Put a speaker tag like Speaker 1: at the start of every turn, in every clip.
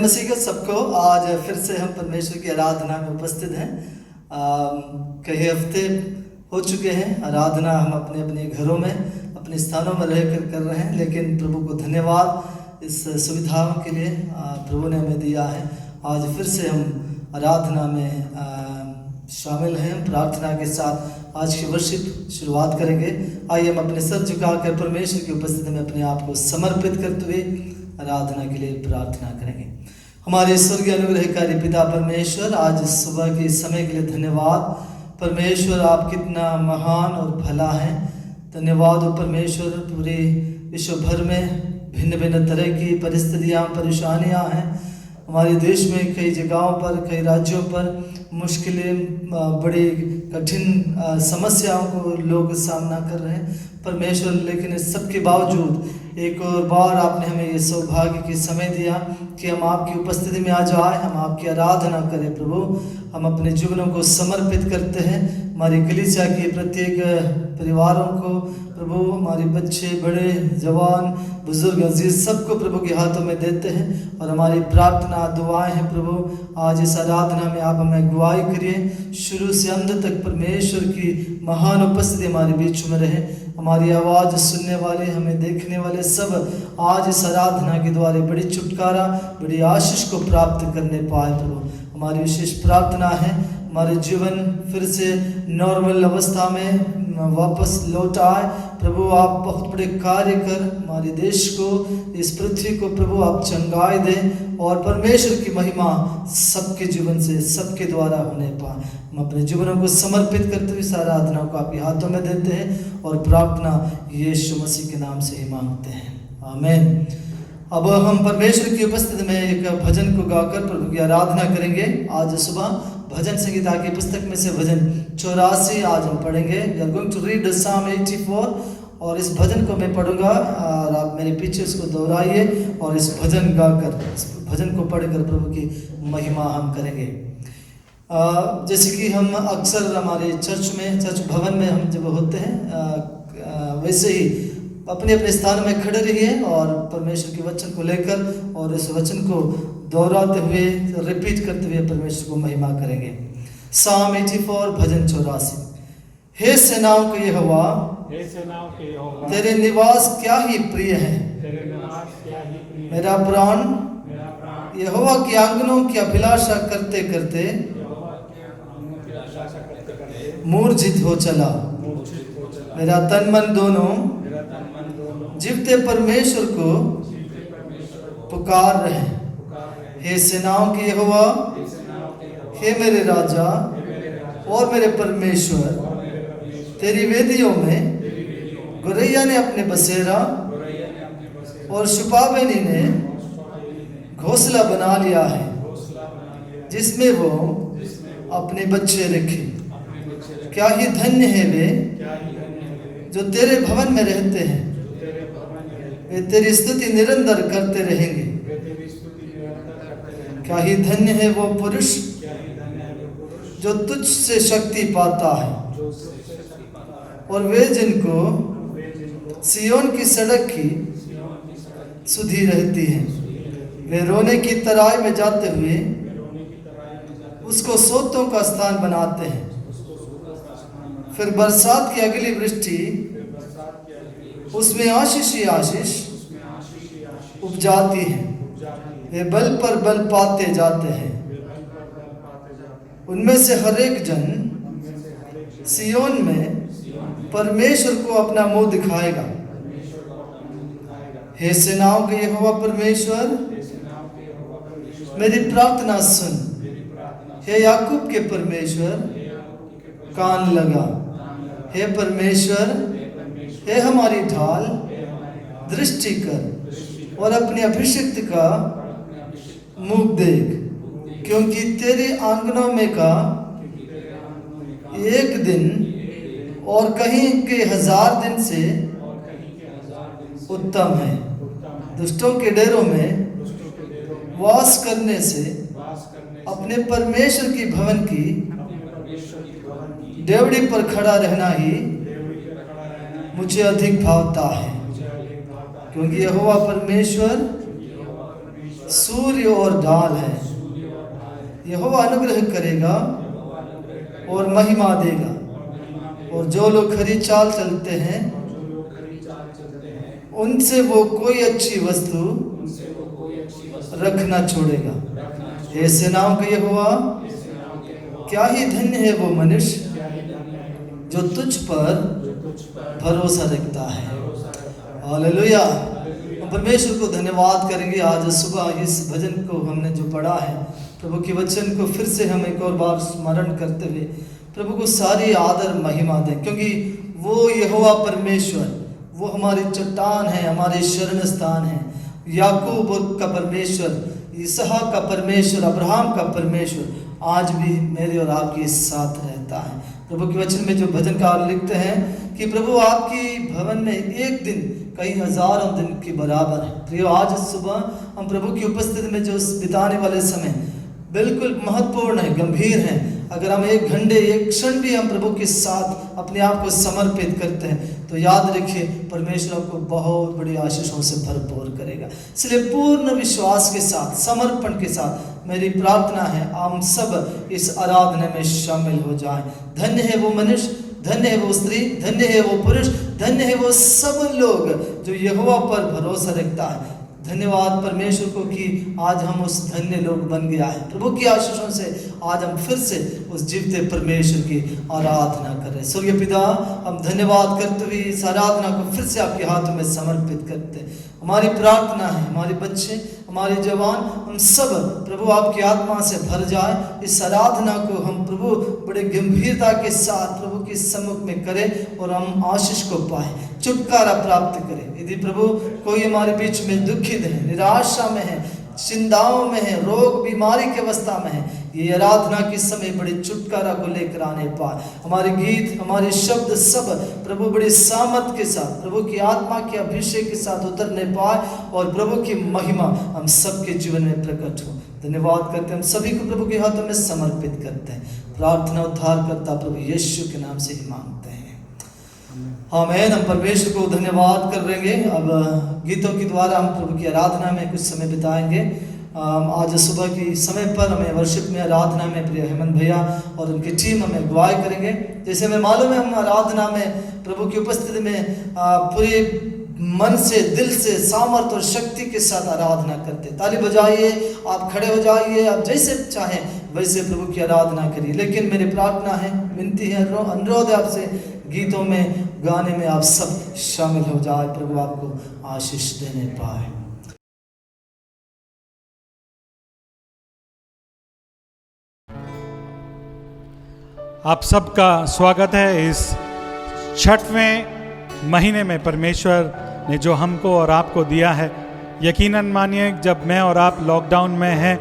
Speaker 1: मसीह का सबको आज फिर से हम परमेश्वर की आराधना में उपस्थित हैं। कई हफ्ते हो चुके हैं आराधना हम अपने अपने घरों में अपने स्थानों में रहकर कर रहे हैं, लेकिन प्रभु को धन्यवाद इस सुविधाओं के लिए प्रभु ने हमें दिया है। आज फिर से हम आराधना में शामिल हैं। प्रार्थना के साथ आज की वर्शिप शुरुआत करेंगे। आइए हम अपने सर झुकाकर परमेश्वर की उपस्थिति में अपने आप को समर्पित करते हुए आराधना के लिए प्रार्थना करेंगे। हमारे स्वर्गीय अनुग्रहकारी पिता परमेश्वर, आज सुबह के समय के लिए धन्यवाद। परमेश्वर आप कितना महान और भला हैं। धन्यवाद हो परमेश्वर। पूरे विश्व भर में भिन्न भिन्न तरह की परिस्थितियाँ परेशानियाँ हैं। हमारे देश में कई जगहों पर कई राज्यों पर मुश्किलें बड़ी कठिन समस्याओं को लोग सामना कर रहे हैं परमेश्वर, लेकिन इस सब के बावजूद एक और बार आपने हमें ये सौभाग्य की समय दिया कि हम आपकी उपस्थिति में आज आए, हम आपकी आराधना करें। प्रभु हम अपने जीवनों को समर्पित करते हैं। हमारी कलीसिया के प्रत्येक परिवारों को प्रभु, हमारे बच्चे बड़े जवान बुजुर्ग अजीज सबको प्रभु के हाथों में देते हैं और हमारी प्रार्थना दुआएं हैं। प्रभु आज इस आराधना में आप हमें अगुवाई करिए। शुरू से अंत तक परमेश्वर की महान उपस्थिति हमारे बीच में रहे। हमारी आवाज़ सुनने वाले, हमें देखने वाले सब आज इस आराधना के द्वारा बड़ी छुटकारा, बड़ी आशीष को प्राप्त करने पाए। प्रभु हमारी विशेष प्रार्थना है हमारे जीवन फिर से नॉर्मल अवस्था में वापस लौट आए। प्रभु आप बहुत बड़े कार्य कर हमारे देश को, इस पृथ्वी को प्रभु आप चंगाई दें और परमेश्वर की महिमा सबके जीवन से सबके द्वारा होने पाए। हम अपने जीवनों को समर्पित करते हुए इस आराधना को आपके हाथों में देते हैं और प्रार्थना यीशु मसीह के नाम से ही मांगते हैं, आमीन। अब हम परमेश्वर की उपस्थिति में एक भजन को गाकर प्रभु की आराधना करेंगे। आज सुबह भजन संगीता की पुस्तक में से भजन 84 आज हम पढ़ेंगे। We are going to read Psalm 84 और इस भजन को मैं पढ़ूंगा और आप मेरे पीछे इसको दोहराइए और इस भजन गाकर, इस भजन को पढ़कर प्रभु की महिमा हम करेंगे। जैसे कि हम अक्सर हमारे चर्च भवन में हम जब होते हैं वैसे ही अपने अपने स्थान में खड़े रहिए और परमेश्वर के वचन को लेकर और इस वचन को दोहराते हुए रिपीट करते हुए परमेश्वर को महिमा करेंगे। Psalm 84 भजन 84। हे सेनाओं के यहोवा, तेरे निवास क्या ही प्रिय है। मेरा प्राण यहोवा के आंगनों की अभिलाषा करते करते मूर्छित हो चला। मेरा तन मन दोनों जीवते परमेश्वर को पुकार रहे। हे सेनाओं के यहोवा, हे मेरे राजा और मेरे परमेश्वर, तेरी वेदियों में गुरैया ने अपने बसेरा और शुपाबेनी ने घोंसला बना लिया है, जिसमें वो अपने बच्चे रखे। क्या ही धन्य है वे जो तेरे भवन में रहते हैं। वे तेरी स्तुति निरंतर करते रहेंगे। क्या ही धन्य है वो पुरुष जो तुझ से शक्ति पाता है और वे जिनको सियोन की सड़क की सुधि रहती है। वे रोने की तराई में जाते हुए उसको सोतों का स्थान बनाते हैं। फिर बरसात की अगली वृष्टि उसमें आशीष ही आशीष उपजाती है। वे बल पर बल पाते जाते हैं। उनमें से हर एक जन सियोन में परमेश्वर को अपना मुंह दिखाएगा। हे सेनाओं के यहोवा परमेश्वर, मेरी प्रार्थना सुन। हे याकूब के परमेश्वर, कान लगा। हे परमेश्वर, हे हमारी ढाल, दृष्टि कर और अपने अभिषिक्त का मुख देख, क्योंकि तेरे आंगनों में का एक दिन और कहीं के 1000 दिन से उत्तम है। दुष्टों के डेरों में वास करने से अपने परमेश्वर की भवन की डेवड़ी पर खड़ा रहना ही मुझे अधिक भावता है, क्योंकि यहोवा परमेश्वर सूर्य और ढाल है। यहोवा अनुग्रह करेगा और महिमा देगा, और जो लोग खरी चाल चलते हैं उनसे वो कोई अच्छी वस्तु रखना छोड़ेगा। हे सेनाओं का यहोवा, क्या ही धन्य है वो मनुष्य जो तुझ पर भरोसा रखता है। हालेलुया। हम परमेश्वर को धन्यवाद करेंगे। आज सुबह इस भजन को हमने जो पढ़ा है, प्रभु के वचन को फिर से हम एक और बार स्मरण करते हुए प्रभु को सारी आदर महिमा दें, क्योंकि वो यहोवा परमेश्वर, वो हमारी चट्टान है, हमारे शरण स्थान है। याकूब का परमेश्वर, इसहाक का परमेश्वर, अब्राहम का परमेश्वर आज भी मेरे और आपके साथ रहता है। प्रभु के वचन में जो भजनकार लिखते हैं कि प्रभु आपकी भवन में एक दिन कई हजारों दिन के बराबर है। प्रियो, आज सुबह हम प्रभु की उपस्थिति में जो बिताने वाले समय बिल्कुल महत्वपूर्ण है, गंभीर है। अगर हम एक घंटे एक क्षण भी हम प्रभु के साथ अपने आप को समर्पित करते हैं तो याद रखिए परमेश्वर आपको बहुत बड़ी आशीषों से भरपूर करेगा। इसलिए पूर्ण विश्वास के साथ, समर्पण के साथ मेरी प्रार्थना है हम सब इस आराधना में शामिल हो जाएं। धन्य है वो मनुष्य, धन्य है वो स्त्री, धन्य है वो पुरुष, धन्य है वो सब लोग जो यहोवा पर भरोसा रखता है। धन्यवाद परमेश्वर को कि आज हम उस धन्य लोग बन गया है। प्रभु की आशीषों से आज हम फिर से उस जीवते परमेश्वर की आराधना कर रहे हैं। स्वर्गीय पिता, हम धन्यवाद करते हुए इस आराधना को फिर से आपके हाथों में समर्पित करते हैं। हमारी प्रार्थना है हमारे बच्चे, हमारे जवान, हम सब प्रभु आपकी आत्मा से भर जाए। इस आराधना को हम प्रभु बड़े गंभीरता के साथ प्रभु के सम्मुख में करें और हम आशीष को पाए, छुटकारा प्राप्त करें। यदि प्रभु कोई हमारे बीच में दुखित है, निराशा में है, चिंताओं में है, रोग बीमारी की अवस्था में है, ये आराधना के समय बड़े छुटकारा को लेकर आने पाए। हमारे गीत, हमारे शब्द सब प्रभु बड़ी सामर्थ के साथ, प्रभु की आत्मा के अभिषेक के साथ उतरने पाए और प्रभु की महिमा हम सबके जीवन में प्रकट हो। धन्यवाद करते हैं, हम सभी को प्रभु के हाथों में समर्पित करते हैं। प्रार्थना उद्धार करता प्रभु यीशु के नाम से ही मांगते हैं, आमीन। हम परमेश्वर को धन्यवाद करेंगे। अब गीतों के द्वारा हम प्रभु की आराधना में कुछ समय बिताएंगे। आज सुबह की समय पर हमें वर्शिप में, आराधना में प्रिय हेमंत भैया और उनकी टीम हमें अगुवाई करेंगे। जैसे हमें मालूम है हम आराधना में प्रभु की उपस्थिति में पूरे मन से, दिल से, सामर्थ और शक्ति के साथ आराधना करते। ताली बजाइए, आप खड़े हो जाइए, आप जैसे चाहें वैसे प्रभु की आराधना करिए। लेकिन मेरी प्रार्थना है, विनती है, अनुरोध है आपसे, गीतों में, गाने में आप सब शामिल हो जाए, प्रभु आपको आशीष देने पाए।
Speaker 2: आप सबका स्वागत है इस छठवें महीने में परमेश्वर ने जो हमको और आपको दिया है। यकीनन मानिए, जब मैं और आप लॉकडाउन में हैं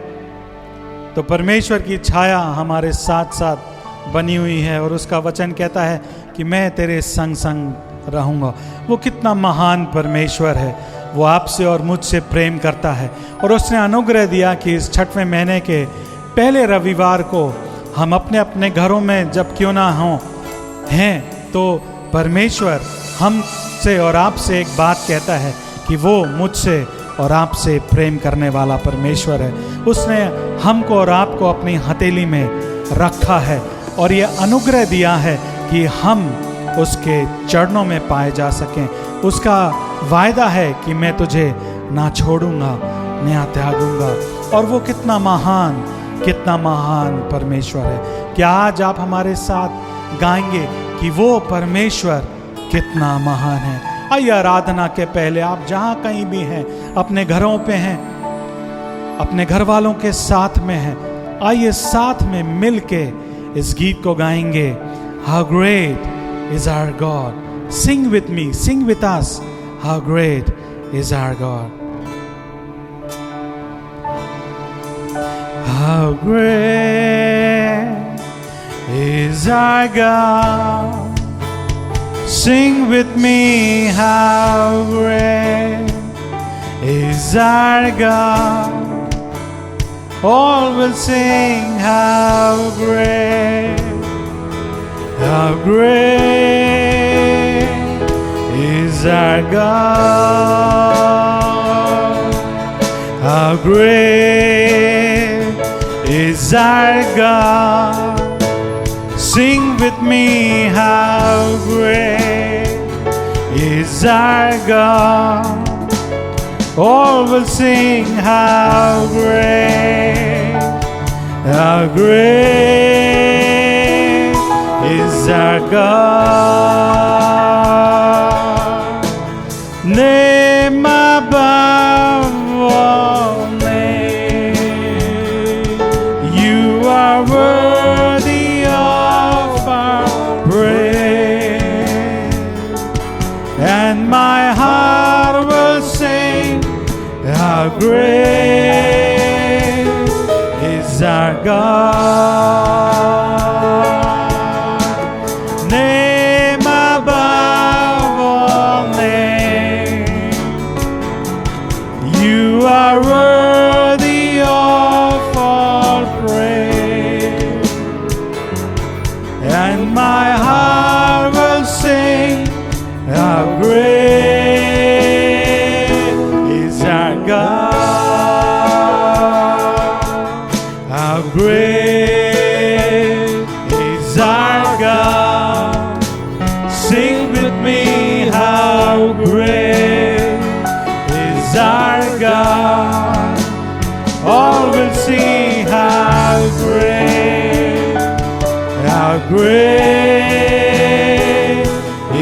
Speaker 2: तो परमेश्वर की छाया हमारे साथ साथ बनी हुई है और उसका वचन कहता है कि मैं तेरे संग संग रहूँगा। वो कितना महान परमेश्वर है, वो आपसे और मुझसे प्रेम करता है और उसने अनुग्रह दिया कि इस छठवें महीने के पहले रविवार को हम अपने अपने घरों में जब क्यों ना हों हैं तो परमेश्वर हमसे और आपसे एक बात कहता है कि वो मुझसे और आपसे प्रेम करने वाला परमेश्वर है। उसने हमको और आपको अपनी हथेली में रखा है और ये अनुग्रह दिया है कि हम उसके चरणों में पाए जा सकें। उसका वायदा है कि मैं तुझे ना छोड़ूंगा, ना त्यागूंगा। और वो कितना महान परमेश्वर है। क्या आज आप हमारे साथ गाएंगे कि वो परमेश्वर कितना महान है? आइए आराधना के पहले आप जहाँ कहीं भी हैं, अपने घरों पे हैं, अपने घर वालों के साथ में हैं, आइए साथ में मिल के इस गीत को गाएंगे। How great is our God. Sing with me, sing with us. How great is our God. How great is our God. Sing with me, how great is our God. All will sing, how great is our God. How How great is our God. Sing with me, how great is our God. All will sing, how great is our God. Name above all names, you are worthy of our praise, and my heart will sing, how great is our God. Name above all names, you are worthy of all praise, and my heart will sing, how great is our God. How great is our God. Sing with me, how great is our God. All will see, how great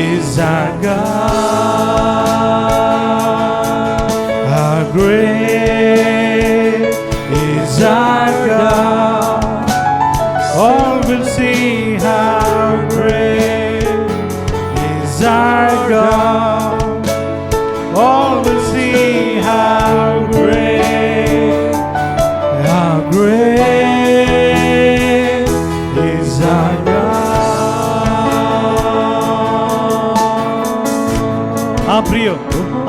Speaker 2: is our God. How great is our God. All will see, how great is our God. All will see, how great is our God. हाँ प्रियो,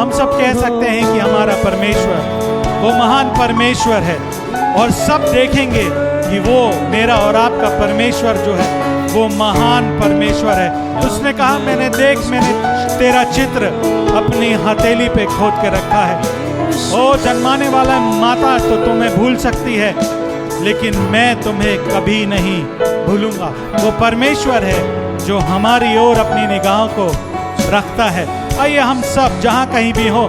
Speaker 2: हम सब कह सकते हैं कि हमारा परमेश्वर वो महान परमेश्वर है, और सब देखेंगे कि वो मेरा और आपका परमेश्वर जो है वो महान परमेश्वर है। उसने कहा, मैंने तेरा चित्र अपनी हथेली पे खोद के रखा है। ओ जन्माने वाला माता तो तुम्हें भूल सकती है, लेकिन मैं तुम्हें कभी नहीं भूलूंगा। वो परमेश्वर है जो हमारी ओर अपनी निगाहों को रखता है। आइए हम सब जहाँ कहीं भी हो,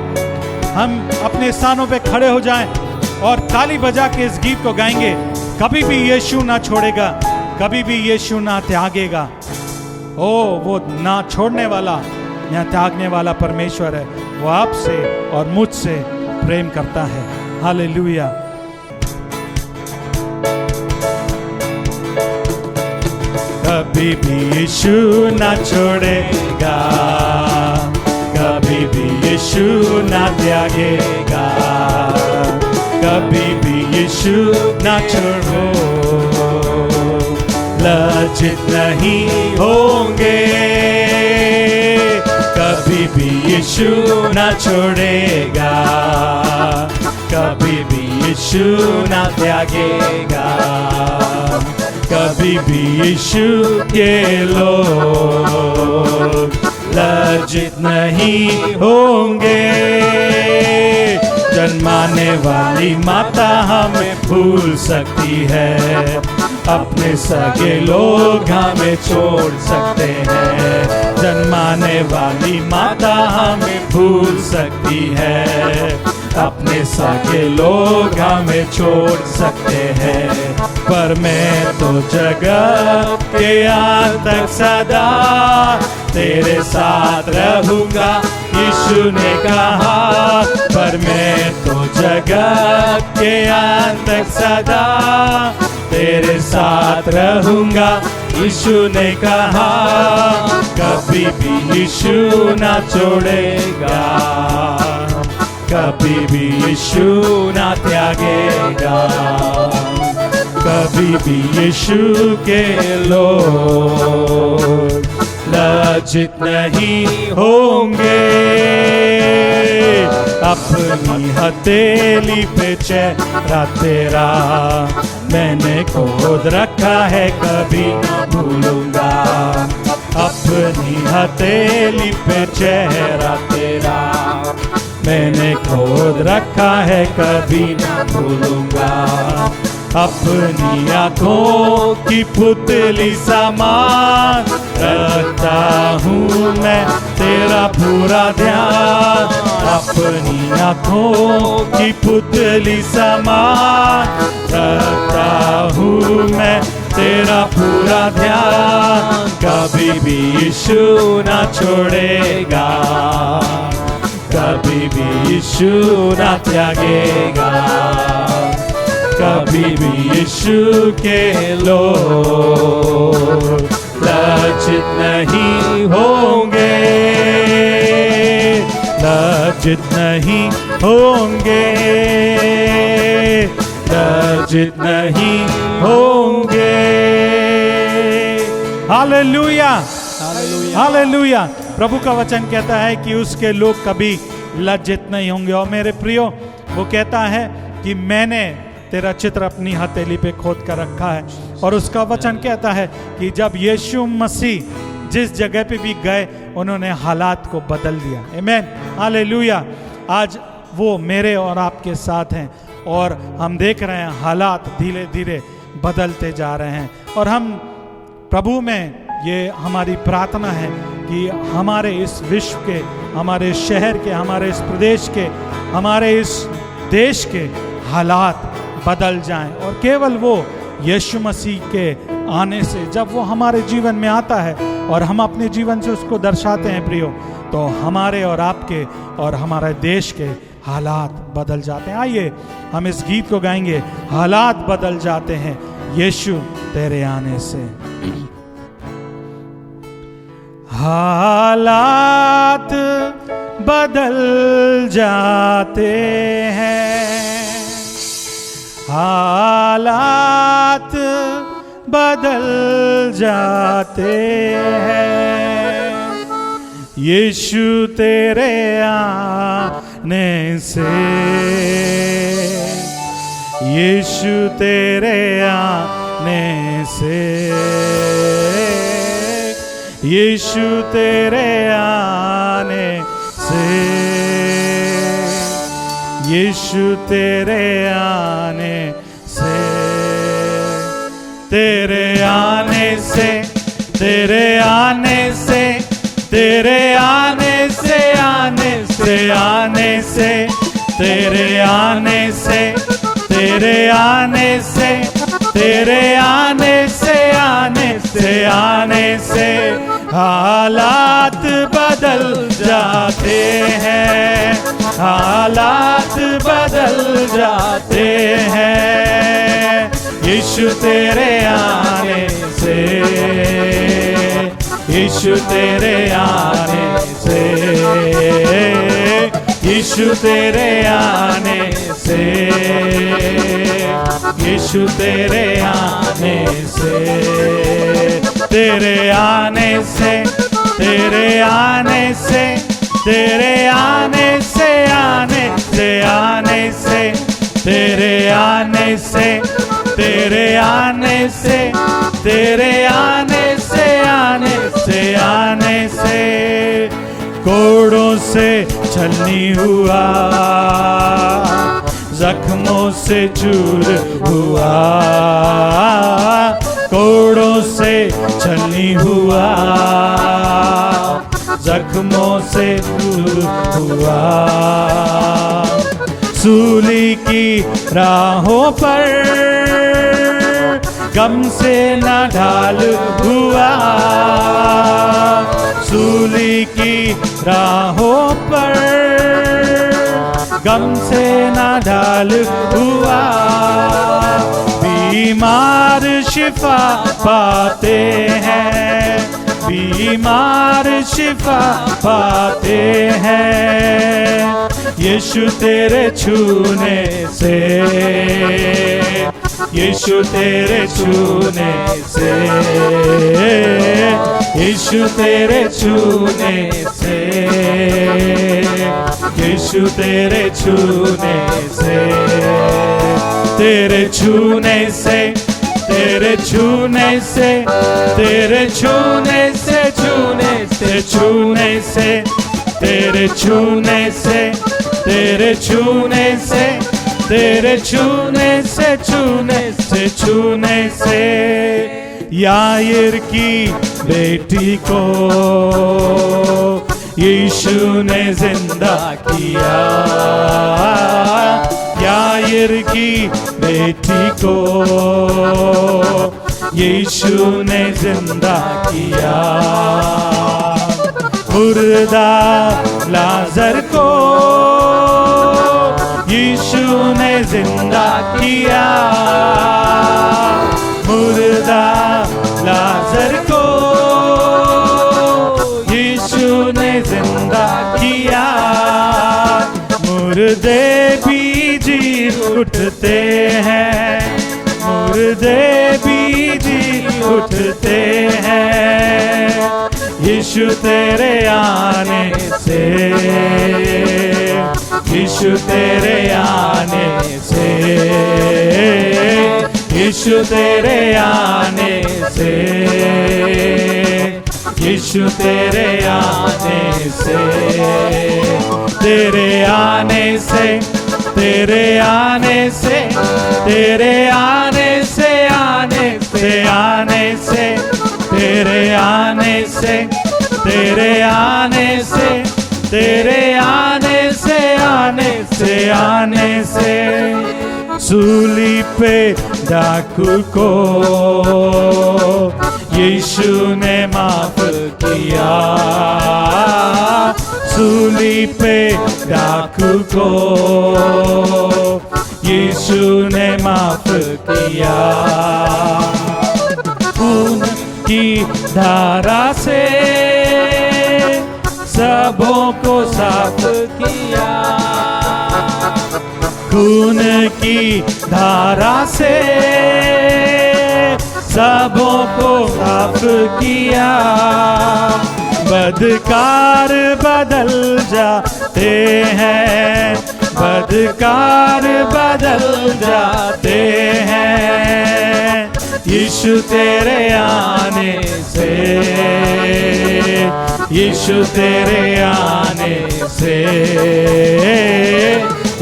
Speaker 2: हम अपने स्थानों पे खड़े हो जाएं और ताली बजा के इस गीत को गाएंगे। कभी भी यीशु ना छोड़ेगा, कभी भी यीशु ना त्यागेगा। ओ वो ना छोड़ने वाला या त्यागने वाला परमेश्वर है। वो आपसे और मुझसे प्रेम करता है। हालेलुया। कभी भी यीशु ना छोड़ेगा, कभी भी यीशु ना त्यागेगा, कभी भी यीशु ना छोड़ो, लज्जित नहीं होंगे। कभी भी यीशु ना छोड़ेगा, कभी भी यीशु ना त्यागेगा, कभी भी यीशु के लोग लज्जित नहीं होंगे। जन्माने वाली माता हमें भूल सकती है, अपने सगे लोग हमें छोड़ सकते हैं। जन्माने वाली माता हमें भूल सकती है, अपने सगे लोग हमें छोड़ सकते हैं। पर मैं तो जगत के अंत तक सदा तेरे साथ रहूंगा, यीशु ने कहा। पर मैं तो जगत के अंत तक सदा तेरे साथ रहूंगा, यीशु ने कहा। कभी भी यीशु ना छोड़ेगा, कभी भी यीशु ना त्यागेगा, कभी भी यीशु के लोग लज्जित नहीं होंगे। अपनी हथेली पे चेहरा तेरा मैंने खोद रखा है, कभी न भूलूंगा। अपनी हथेली पे चेहरा तेरा मैंने खोद रखा है कभी ना भूलूंगा। अपनी आंखों की पुतली समान रखता हूँ मैं तेरा पूरा ध्यान। अपनी आंखों की पुतली समान रखता हूँ मैं तेरा पूरा ध्यान। कभी भी यीशु ना छोड़ेगा, कभी भी यीशु ना त्यागेगा। कभी भी यीशु के लोग लज्जित नहीं होंगे, लज्जित नहीं होंगे, लज्जित नहीं होंगे। Hallelujah, hallelujah. प्रभु का वचन कहता है कि उसके लोग कभी लज्जित नहीं होंगे। और मेरे प्रियो, वो कहता है कि मैंने तेरा चित्र अपनी हथेली पे खोद कर रखा है। और उसका वचन कहता है कि जब यीशु मसीह जिस जगह पे भी गए उन्होंने हालात को बदल दिया। आमीन, हालेलुया। आज वो मेरे और आपके साथ हैं और हम देख रहे हैं हालात धीरे धीरे बदलते जा रहे हैं। और हम प्रभु में ये हमारी प्रार्थना है कि हमारे इस विश्व के, हमारे शहर के, हमारे इस प्रदेश के, हमारे इस देश के हालात बदल जाएं। और केवल वो यीशु मसीह के आने से, जब वो हमारे जीवन में आता है और हम अपने जीवन से उसको दर्शाते हैं प्रियो, तो हमारे और आपके और हमारे देश के हालात बदल जाते हैं। आइए हम इस गीत को गाएंगे, हालात बदल जाते हैं यीशु तेरे आने से। हालात बदल जाते हैं, हालात बदल जाते हैं यीशु तेरे आने से, यीशु तेरे आने से, यीशु तेरे आने से, यीशु तेरे आने से, तेरे आने से, तेरे आने से, तेरे आने से, आने से, आने से, तेरे आने से, तेरे आने से, तेरे आने से, आने से, आने से हालात बदल जाते हैं, हालात बदल जाते हैं यीशु तेरे आने से, यीशु तेरे आने से, यीशु तेरे आने से, यीशु तेरे आने से, तेरे आने से, तेरे आने से, तेरे आने से, आने से, आने से, तेरे आने से, तेरे आने से, तेरे आने से, आने से, आने से कोड़ों से छलनी हुआ, जख्मों से चूर हुआ, कोड़ों से छलनी हुआ, जख्मों से चूर हुआ, सूली की राहों पर गम से न ढाल हुआ, सूली की राहों पर गम से न ढाल हुआ, बीमार शिफा पाते हैं, बीमार शिफा पाते हैं यीशु तेरे छूने से, यीशु तेरे छूने से, यीशु तेरे छूने से, यीशु तेरे छूने से, तेरे छूने से, तेरे छूने से, तेरे छूने से, छूने से, छूने से, तेरे छूने से, तेरे छूने से, तेरे छूने से, छूने से, छूने से यायर की बेटी को यीशु ने जिंदा किया। यायर की बेटी को यीशु ने जिंदा किया। मुर्दा लाजर को यीशु ने जिंदा किया। मुर्दा लाजर को यीशु ने जिंदा किया। मुर्दे भी जी उठते हैं, मुर्दे भी जी उठते हैं यीशु तेरे आने से, यीशु तेरे आने से, यीशु तेरे आने से, यीशु तेरे आने से, तेरे आने से, तेरे आने से, तेरे आने से, आने से, आने से, तेरे आने से, तेरे आने से, तेरे आने से, आने से, आने से सूली पे डाकू को यीशु ने माफ किया। सूली पे डाकू को यीशु ने माफ किया। खून की धारा से सबों को साफ किया। खून की धारा से सबों को साफ किया। बदकार बदल जाते हैं, बदकार बदल जाते हैं यीशु तेरे आने से, यीशु तेरे आने से,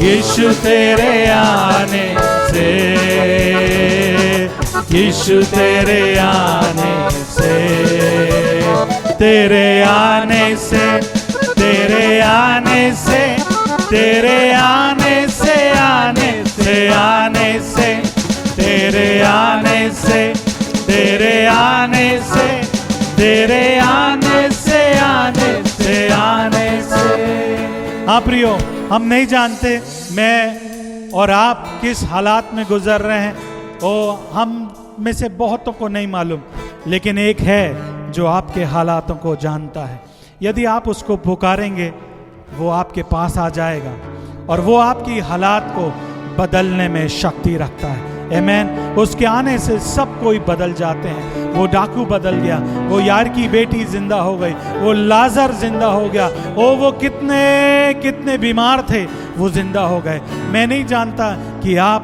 Speaker 2: यीशु तेरे आने से, यीशु तेरे आने से, तेरे आने से, तेरे आने से, तेरे आने से, आने से, आने से, तेरे आने से, तेरे आने से, तेरे आने से, आने से, आने से। हाँ प्रियो, हम नहीं जानते मैं और आप किस हालात में गुजर रहे हैं, और हम में से बहुतों को नहीं मालूम, लेकिन एक है जो आपके हालातों को जानता है। यदि आप उसको पुकारेंगे वो आपके पास आ जाएगा और वो आपकी हालात को बदलने में शक्ति रखता है। आमीन। उसके आने से सब कोई बदल जाते हैं। वो डाकू बदल गया, वो यार की बेटी जिंदा हो गई, वो लाजर जिंदा हो गया, वो कितने कितने बीमार थे वो जिंदा हो गए। मैं नहीं जानता कि आप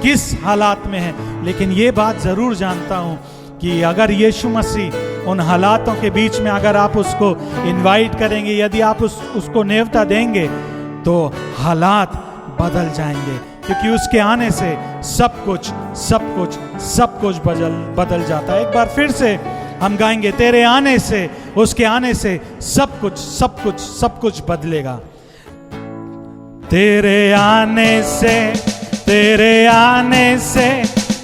Speaker 2: किस हालात में हैं, लेकिन ये बात ज़रूर जानता हूँ कि अगर यीशु मसीह उन हालातों के बीच में अगर आप उसको इनवाइट करेंगे, यदि आप उसको नेवता देंगे, तो हालात बदल जाएंगे, क्योंकि उसके आने से सब कुछ सब कुछ सब कुछ बदल जाता है। एक बार फिर से हम गाएंगे, तेरे आने से, उसके आने से सब कुछ सब कुछ सब कुछ बदलेगा। तेरे आने से, तेरे आने से,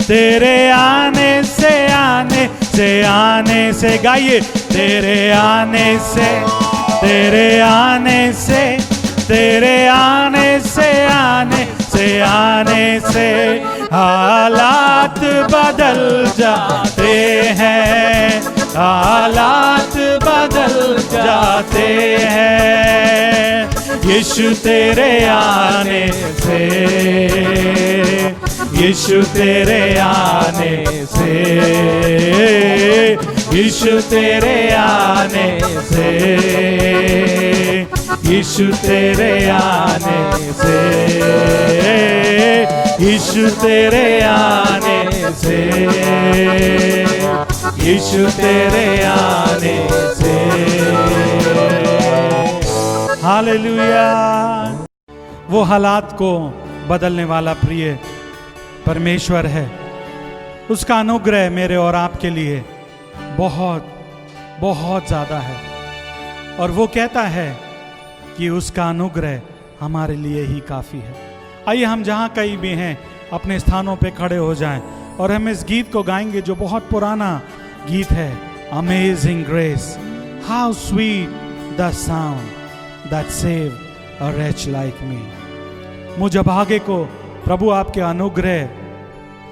Speaker 2: तेरे आने से, आने से, आने से, गाइए, तेरे आने से, तेरे आने से, तेरे आने से, आने से, आने से हालात बदल जाते हैं, हालात बदल जाते हैं यीशु तेरे आने से, यीशु तेरे आने से, यीशु तेरे आने से, यीशु तेरे आने से, यीशु तेरे आने से, यीशु तेरे आने से। हालेलुया। वो हालात को बदलने वाला प्रिय परमेश्वर है। उसका अनुग्रह मेरे और आपके लिए बहुत बहुत ज़्यादा है, और वो कहता है कि उसका अनुग्रह हमारे लिए ही काफ़ी है। आइए हम जहाँ कहीं भी हैं अपने स्थानों पे खड़े हो जाएं और हम इस गीत को गाएंगे जो बहुत पुराना गीत है, amazing grace, how sweet the sound that save a reach like me. मुझ अभागे को प्रभु आपके अनुग्रह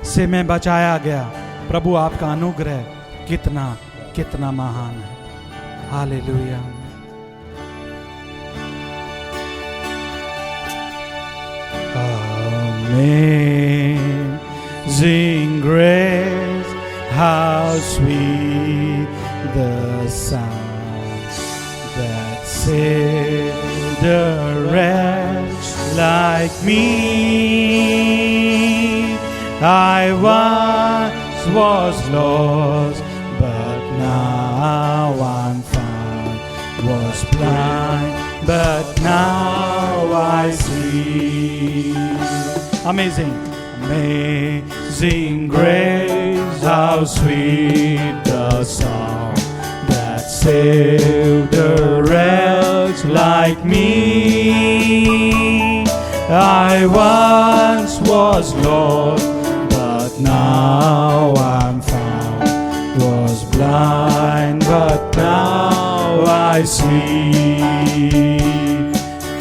Speaker 2: से मैं बचाया गया। प्रभु आपका अनुग्रह कितना कितना महान है। Hallelujah. Amazing grace, how sweet the sound that saved a wretch like me. I once was lost, but now I'm found. Was blind, but now I see. Amazing, amazing grace, how sweet the sound that saved a wretch like me. I once was lost, but now I'm found. Was blind, but now I see.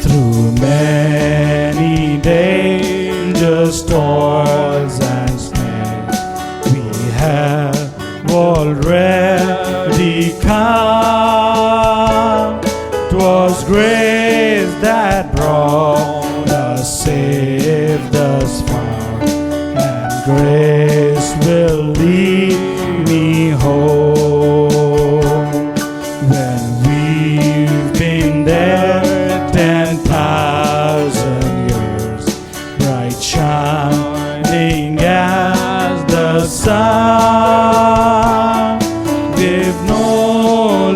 Speaker 2: Through many dangers, toils and snares, we have already come. 'Twas grace that brought us, saved us far, and grace will lead me home. When we've been there 10,000 years, bright shining as the sun, we've no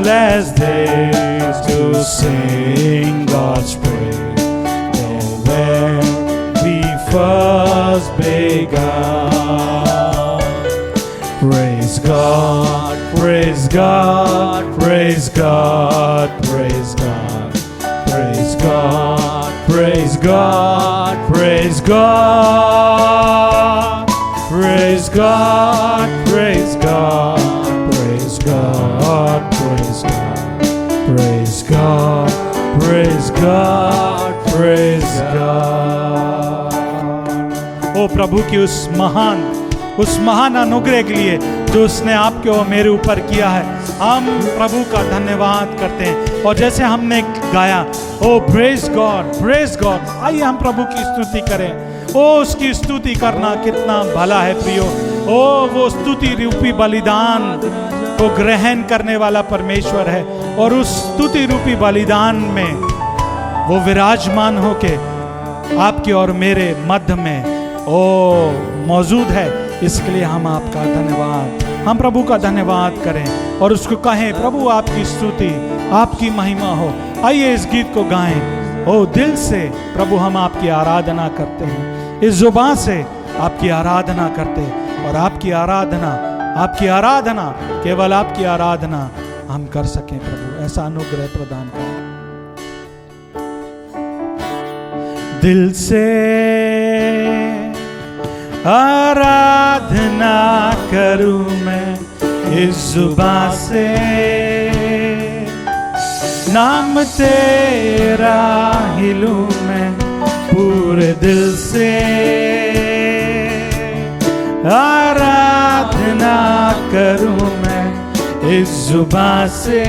Speaker 2: less days to sing God's praise than when we first begun. Praise God, praise God, praise God, praise God, praise God, praise God, praise God, praise God, praise God, praise God, praise God, praise God, praise God, praise God। ओ प्रभु की उस महान अनुग्रह के लिए जो उसने आपके और मेरे ऊपर किया है, हम प्रभु का धन्यवाद करते हैं। और जैसे हमने गाया, ओ प्रेज गॉड, आइए हम प्रभु की स्तुति करें। ओ उसकी स्तुति करना कितना भला है प्रियो। ओ वो स्तुति रूपी बलिदान को ग्रहण करने वाला परमेश्वर है, और उस स्तुति रूपी बलिदान में वो विराजमान होके आपके और मेरे मध्य में ओ मौजूद है। इसके लिए हम आपका धन्यवाद, हम प्रभु का धन्यवाद करें और उसको कहें, प्रभु आपकी स्तुति, आपकी महिमा हो। आइए इस गीत को गाएं। ओ दिल से प्रभु हम आपकी आराधना करते हैं, इस जुबान से आपकी आराधना करते हैं, और आपकी आराधना केवल आपकी आराधना हम कर सकें। प्रभु ऐसा अनुग्रह प्रदान करें। दिल से आराधना करूं मैं, इस जुबान से नाम तेरा हिलूं मैं, पूरे दिल से आराधना करूं मैं, इस जुबान से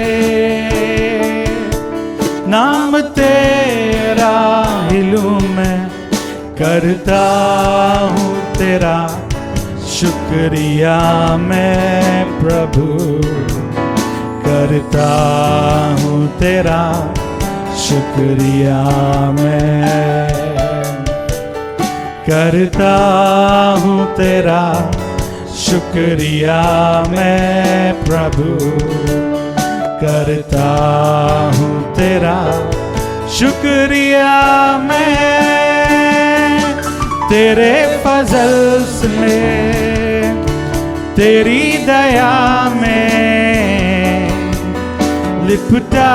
Speaker 2: नाम तेरा हिलूं मैं, करता हूँ तेरा शुक्रिया मैं प्रभु, करता हूँ तेरा शुक्रिया मैं, करता हूँ तेरा शुक्रिया मैं प्रभु, करता हूँ तेरा शुक्रिया मैं तेरे फजल से, तेरी दया में लिपटा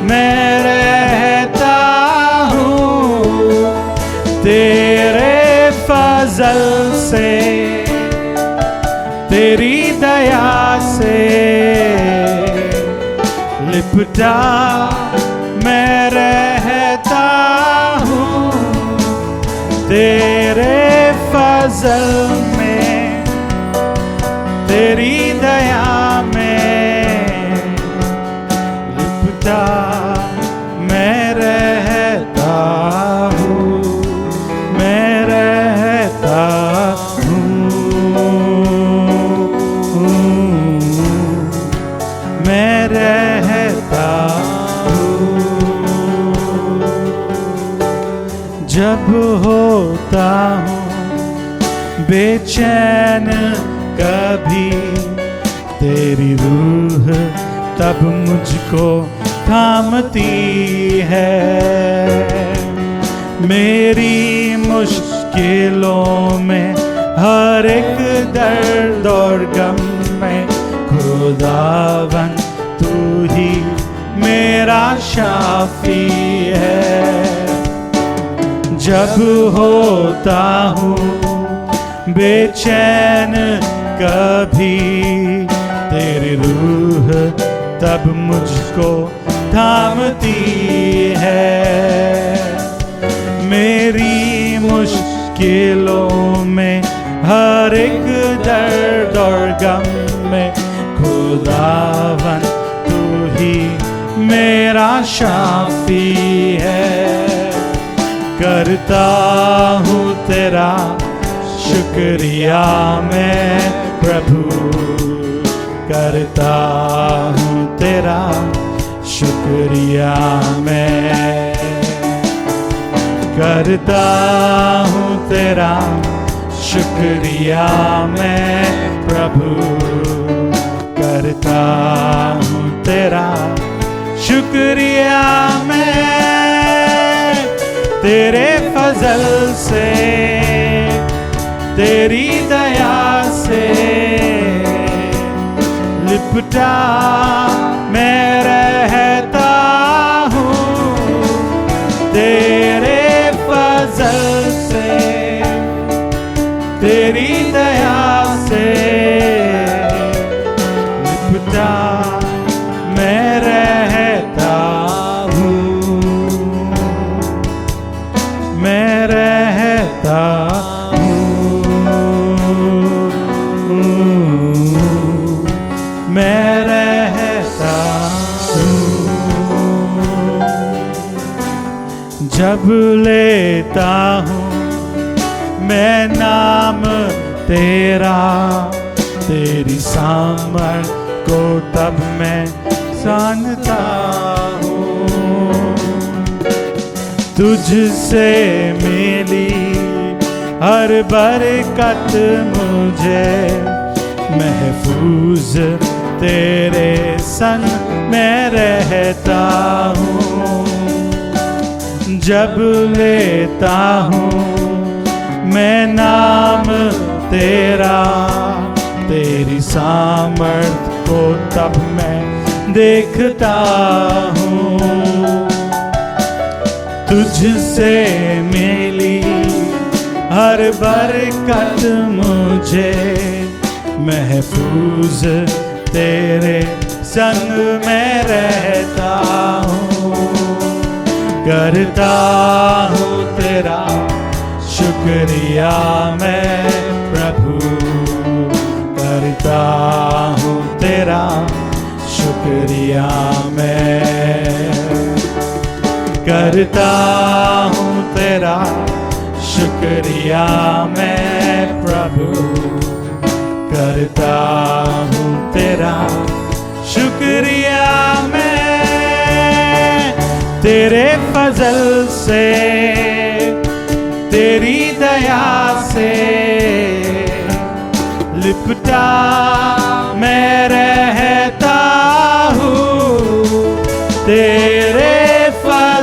Speaker 2: मैं रहता हूँ। तेरे फजल से, तेरी दया से लिपटा मैं रहता हूँ। तेरे फजल में, तेरी दया में लिपटा मैं रहता हूँ, मैं रहता हूँ, मैं रहता हूँ। जब होता हूँ बेचैन कभी, तेरी रूह तब मुझको थामती है। मेरी मुश्किलों में, हर एक दर्द और गम में, खुदावन तू ही मेरा शाफी है। जब होता हूँ बेचैन कभी, तेरी रूह तब मुझको थामती है। मेरी मुश्किलों में, हर एक दर्द और गम में, खुदावन तू ही मेरा शाफी है। करता हूँ तेरा शुक्रिया मैं प्रभु, करता हूँ तेरा शुक्रिया मैं, करता हूँ तेरा शुक्रिया मैं प्रभु, करता हूँ तेरा शुक्रिया मैं। तेरे फजल से, तेरी दया से लिपटा मैं रहता हूँ। तेरे फजल से, तेरी दया से लिपटा मैं रहता हूँ, मैं रहता मैं रहता हूँ। जब लेता हूँ मैं नाम तेरा, तेरी सामर्थ को तब मैं जानता हूँ। तुझसे मिली हर बरकत मुझे महफूज तेरे संग मैं रहता हूँ। जब लेता हूँ मैं नाम तेरा, तेरी सामर्थ को तब मैं देखता हूँ। तुझसे मिली हर बरकत मुझे महफूज तेरे संग मैं रहता हूँ। करता हूँ तेरा शुक्रिया मैं प्रभु, करता हूँ तेरा शुक्रिया मैं, करता हूँ तेरा शुक्रिया मैं प्रभु, करता हूँ तेरा शुक्रिया मैं। तेरे फजल से, तेरी दया से लिपटा मैं रहता हूँ। तेरे फजल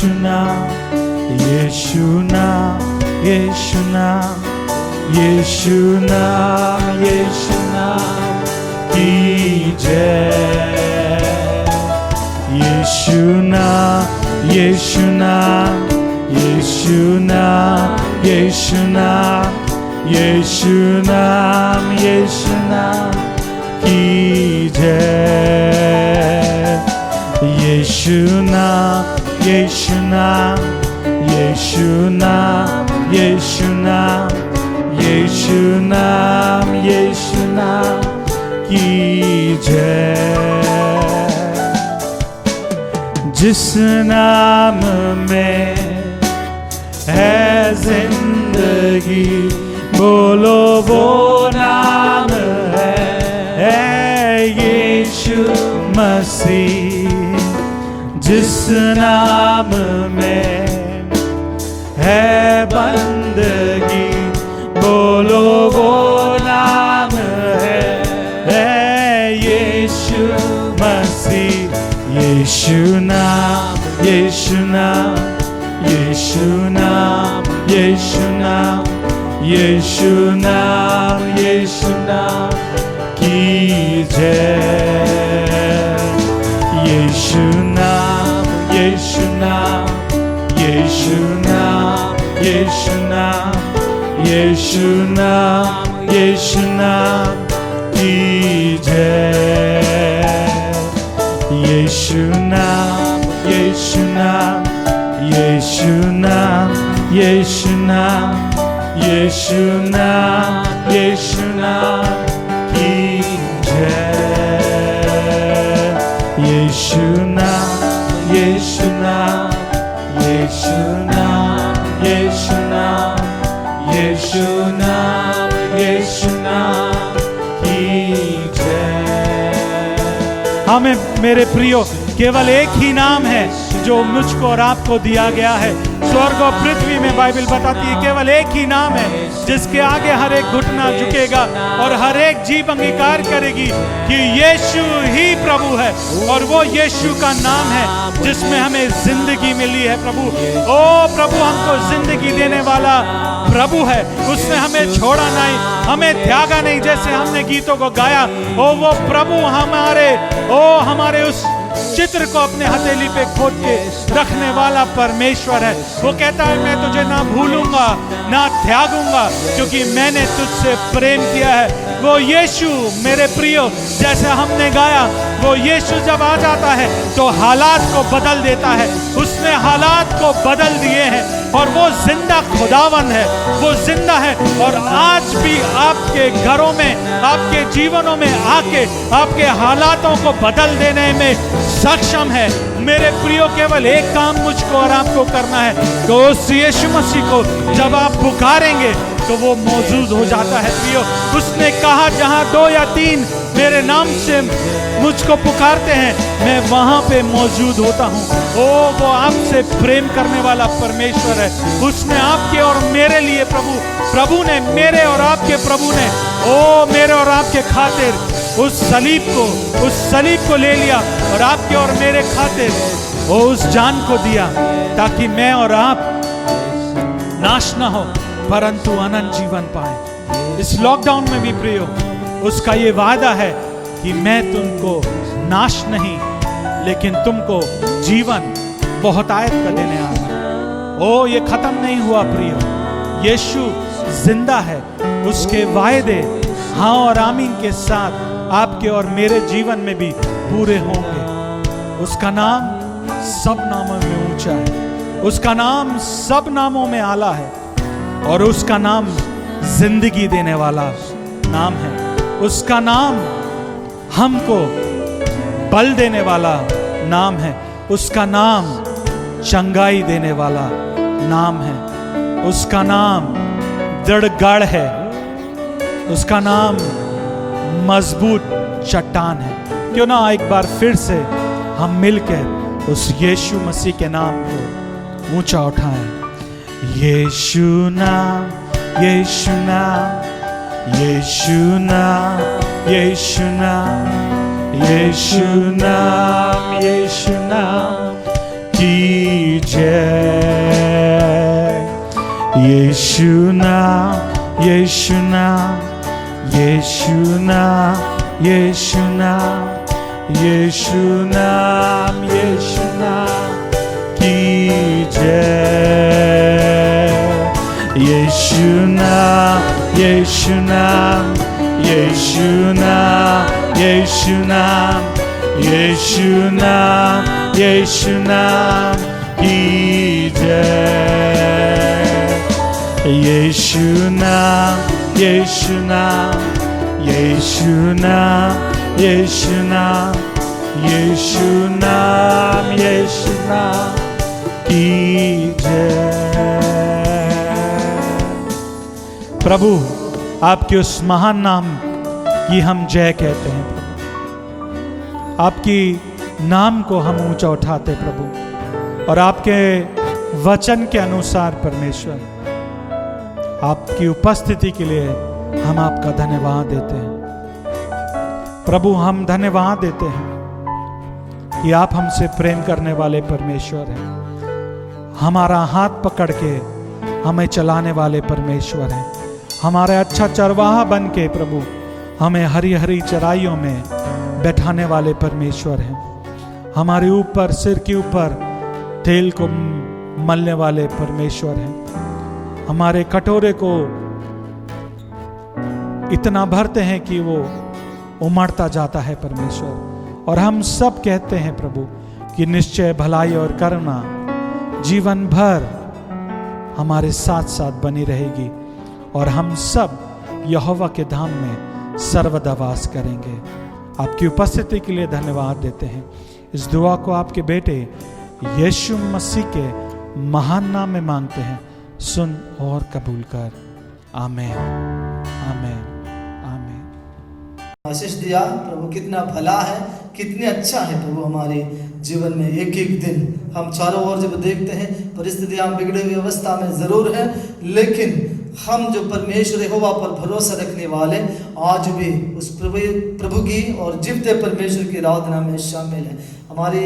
Speaker 2: यीशु नाम, यीशु नाम, यीशु नाम, यीशु नाम, यीशु नाम की जय। यीशु नाम, यीशु नाम, यीशु नाम, यीशु नाम, यीशु नाम, यीशु नाम की जय। यीशु नाम, यीशु नाम, यीशु नाम, यीशु नाम, यीशु नाम, यीशु नाम की जय। जिस नाम में है जिंदगी, बोलो वो नाम है यीशु मसीह। जिस नाम में है बंदगी, बोलो वो नाम है यीशु मसीह। यीशु नाम, यीशु नाम, यीशु नाम, यीशु नाम, यीशु नाम, यीशु नाम की जय। यीशु नाम, यीशु नाम, यीशु नाम, यीशु नाम, यीशु नाम, यीशु नाम की जय। यीशु नाम, यीशु नाम, यीशु नाम, यीशु नाम, यीशु नाम, यीशु नाम की जय। यीशु नाम, यीशु नाम, यीशु नाम, यीशु नाम, यीशु नाम, यीशु नाम की जय। हमें मेरे प्रियो केवल एक ही नाम है जो मुझको और आपको दिया गया है। स्वर्ग और पृथ्वी में बाइबल बताती है केवल एक ही नाम है जिसके आगे हर एक घुटना झुकेगा और हर एक जीभ अंगीकार करेगी कि यीशु ही प्रभु है। और वो यीशु का नाम है जिसमें हमें जिंदगी मिली है। प्रभु, ओ प्रभु हमको जिंदगी देने वाला प्रभु है। उसने हमें छोड़ा नहीं, हमें त्यागा नहीं, जैसे हमने गीतों को गाया। ओ वो प्रभु हमारे उस चित्र को अपने हथेली पे खोद के रखने वाला परमेश्वर है। वो कहता है मैं तुझे ना भूलूंगा ना त्यागूंगा क्योंकि मैंने तुझसे प्रेम किया है। वो यीशु मेरे प्रियो, जैसे हमने गाया, वो यीशु जब आ जाता है तो हालात को बदल देता है। उसने हालात को बदल दिए हैं और वो जिंदा खुदावन है, वो जिंदा है और आज भी आपके घरों में, आपके जीवनों में आके आपके हालातों को बदल देने में सक्षम है। मेरे प्रियो, केवल एक काम मुझको और आपको करना है कि उस यीशु मसीह को जब आप पुकारेंगे तो वो मौजूद हो जाता है। प्रियो, उसने कहा जहां 2 या 3 मेरे नाम से मुझको पुकारते हैं मैं वहां पे मौजूद होता हूं। ओ वो आपसे प्रेम करने वाला परमेश्वर है। उसने आपके और मेरे लिए प्रभु ने, मेरे और आपके प्रभु ने, ओ मेरे और आपके खातिर उस सलीब को ले लिया और आपके और मेरे खातिर वो उस जान को दिया ताकि मैं और आप नाश ना हो परंतु अनंत जीवन पाए। इस लॉकडाउन में भी प्रियो, उसका ये वादा है कि मैं तुमको नाश नहीं लेकिन तुमको जीवन बहुतायत का देने आया। ओ ये खत्म नहीं हुआ प्रियो, यीशु जिंदा है। उसके वायदे हाँ और आमीन के साथ आपके और मेरे जीवन में भी पूरे होंगे। उसका नाम सब नामों में ऊंचा है, उसका नाम सब नामों में आला है और उसका नाम जिंदगी देने वाला नाम है। उसका नाम हमको बल देने वाला नाम है। उसका नाम चंगाई देने वाला नाम है। उसका नाम दृढ़ है। उसका नाम मजबूत चट्टान है। क्यों ना एक बार फिर से हम मिलकर उस यीशु मसीह के नाम को ऊंचा उठाएं। यीशु नाम, यीशु नाम, यीशु नाम, यीशु नाम, यीशु नाम, यीशु नाम की जय। यीशु नाम, यीशु नाम, यीशु नाम, यीशु नाम, यीशु नाम, यीशु नाम की जय। यीशु नाम, यीशु नाम, यीशु नाम, यीशु नाम, यीशु नाम, यीशु नाम की जय। यीशु नाम, यीशु नाम, यीशु नाम, यीशु नाम, यीशु नाम, यीशु नाम की जय। प्रभु, आपके उस महान नाम की हम जय कहते हैं प्रभु। आपकी नाम को हम ऊंचा उठाते प्रभु, और आपके वचन के अनुसार परमेश्वर आपकी उपस्थिति के लिए हम आपका धन्यवाद देते हैं प्रभु। हम धन्यवाद देते हैं कि आप हमसे प्रेम करने वाले परमेश्वर हैं, हमारा हाथ पकड़ के हमें चलाने वाले परमेश्वर हैं, हमारे अच्छा चरवाहा बन के प्रभु हमें हरी हरी चराइयों में बैठाने वाले परमेश्वर हैं, हमारे ऊपर सिर के ऊपर तेल को मलने वाले परमेश्वर हैं, हमारे कटोरे को इतना भरते हैं कि वो उमड़ता जाता है परमेश्वर। और हम सब कहते हैं प्रभु कि निश्चय भलाई और करुणा जीवन भर हमारे साथ साथ बनी रहेगी, और हम सब यहोवा के धाम में सर्वदा वास करेंगे। आपकी उपस्थिति के लिए धन्यवाद देते हैं। इस दुआ को आपके बेटे यीशु मसीह के महान नाम में मांगते हैं, सुन और कबूल कर। आमीन, आमीन, आमीन।
Speaker 1: आशीष दिया प्रभु, कितना भला है, कितने अच्छा है प्रभु हमारे जीवन में। एक एक दिन हम चारों ओर जब देखते हैं, परिस्थितियां बिगड़े हुई अवस्था में जरूर है, लेकिन हम जो परमेश्वर यहोवा पर भरोसा रखने वाले आज भी उस प्रभु की और जीवते परमेश्वर की आराधना में शामिल है। हमारी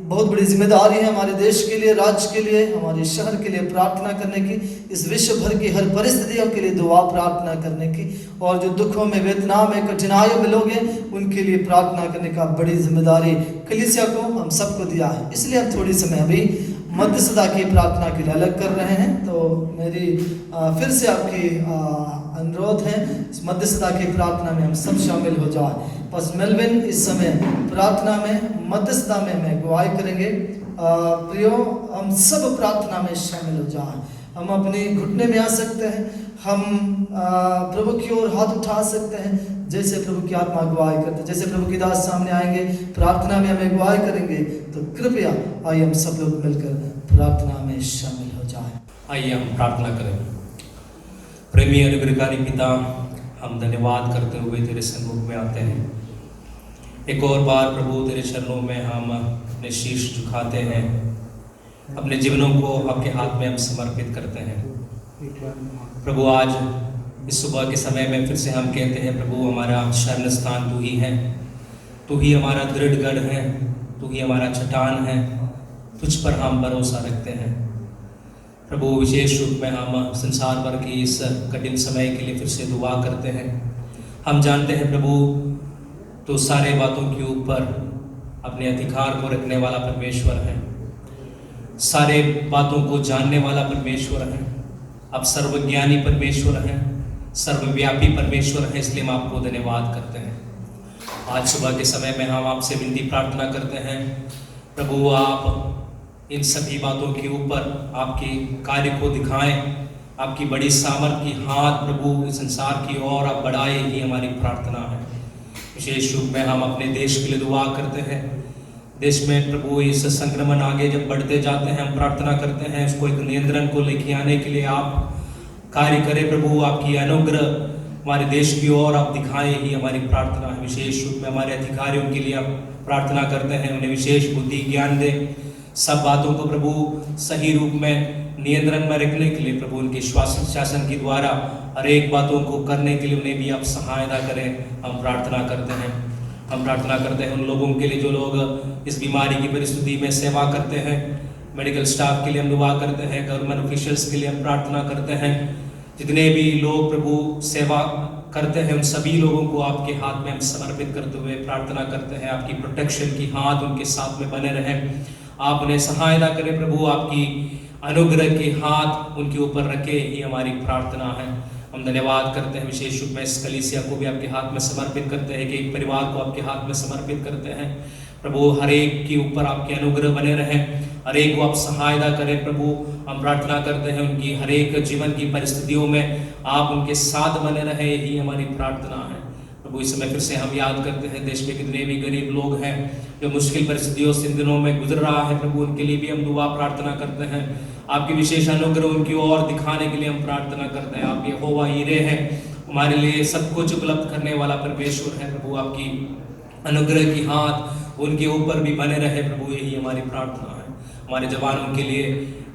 Speaker 1: बहुत बड़ी जिम्मेदारी है हमारे देश के लिए, राज्य के लिए, हमारे शहर के लिए प्रार्थना करने की, इस विश्व भर की हर परिस्थितियों के लिए दुआ प्रार्थना करने की, और जो दुखों में, वेदना में, कठिनाइयों में लोग हैं उनके लिए प्रार्थना करने का बड़ी जिम्मेदारी कलीसिया को हम सबको दिया है। इसलिए हम थोड़ी समय अभी मध्यस्थता की प्रार्थना के लिए अलग कर रहे हैं। तो मेरी फिर से आपकी अनुरोध है, इस मध्यस्थता की प्रार्थना में हम सब शामिल हो जाए। बस मेलविन इस समय प्रार्थना में, मध्यस्थता में मैं गवाही करेंगे। प्रियो, हम सब प्रार्थना में शामिल हो जाए। हम अपने घुटने में आ सकते हैं, हम प्रभु की ओर हाथ उठा सकते हैं, जैसे प्रभु की आत्मा गवाही करते हैं। जैसे प्रभु की दास सामने आएंगे, प्रार्थना में हमें गवाही करेंगे, तो कृपया आइए हम सब लोग मिलकर प्रार्थना में शामिल हो जाए।
Speaker 3: आइए हम प्रार्थना करें। प्रेमी अनुग्रहकारी पिता, हम धन्यवाद करते हुए तेरे सन्मुख में आते हैं। एक और बार प्रभु तेरे चरणों में हम अपने शीश झुकाते हैं, अपने जीवनों को आपके हाथ में हम समर्पित करते हैं। प्रभु, आज इस सुबह के समय में फिर से हम कहते हैं प्रभु, हमारा शरण स्थान तू ही है, तू ही हमारा दृढ़ गढ़ है, तू ही हमारा चट्टान है, तुझ पर हम भरोसा रखते हैं। प्रभु, विशेष रूप में हम संसार भर की इस कठिन समय के लिए फिर से दुआ करते हैं। हम जानते हैं प्रभु, तो सारे बातों के ऊपर अपने अधिकार को रखने वाला परमेश्वर है, सारे बातों को जानने वाला परमेश्वर है, अब सर्वज्ञानी परमेश्वर है, सर्वव्यापी परमेश्वर है। इसलिए हम आपको धन्यवाद करते हैं। आज सुबह के समय में हम आपसे विनती प्रार्थना करते हैं प्रभु, आप इन सभी बातों के ऊपर आपके कार्य को दिखाएं, आपकी बड़ी सामर्थ की हाथ प्रभु इस संसार की ओर आप बढ़ाए, ही हमारी प्रार्थना है। विशेष रूप में हम अपने देश के लिए दुआ करते हैं। देश में प्रभु इस संक्रमण आगे जब बढ़ते जाते हैं, हम प्रार्थना करते हैं उसको एक नियंत्रण को लेके आने के लिए आप कार्य करें प्रभु, आपकी अनुग्रह हमारे देश की ओर आप दिखाएं, ही हमारी प्रार्थना है। विशेष रूप में हमारे अधिकारियों के लिए आप प्रार्थना करते हैं, उन्हें विशेष बुद्धि ज्ञान दें, सब बातों को प्रभु सही रूप में नियंत्रण में रखने के लिए प्रभु उनके शासन के द्वारा हर एक बातों को करने के लिए उन्हें भी आप सहायता करें। हम प्रार्थना करते हैं उन लोगों के लिए जो लोग इस बीमारी की परिस्थिति में सेवा करते हैं, मेडिकल स्टाफ के लिए हम दुआ करते हैं, गवर्नमेंट ऑफिशियल्स के लिए हम प्रार्थना करते हैं, जितने भी लोग प्रभु सेवा करते हैं उन सभी लोगों को आपके हाथ में हम समर्पित करते हुए प्रार्थना करते हैं। आपकी प्रोटेक्शन की हाथ उनके साथ में बने रहे, आप उन्हें सहायता करें प्रभु, आपकी अनुग्रह के हाथ उनके ऊपर रखे, ही हमारी प्रार्थना है। हम धन्यवाद करते हैं, विशेष रूप में इस कलीसिया को भी आपके हाथ में समर्पित करते हैं, कि एक परिवार को आपके हाथ में समर्पित करते हैं प्रभु। हर एक के ऊपर आपके अनुग्रह बने रहे, हर एक को आप सहायता करें प्रभु। हम प्रार्थना करते हैं उनकी हर एक जीवन की परिस्थितियों में आप उनके साथ बने रहे, यही हमारी प्रार्थना है प्रभु। इस समय फिर से हम याद करते हैं देश में कितने भी गरीब लोग हैं जो मुश्किल परिस्थितियों से इन दिनों में गुजर रहा है प्रभु, उनके लिए भी हम दुआ प्रार्थना करते हैं। आपकी विशेष अनुग्रह उनकी ओर दिखाने के लिए हम प्रार्थना करते हैं। आप यहोवा यीरे हैं, हमारे लिए सब कुछ उपलब्ध करने वाला परमेश्वर है प्रभु। आपकी अनुग्रह की हाथ उनके ऊपर भी बने रहे प्रभु, यही हमारी प्रार्थना है। हमारे जवानों के लिए,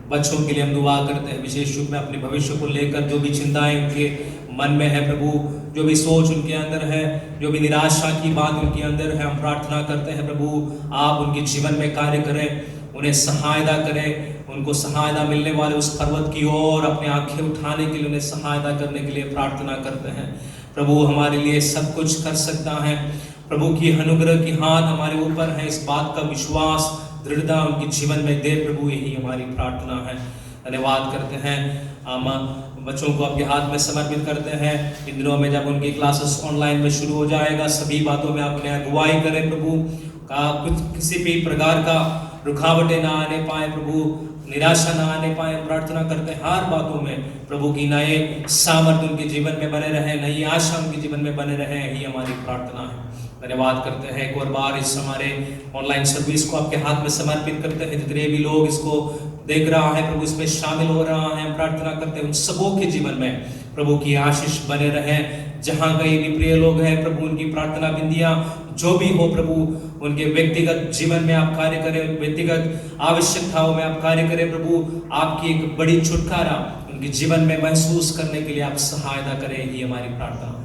Speaker 3: बच्चों के लिए हम दुआ करते हैं, विशेष रूप में अपने भविष्य को लेकर जो भी चिंताएं उनके मन में है प्रभु, जो भी सोच उनके अंदर है, जो भी निराशा की बात उनके अंदर है, हम प्रार्थना करते हैं प्रभु आप उनके जीवन में कार्य करें, उन्हें सहायता करें, उनको सहायता मिलने वाले उस पर्वत की ओर अपने आंखें उठाने के लिए उन्हें सहायता करने के लिए प्रार्थना करते हैं प्रभु। हमारे लिए सब कुछ कर सकता है प्रभु की अनुग्रह की हाथ हमारे ऊपर है, इस बात का विश्वास दृढ़ता उनके जीवन में दे प्रभु, यही हमारी प्रार्थना है। धन्यवाद करते हैं, हम बच्चों को आपके हाथ में समर्पित करते हैं। इन दिनों में जब उनकी क्लासेस ऑनलाइन में शुरू हो जाएगा, सभी बातों में आप उन्हें अगुवाई करें प्रभु, का कुछ किसी भी प्रकार का रुकावटें ना आने पाए प्रभु, निराशा ना आने पाए। प्रार्थना करते हैं हर बातों में प्रभु की नए सामर्थ्य उनके जीवन में बने रहे, नई आशा उनके जीवन में बने रहे, यही हमारी प्रार्थना है। धन्यवाद करते हैं एक और बार इस हमारे ऑनलाइन सर्विस को आपके हाथ में समर्पित करते हैं। जितने भी लोग इसको देख रहा है प्रभु, इसमें शामिल हो रहा है, हम प्रार्थना करते हैं उन सबों के जीवन में प्रभु की आशीष बने रहे। जहाँ कहीं भी प्रिय लोग हैं प्रभु, उनकी प्रार्थना बिंदियाँ जो भी हो प्रभु, उनके व्यक्तिगत जीवन में आप कार्य करें, व्यक्तिगत आवश्यकताओं में आप कार्य करें प्रभु। आपकी एक बड़ी छुटकारा उनके जीवन में महसूस करने के लिए आप सहायता करें, ये हमारी प्रार्थना है।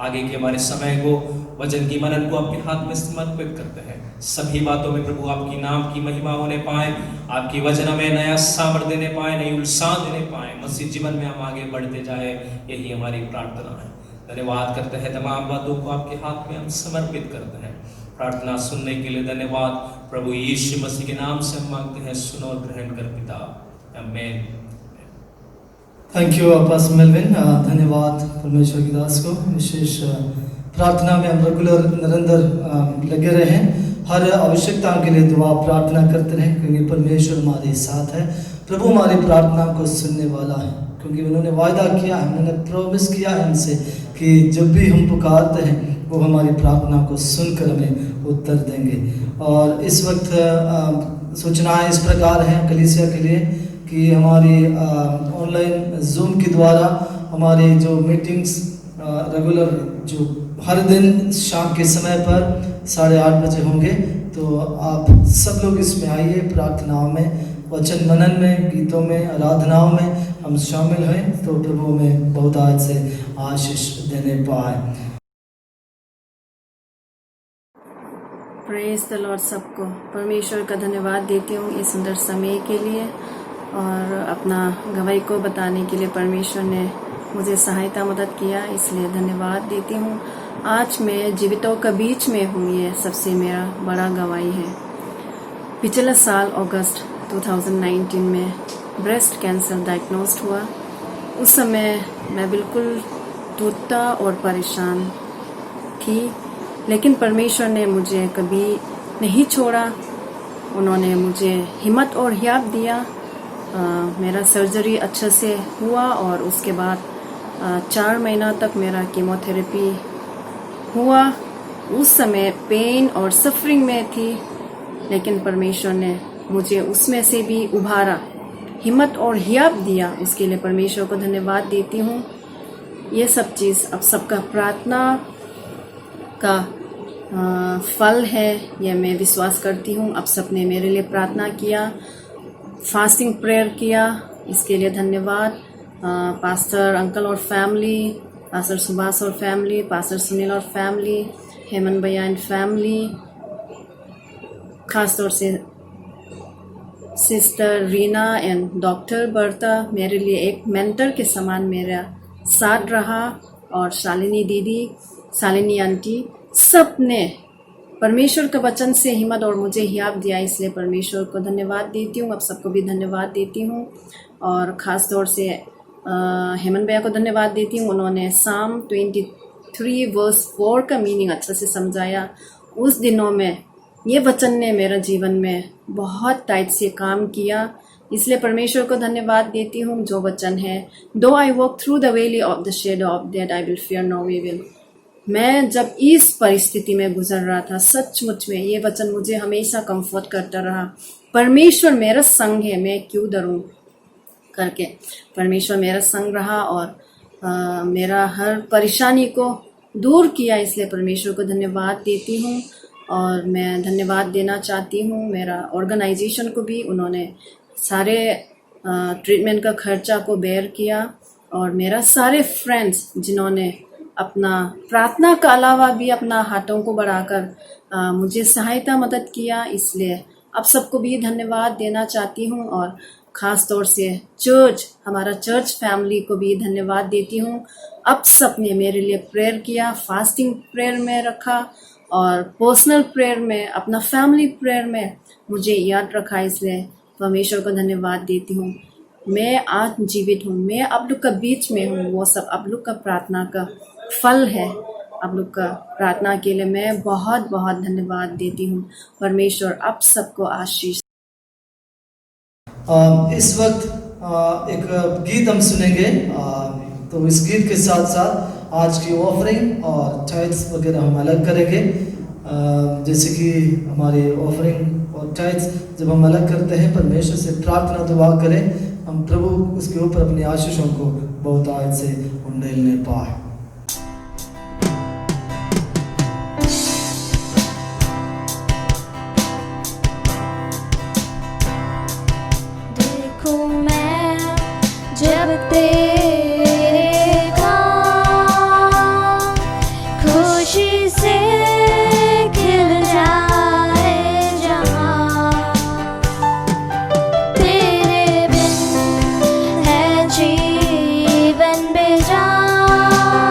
Speaker 3: आगे के हमारे समय को, वचन की मनन को आपके हाथ में समर्पित करते हैं। सभी बातों में प्रभु आपकी नाम की महिमा होने पाए, आपकी वचन में नया सामर्थ्य देने पाए, नई उत्साह देने पाए, मसीह जीवन में हम आगे बढ़ते जाए, यही हमारी प्रार्थना है। धन्यवाद करते हैं, तमाम बातों को आपके हाथ में हम समर्पित करते हैं। प्रार्थना सुनने के लिए धन्यवाद प्रभु यीशु मसीह के नाम से हम मांगते हैं, सुनो और ग्रहण कर पिता, आमीन।
Speaker 1: थैंक यू पास मेलविन, धन्यवाद परमेश्वर की दास को। विशेष प्रार्थना में हम रेगुलर निरंतर लगे रहें, हर आवश्यकता के लिए दुआ प्रार्थना करते रहें, क्योंकि परमेश्वर हमारे साथ है। प्रभु हमारी प्रार्थना को सुनने वाला है, क्योंकि उन्होंने वायदा किया है, उन्होंने प्रॉमिस किया है हमसे कि जब भी हम पुकारते हैं वो हमारी प्रार्थना को सुनकर हमें उत्तर देंगे। और इस वक्त सूचनाएं इस प्रकार हैं कलीसिया के लिए कि हमारी ऑनलाइन जूम के द्वारा हमारी जो मीटिंग्स रेगुलर जो हर दिन शाम के समय पर 8:30 बजे होंगे, तो आप सब लोग इसमें आइए, प्रार्थनाओं में, वचन मनन में, गीतों में, आराधनाओं में हम शामिल हैं, तो प्रभु में बहुत आज से आशीष देने पाए।
Speaker 4: Praise the Lord. सबको परमेश्वर का धन्यवाद देती हूँ इस सुंदर समय के लिए, और अपना गवाही को बताने के लिए परमेश्वर ने मुझे सहायता मदद किया, इसलिए धन्यवाद देती हूँ। आज मैं जीवितों के बीच में हूँ, ये सबसे मेरा बड़ा गवाही है। पिछले साल अगस्त 2019 में ब्रेस्ट कैंसर डायग्नोस्ड हुआ। उस समय मैं बिल्कुल टूटा और परेशान थी, लेकिन परमेश्वर ने मुझे कभी नहीं छोड़ा। उन्होंने मुझे हिम्मत और हियाब दिया। मेरा सर्जरी अच्छे से हुआ और उसके बाद 4 महीना तक मेरा कीमोथेरेपी हुआ। उस समय पेन और सफरिंग में थी, लेकिन परमेश्वर ने मुझे उसमें से भी उभारा, हिम्मत और हियाब दिया। उसके लिए परमेश्वर को धन्यवाद देती हूँ। ये सब चीज़ अब सबका प्रार्थना का फल है, यह मैं विश्वास करती हूँ। अब सबने मेरे लिए प्रार्थना किया, फास्टिंग प्रेयर किया, इसके लिए धन्यवाद। पास्टर अंकल और फैमिली, पास्टर सुभाष और फैमिली, पास्टर सुनील और फैमिली, हेमंत भैया एंड फैमिली, खास तौर से सिस्टर रीना एंड डॉक्टर बर्ता मेरे लिए एक मेंटर के समान मेरा साथ रहा, और शालिनी दीदी, शालिनी आंटी, सब ने परमेश्वर के वचन से हिम्मत और मुझे हियाब दिया, इसलिए परमेश्वर को धन्यवाद देती हूँ। आप सबको भी धन्यवाद देती हूँ, और ख़ास तौर से हेमंत भैया को धन्यवाद देती हूँ। उन्होंने साम 23 वर्स 4 का मीनिंग अच्छा से समझाया। उस दिनों में ये वचन ने मेरे जीवन में बहुत टाइट से काम किया, इसलिए परमेश्वर को धन्यवाद देती हूँ। जो वचन है, though I walk through the valley of the shadow of death I will fear no evil. मैं जब इस परिस्थिति में गुजर रहा था, सचमुच में ये वचन मुझे हमेशा कंफर्ट करता रहा। परमेश्वर मेरा संग है, मैं क्यों डरूं करके। परमेश्वर मेरा संग रहा और मेरा हर परेशानी को दूर किया, इसलिए परमेश्वर को धन्यवाद देती हूँ। और मैं धन्यवाद देना चाहती हूँ मेरा ऑर्गेनाइजेशन को भी, उन्होंने सारे ट्रीटमेंट का खर्चा को बेयर किया, और मेरा सारे फ्रेंड्स जिन्होंने अपना प्रार्थना के अलावा भी अपना हाथों को बढ़ाकर मुझे सहायता मदद किया, इसलिए आप सबको भी धन्यवाद देना चाहती हूँ। और ख़ास तौर से चर्च, हमारा चर्च फैमिली को भी धन्यवाद देती हूँ। अब सब ने मेरे लिए प्रेयर किया, फास्टिंग प्रेयर में रखा और पर्सनल प्रेयर में, अपना फैमिली प्रेयर में मुझे याद रखा, इसलिए परमेश्वर को धन्यवाद देती हूँ। मैं आज जीवित हूँ, मैं आप लोग का बीच में हूँ, वो सब आप लोग का प्रार्थना का फल है। आप लोग का प्रार्थना के लिए मैं बहुत बहुत धन्यवाद देती हूँ। परमेश्वर आप सबको आशीष।
Speaker 1: इस वक्त एक गीत हम सुनेंगे, तो इस गीत के साथ साथ आज की ऑफरिंग और टाइट्स वगैरह हम अलग करेंगे। जैसे कि हमारी ऑफरिंग और टाइट्स जब हम अलग करते हैं, परमेश्वर से प्रार्थना दुआ करें, हम प्रभु उसके ऊपर अपनी आशीषों को बहुत आज से उंडेलने पाए।
Speaker 5: देखूं मैं जब तेरे काम खुशी से खिल जाए जहां, तेरे बिन है जीवन बेजान।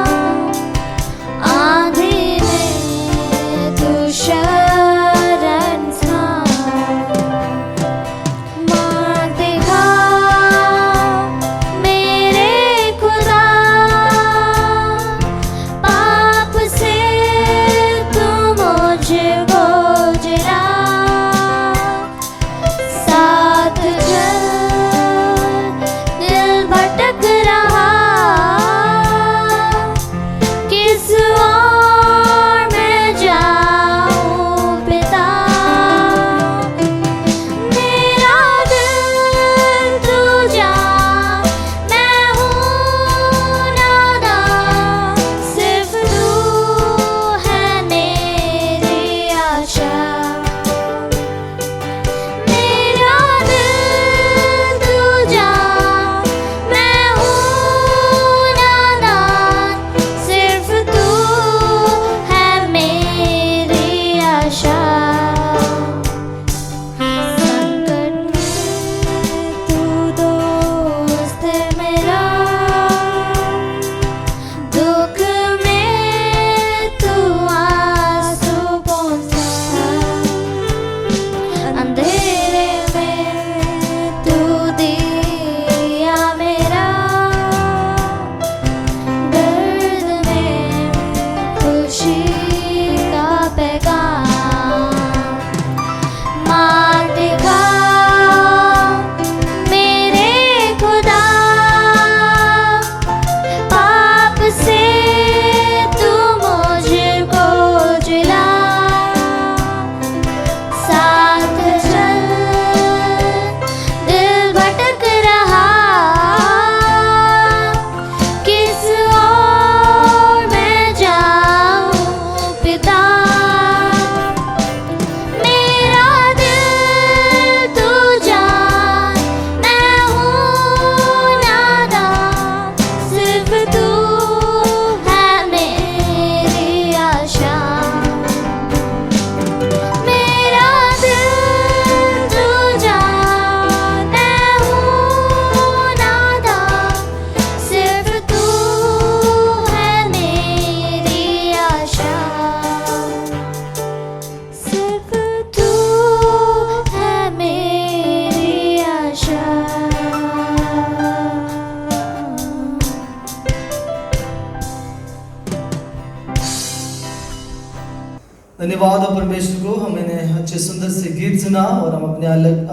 Speaker 1: धन्यवाद हो परमेश्वर को, हमने अच्छे सुंदर से गीत सुना और हम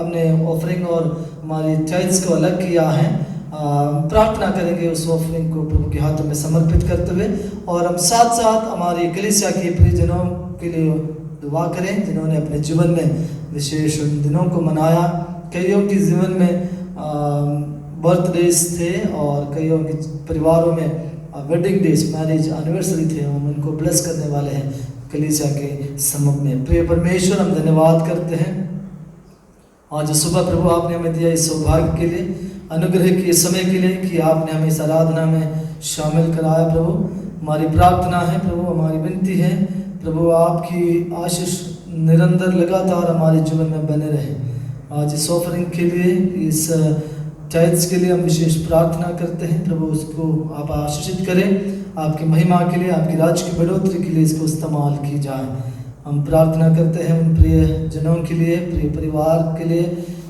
Speaker 1: अपने ऑफरिंग और हमारी टाइल्स को अलग किया है। प्रार्थना करेंगे उस ऑफरिंग को प्रभु के हाथों में समर्पित करते हुए, और हम साथ साथ हमारी कलीसिया के प्रियजनों के लिए दुआ करें जिन्होंने अपने जीवन में विशेष उन दिनों को मनाया। कईयों के जीवन में बर्थडेज थे और कईयों के परिवारों में वेडिंग डेज, मैरिज एनिवर्सरी थे। हम उनको ब्लेस करने वाले हैं कलीसिया के सम्मुख में। प्रिय परमेश्वर, हम धन्यवाद करते हैं आज सुबह प्रभु आपने हमें दिया इस सौभाग्य के लिए, अनुग्रह के समय के लिए कि आपने हमें इस आराधना में शामिल कराया। प्रभु हमारी प्रार्थना है, प्रभु हमारी विनती है, प्रभु आपकी आशीष निरंतर लगातार हमारे जीवन में बने रहे। आज इस ऑफरिंग के लिए, इस टाइल्स के लिए हम विशेष प्रार्थना करते हैं। प्रभु उसको आप आशीषित करें, आपकी महिमा के लिए, आपकी राज्य की बढ़ोतरी के लिए इसको इस्तेमाल की जाए। हम प्रार्थना करते हैं उन प्रिय जनों के लिए, प्रिय परिवार के लिए,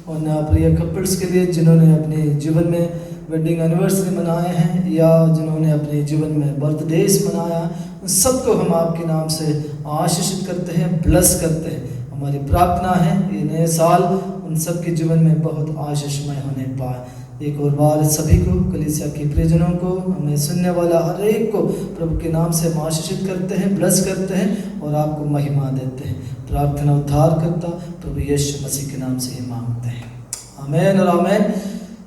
Speaker 1: उन प्रिय कपल्स के लिए जिन्होंने अपने जीवन में वेडिंग एनिवर्सरी मनाए हैं या जिन्होंने अपने जीवन में बर्थडेज मनाया। उन सबको हम आपके नाम से आशीषित करते हैं, ब्लेस करते हैं। हमारी प्रार्थना है ये नए साल उन सबके जीवन में बहुत आशीषमय होने पाए। एक और बार सभी को, कलीसिया के प्रियजनों को, हमें सुनने वाला हर एक को प्रभु के नाम से हम आशीषित करते हैं, ब्लेस करते हैं और आपको महिमा देते हैं। प्रार्थना उद्धार करता प्रभु यीशु मसीह के नाम से ही मांगते हैं, आमीन और आमीन।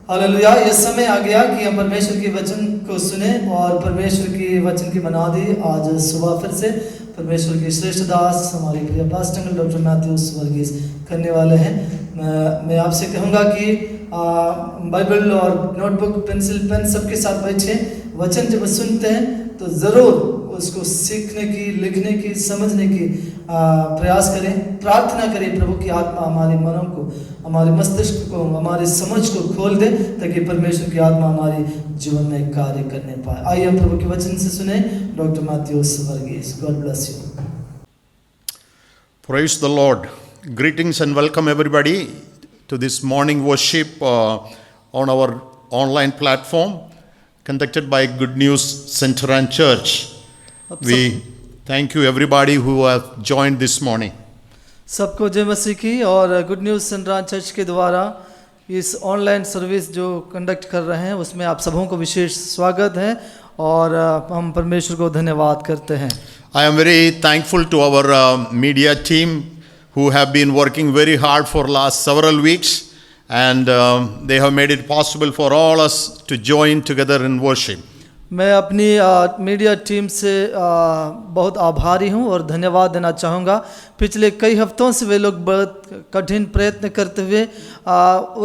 Speaker 1: हालेलुया। ये समय आ गया कि हम परमेश्वर के वचन को सुने और परमेश्वर के वचन की मनादी आज सुबह फिर से परमेश्वर के श्रेष्ठ दास हमारे प्रिय पास्टर डॉक्टर मैथ्यूस वर्गीस करने वाले हैं। मैं आपसे कहूँगा कि बाइबल और नोटबुक, पेंसिल, पेन सबके साथ बैठे, वचन जब सुनते हैं तो ज़रूर उसको सीखने की, लिखने की, समझने की प्रयास करें। प्रार्थना करें प्रभु की आत्मा हमारे मनों को, हमारे मस्तिष्क को, हमारी समझ को खोल दे ताकि परमेश्वर की आत्मा हमारे जीवन में कार्य करने पाए। आइए हम प्रभु के वचन से सुने doctor Mathews Varghese. God bless you.
Speaker 6: Praise the Lord. Greetings and welcome everybody to this morning worship on our online platform conducted by Good News Center and Church. We thank you everybody who have joined this morning.
Speaker 1: सबको जय मसीह की। और good news centre church के द्वारा इस online service जो conduct कर रहे हैं उसमें आप सबों को विशेष स्वागत है और हम परमेश्वर को धन्यवाद करते हैं।
Speaker 6: I am very thankful to our media team who have been working very hard for last several weeks, and they have made it possible for all us to join together in worship.
Speaker 1: मैं अपनी media team से बहुत आभारी हूं और धन्यवाद देना चाहूँगा। पिछले कई हफ्तों से वे लोग बहुत कठिन प्रयत्न करते हुए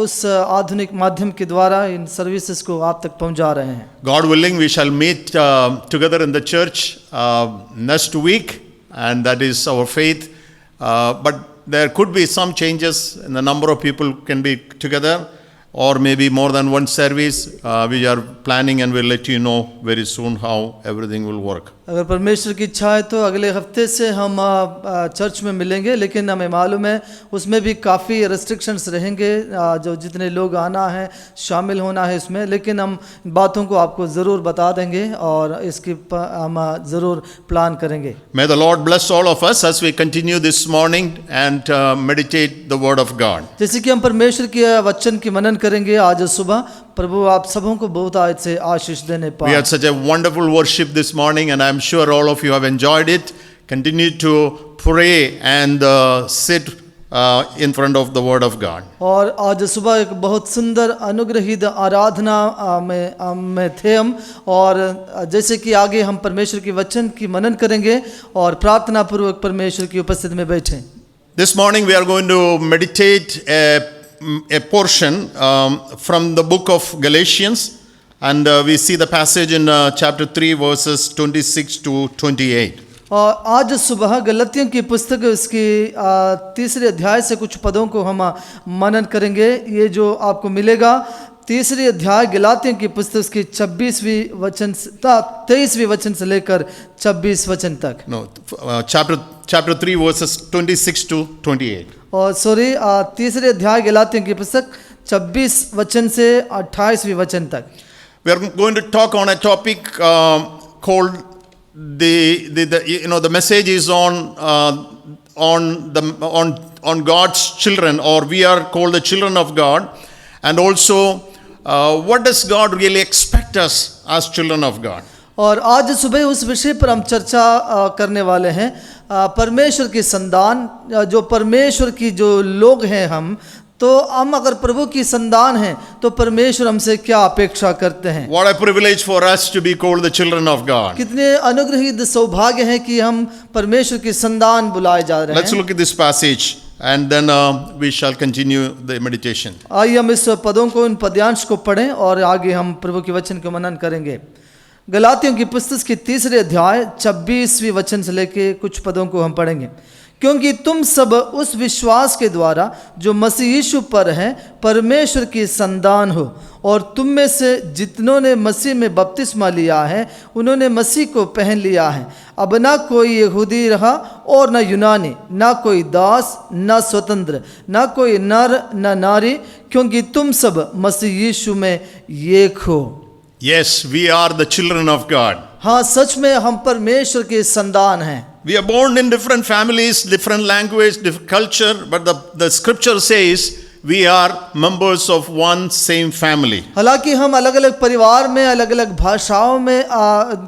Speaker 1: उस आधुनिक माध्यम के द्वारा इन सर्विसेज को आप तक पहुंचा रहे हैं।
Speaker 6: God willing, we shall meet together in the church next week, and that is our faith. But there could be some changes in the number of people who can be together, or maybe more than one service. We are planning and we'll let you know very soon how everything will work.
Speaker 1: अगर परमेश्वर की इच्छा है तो अगले हफ्ते से हम चर्च में मिलेंगे, लेकिन हमें मालूम है उसमें भी काफ़ी रेस्ट्रिक्शंस रहेंगे, जो जितने लोग आना है, शामिल होना है इसमें। लेकिन हम बातों को आपको ज़रूर बता देंगे और इसकी हम ज़रूर प्लान करेंगे।
Speaker 6: May the Lord bless all of us as we continue this morning and meditate the word of God.
Speaker 1: जैसे कि हम परमेश्वर के वचन की मनन करेंगे आज सुबह, प्रभु आप सबों को बहुत आज से आशीष देने पाए।
Speaker 6: We had such a wonderful worship this morning, and I'm sure all of you have enjoyed it. Continue to pray and sit in front of the word of God.
Speaker 1: और आज सुबह एक बहुत सुंदर अनुग्रहित आराधना में थे हम, और जैसे कि आगे हम परमेश्वर के वचन की मनन करेंगे और प्रार्थना पूर्वक परमेश्वर की उपस्थिति में बैठें।
Speaker 6: This morning we are going to meditate a portion from the book of Galatians, and we see the passage in chapter 3 verses 26 to 28.
Speaker 1: और आज सुबह गलतियों की पुस्तक उसकी तीसरे अध्याय से कुछ पदों को हम मनन करेंगे। ये जो आपको मिलेगा तीसरी अध्याय गलातियों की पुस्तक की 23वीं वचन 23वीं वचन से लेकर 26 वचन तक।
Speaker 6: No, chapter 3 verses 26 to 28.
Speaker 1: और तीसरे अध्याय गलातियों की पुस्तक 26 वचन से 28वीं वचन तक।
Speaker 6: We are going to talk on a topic called the message is on on God's children, or we are called the children of God, and also what does God really expect us as children of God?
Speaker 1: और आज सुबह उस विषय पर हम चर्चा करने वाले हैं। परमेश्वर की संतान, जो परमेश्वर की जो लोग हैं तो हम अगर प्रभु की संतान हैं तो परमेश्वर हमसे क्या अपेक्षा करते हैं।
Speaker 6: What a privilege for us to be called the children of God.
Speaker 1: कितने अनुग्रहित सौभाग्य है कि हम परमेश्वर की संतान बुलाए जा रहे हैं।
Speaker 6: Let's look at this passage and then we shall continue the meditation.
Speaker 1: आइए हम इस पदों को, इन पद्यांश को पढ़ें और आगे हम प्रभु के वचन को मनन करेंगे। गलातियों की पुस्तक के 3 अध्याय 26वें वचन से लेके कुछ पदों को हम पढ़ेंगे। क्योंकि तुम सब उस विश्वास के द्वारा जो मसीह यीशु पर है परमेश्वर की संतान हो, और तुम में से जितनों ने मसीह में बपतिस्मा लिया है उन्होंने मसीह को पहन लिया है। अब ना कोई यहूदी रहा और न यूनानी, ना कोई दास न स्वतंत्र, ना कोई नर न नारी, क्योंकि तुम सब मसीह यीशु में एक हो।
Speaker 6: Yes, we are the children of God.
Speaker 1: हाँ, सच में हम परमेश्वर के संतान हैं।
Speaker 6: We are born in different families, different language, different culture, but the scripture says we are members of one same family.
Speaker 1: हालांकि हम अलग अलग परिवार में, अलग अलग भाषाओं में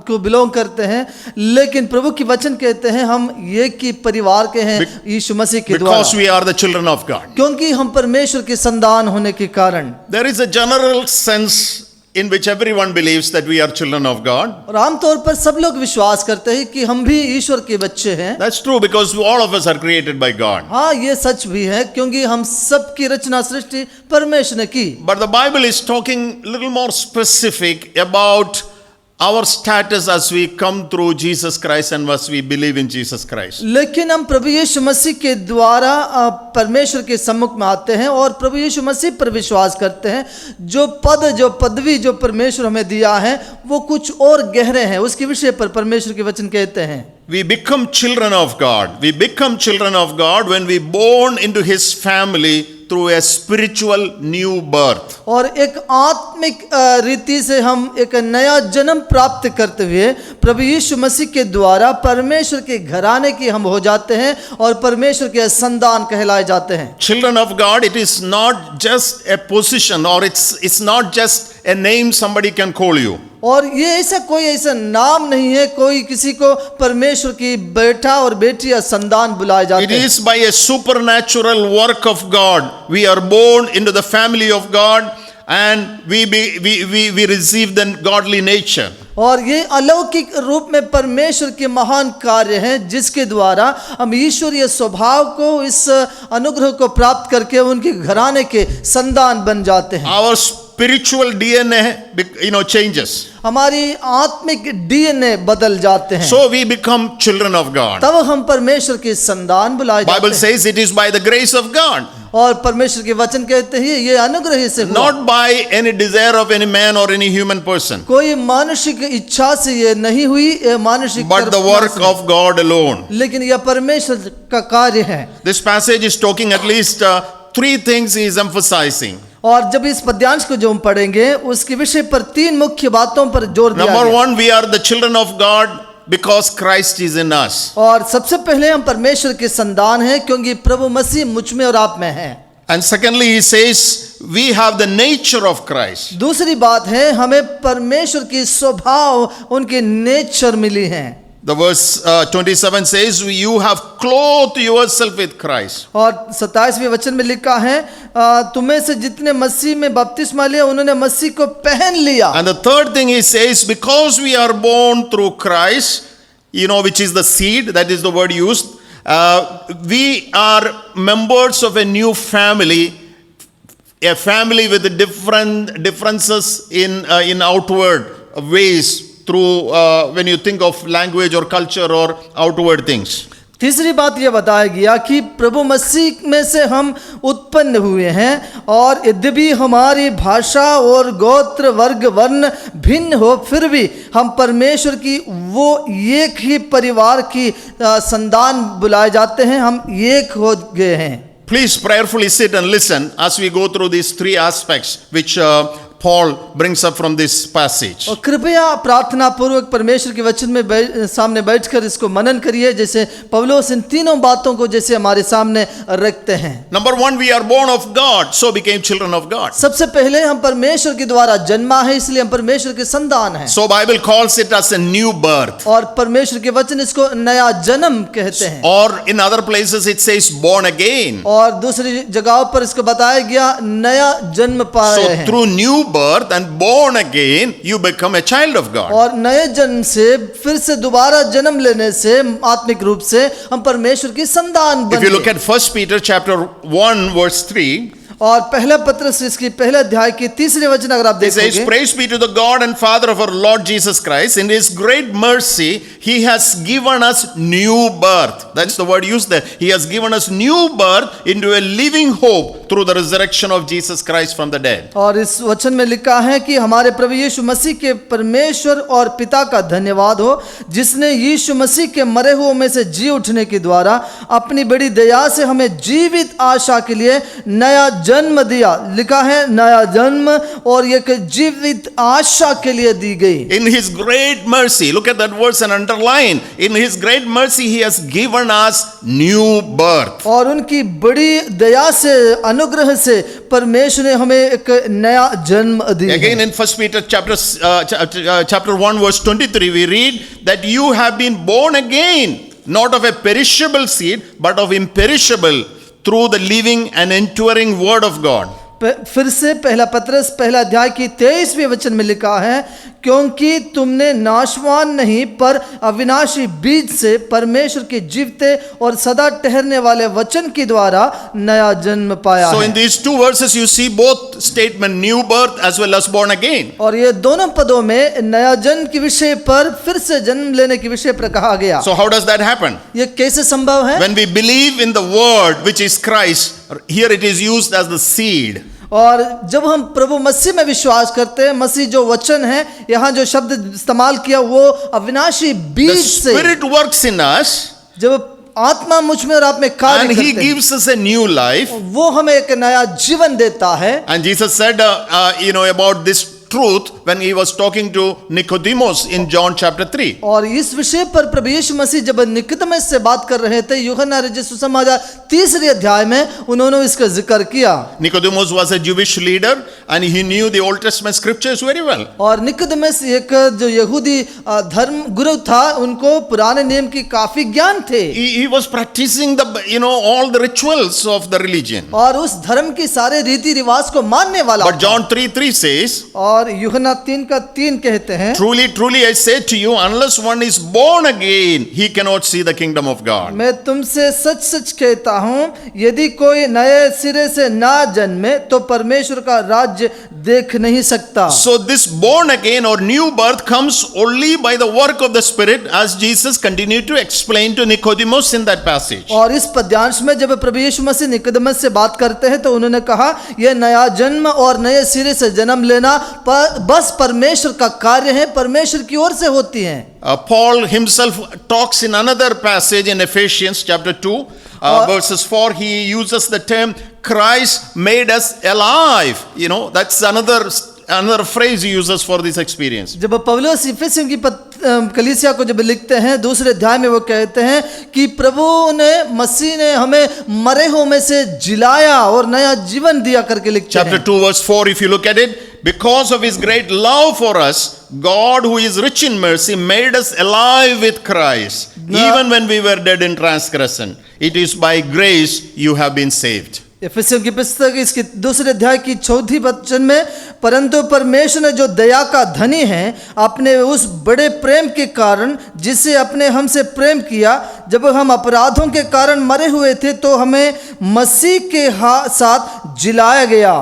Speaker 1: को बिलोंग करते हैं, लेकिन प्रभु की वचन कहते हैं हम एक ही परिवार के हैं यीशु मसीह के द्वारा।
Speaker 6: Because we are the children of God.
Speaker 1: क्योंकि हम परमेश्वर के संतान होने के कारण।
Speaker 6: There is a general sense in which everyone believes that we are children of God.
Speaker 1: और आमतौर पर सब लोग विश्वास करते हैं कि हम भी ईश्वर के बच्चे हैं।
Speaker 6: That's true because all of us are created by God.
Speaker 1: हाँ, ये सच भी है क्योंकि हम सब की रचना सृष्टि परमेश्वर ने की।
Speaker 6: But the Bible is talking little more specific about our status as we come through Jesus Christ and as we believe in Jesus Christ.
Speaker 1: लेकिन हम प्रभु यीशु मसीह के द्वारा परमेश्वर के सम्मुख में आते हैं और प्रभु यीशु मसीह पर विश्वास करते हैं। जो पद, जो पदवी जो परमेश्वर हमें दिया है वो कुछ और गहरे हैं। उसके विषय पर परमेश्वर के वचन कहते हैं
Speaker 6: We become children of God. We become children of God when we born into His family through a spiritual new birth.
Speaker 1: और एक आत्मिक रीति से हम एक नया जन्म प्राप्त करते हुए प्रभु यीशु मसीह के द्वारा परमेश्वर के घराने की हम हो जाते हैं और परमेश्वर के संतान कहलाए जाते हैं।
Speaker 6: Children of God, it is not just a position or it's not just a name somebody can call you.
Speaker 1: और ये ऐसा कोई ऐसा नाम नहीं है कोई किसी को परमेश्वर की बेटा और बेटी या संतान बुलाए जाते हैं।
Speaker 6: It is by a supernatural work of God. We are born into the family of God and we receive the godly nature.
Speaker 1: और ये अलौकिक रूप में परमेश्वर के महान कार्य हैं जिसके द्वारा हम ईश्वरीय स्वभाव को, इस अनुग्रह को प्राप्त करके उनके घराने के संतान बन जाते हैं।
Speaker 6: Our spiritual DNA, changes.
Speaker 1: हमारी आत्मिक डीएनए बदल जाते हैं।
Speaker 6: So we become children of God.
Speaker 1: तब हम परमेश्वर के संतान बुलाए जाते हैं।
Speaker 6: Bible says it is by the grace of God.
Speaker 1: और परमेश्वर के वचन कहते हैं ये अनुग्रह से हुआ।
Speaker 6: Not by any desire of any man or any human person.
Speaker 1: कोई मानुषिक इच्छा से ये नहीं हुई, ये मानुषिक
Speaker 6: But the work of God alone.
Speaker 1: लेकिन यह परमेश्वर का कार्य है।
Speaker 6: This passage is talking at least 3 things he is emphasizing.
Speaker 1: और जब इस पद्यांश को जो हम पढ़ेंगे उसके विषय पर 3 मुख्य बातों पर जोर दिया
Speaker 6: Number
Speaker 1: गया।
Speaker 6: 1, we are the children of God because Christ is in us.
Speaker 1: और सबसे पहले हम परमेश्वर के संतान हैं क्योंकि प्रभु मसीह मुझ में और आप में है।
Speaker 6: And secondly, he says we have the nature of Christ.
Speaker 1: दूसरी बात है हमें परमेश्वर की स्वभाव, उनके नेचर मिली है।
Speaker 6: The verse 27 says you have clothed yourself with Christ.
Speaker 1: और 27वें वचन में लिखा है तुम्हें से जितने मसीह में बपतिस्मा लिया उन्होंने मसीह को पहन लिया।
Speaker 6: And the third thing he says, because we are born through Christ, which is the seed, that is the word used, we are members of a new family, a family with differences in outward ways through when you think of language or culture or outward things.
Speaker 1: तीसरी बात यह बताया गया कि प्रभु मसीह में से हम उत्पन्न हुए हैं और यद्यपि हमारी भाषा और गोत्र वर्ग वर्ण भिन्न हो फिर भी हम परमेश्वर की वो एक ही परिवार की संतान बुलाए जाते हैं, हम एक हो गए हैं।
Speaker 6: Please prayerfully sit and listen as we go through these 3 aspects which Paul brings up from this passage.
Speaker 1: और कृपया प्रार्थना पूर्वक परमेश्वर के वचन में सामने बैठकर इसको मनन करिए, जैसे पौलुस इन तीनों बातों को जैसे हमारे सामने रखते हैं।
Speaker 6: Number one, we are born of God, so became children of God.
Speaker 1: सबसे पहले हम परमेश्वर के द्वारा जन्मा है, इसलिए हम परमेश्वर के संतान हैं।
Speaker 6: So Bible calls it as a new birth.
Speaker 1: और परमेश्वर के वचन इसको नया जन्म कहते हैं।
Speaker 6: Or in other places it says born again.
Speaker 1: और दूसरी जगहों पर इसको बताया गया नया जन्म पाए
Speaker 6: So
Speaker 1: हैं।
Speaker 6: through new birth and born again, you become a child of God.
Speaker 1: और नए जन्म से फिर से दोबारा जन्म लेने से आत्मिक रूप से हम परमेश्वर की संतान
Speaker 6: If
Speaker 1: बन
Speaker 6: you look
Speaker 1: गए।
Speaker 6: at 1 Peter chapter 1 verse 3,
Speaker 1: और पहला पत्रस इसकी पहले अध्याय की तीसरे वचन अगर आप
Speaker 6: it says,
Speaker 1: देखोगे,
Speaker 6: praise be to the God and Father of our Lord Jesus Christ. In His great mercy, He has given us new birth. That's the word used there. He has given us new birth into a living hope through the resurrection of Jesus Christ from the dead.
Speaker 1: और इस वचन में लिखा है कि हमारे प्रभु यीशु मसीह के परमेश्वर और पिता का धन्यवाद हो, जिसने यीशु मसीह के मरे हुओं में से जी उठने के द्वारा अपनी बड़ी दया से हमें जीवित आशा के लिए नया जन्म दिया। लिखा है नया जन्म, और ये जीवित आशा के लिए दी गई।
Speaker 6: In His great mercy, look at that verse and underline. In His great mercy, He has given us new birth.
Speaker 1: और उनकी बड़ी दया से अनुग्रह से परमेश्वर ने हमें एक नया जन्म दिया।
Speaker 6: Again in 1 Peter chapter 1 verse 23, we read that you have been born again, not of a perishable seed, but of imperishable, through the living and enduring word of God.
Speaker 1: फिर से पहला पत्रस पहला अध्याय की 23वें वचन में लिखा है, क्योंकि तुमने नाशवान नहीं पर अविनाशी बीज से परमेश्वर के जीवते और सदा ठहरने वाले वचन के द्वारा नया जन्म पाया
Speaker 6: So
Speaker 1: है।
Speaker 6: in these two verses you see both statement, new birth as well as born again.
Speaker 1: और ये दोनों पदों में नया जन्म के विषय पर, फिर से जन्म लेने के विषय पर कहा गया।
Speaker 6: So how does that happen?
Speaker 1: ये कैसे संभव है?
Speaker 6: When we believe in the word which is Christ, here it is used as the seed.
Speaker 1: और जब हम प्रभु मसीह में विश्वास करते हैं, मसीह जो वचन है, यहाँ जो शब्द इस्तेमाल किया वो अविनाशी
Speaker 6: The
Speaker 1: बीज से,
Speaker 6: Spirit works in us
Speaker 1: जब आत्मा मुझ में और आप में कार्य
Speaker 6: and He
Speaker 1: करते हैं,
Speaker 6: gives us a new life.
Speaker 1: वो हमें एक नया जीवन देता है।
Speaker 6: And Jesus said, about this truth when He was talking to Nicodemus in John chapter 3.
Speaker 1: और इस विषय पर प्रभु यीशु मसीह जब निकोदेमुस से बात कर रहे थे, यूहन्ना रचित सुसमाचार 3 अध्याय में उन्होंने इसका जिक्र किया।
Speaker 6: Nicodemus was a Jewish leader and he knew the Old Testament scriptures very well.
Speaker 1: और निकोदेमुस एक जो यहूदी धर्म गुरु था, उनको पुराने नियम की काफी ज्ञान थे।
Speaker 6: He was practicing all the rituals of the religion.
Speaker 1: और उस धर्म की सारे रीति रिवाज को मानने वाला
Speaker 6: But
Speaker 1: था।
Speaker 6: John 3:3 says,
Speaker 1: और यूहन्ना 3:3 कहते हैं,
Speaker 6: truly, truly I say to you, unless one is born again, he cannot see the kingdom of God.
Speaker 1: मैं तुमसे सच सच कहता हूँ, यदि कोई नए सिरे से ना जन्मे तो परमेश्वर का राज्य देख नहीं सकता।
Speaker 6: So this born again or new birth comes only by the work of the Spirit, as Jesus continued to explain to Nicodemus in that passage.
Speaker 1: और इस पद्यांश में जब प्रभु यीशु मसीह निकोदेमुस से बात करते हैं तो उन्होंने कहा, यह नया जन्म और नए सिरे से जन्म लेना बस परमेश्वर का कार्य है, परमेश्वर की ओर से होती है।
Speaker 6: Paul himself talks in another passage in Ephesians chapter 2 verses 4. He uses the term Christ made us alive. That's another phrase he uses for this experience.
Speaker 1: जब पौलुस इफिसियों की कलीसिया को जब लिखते हैं 2 अध्याय में, वो कहते हैं कि प्रभु ने, मसीह ने हमें मरे हुओं में से जिलाया और नया जीवन दिया करके लिखते हैं।
Speaker 6: Chapter 2 verse 4, if you look at it, because of His great love for us, God who is rich in mercy made us alive with Christ, even when we were dead in transgression. It is by grace you have been saved.
Speaker 1: इफिसियों की पुस्तक इसके 2 अध्याय की 4 वचन में, परंतु परमेश्वर ने जो दया का धनी है, अपने उस बड़े प्रेम के कारण जिसे अपने हमसे प्रेम किया, जब हम अपराधों के कारण मरे हुए थे तो हमें मसीह के साथ जिलाया गया।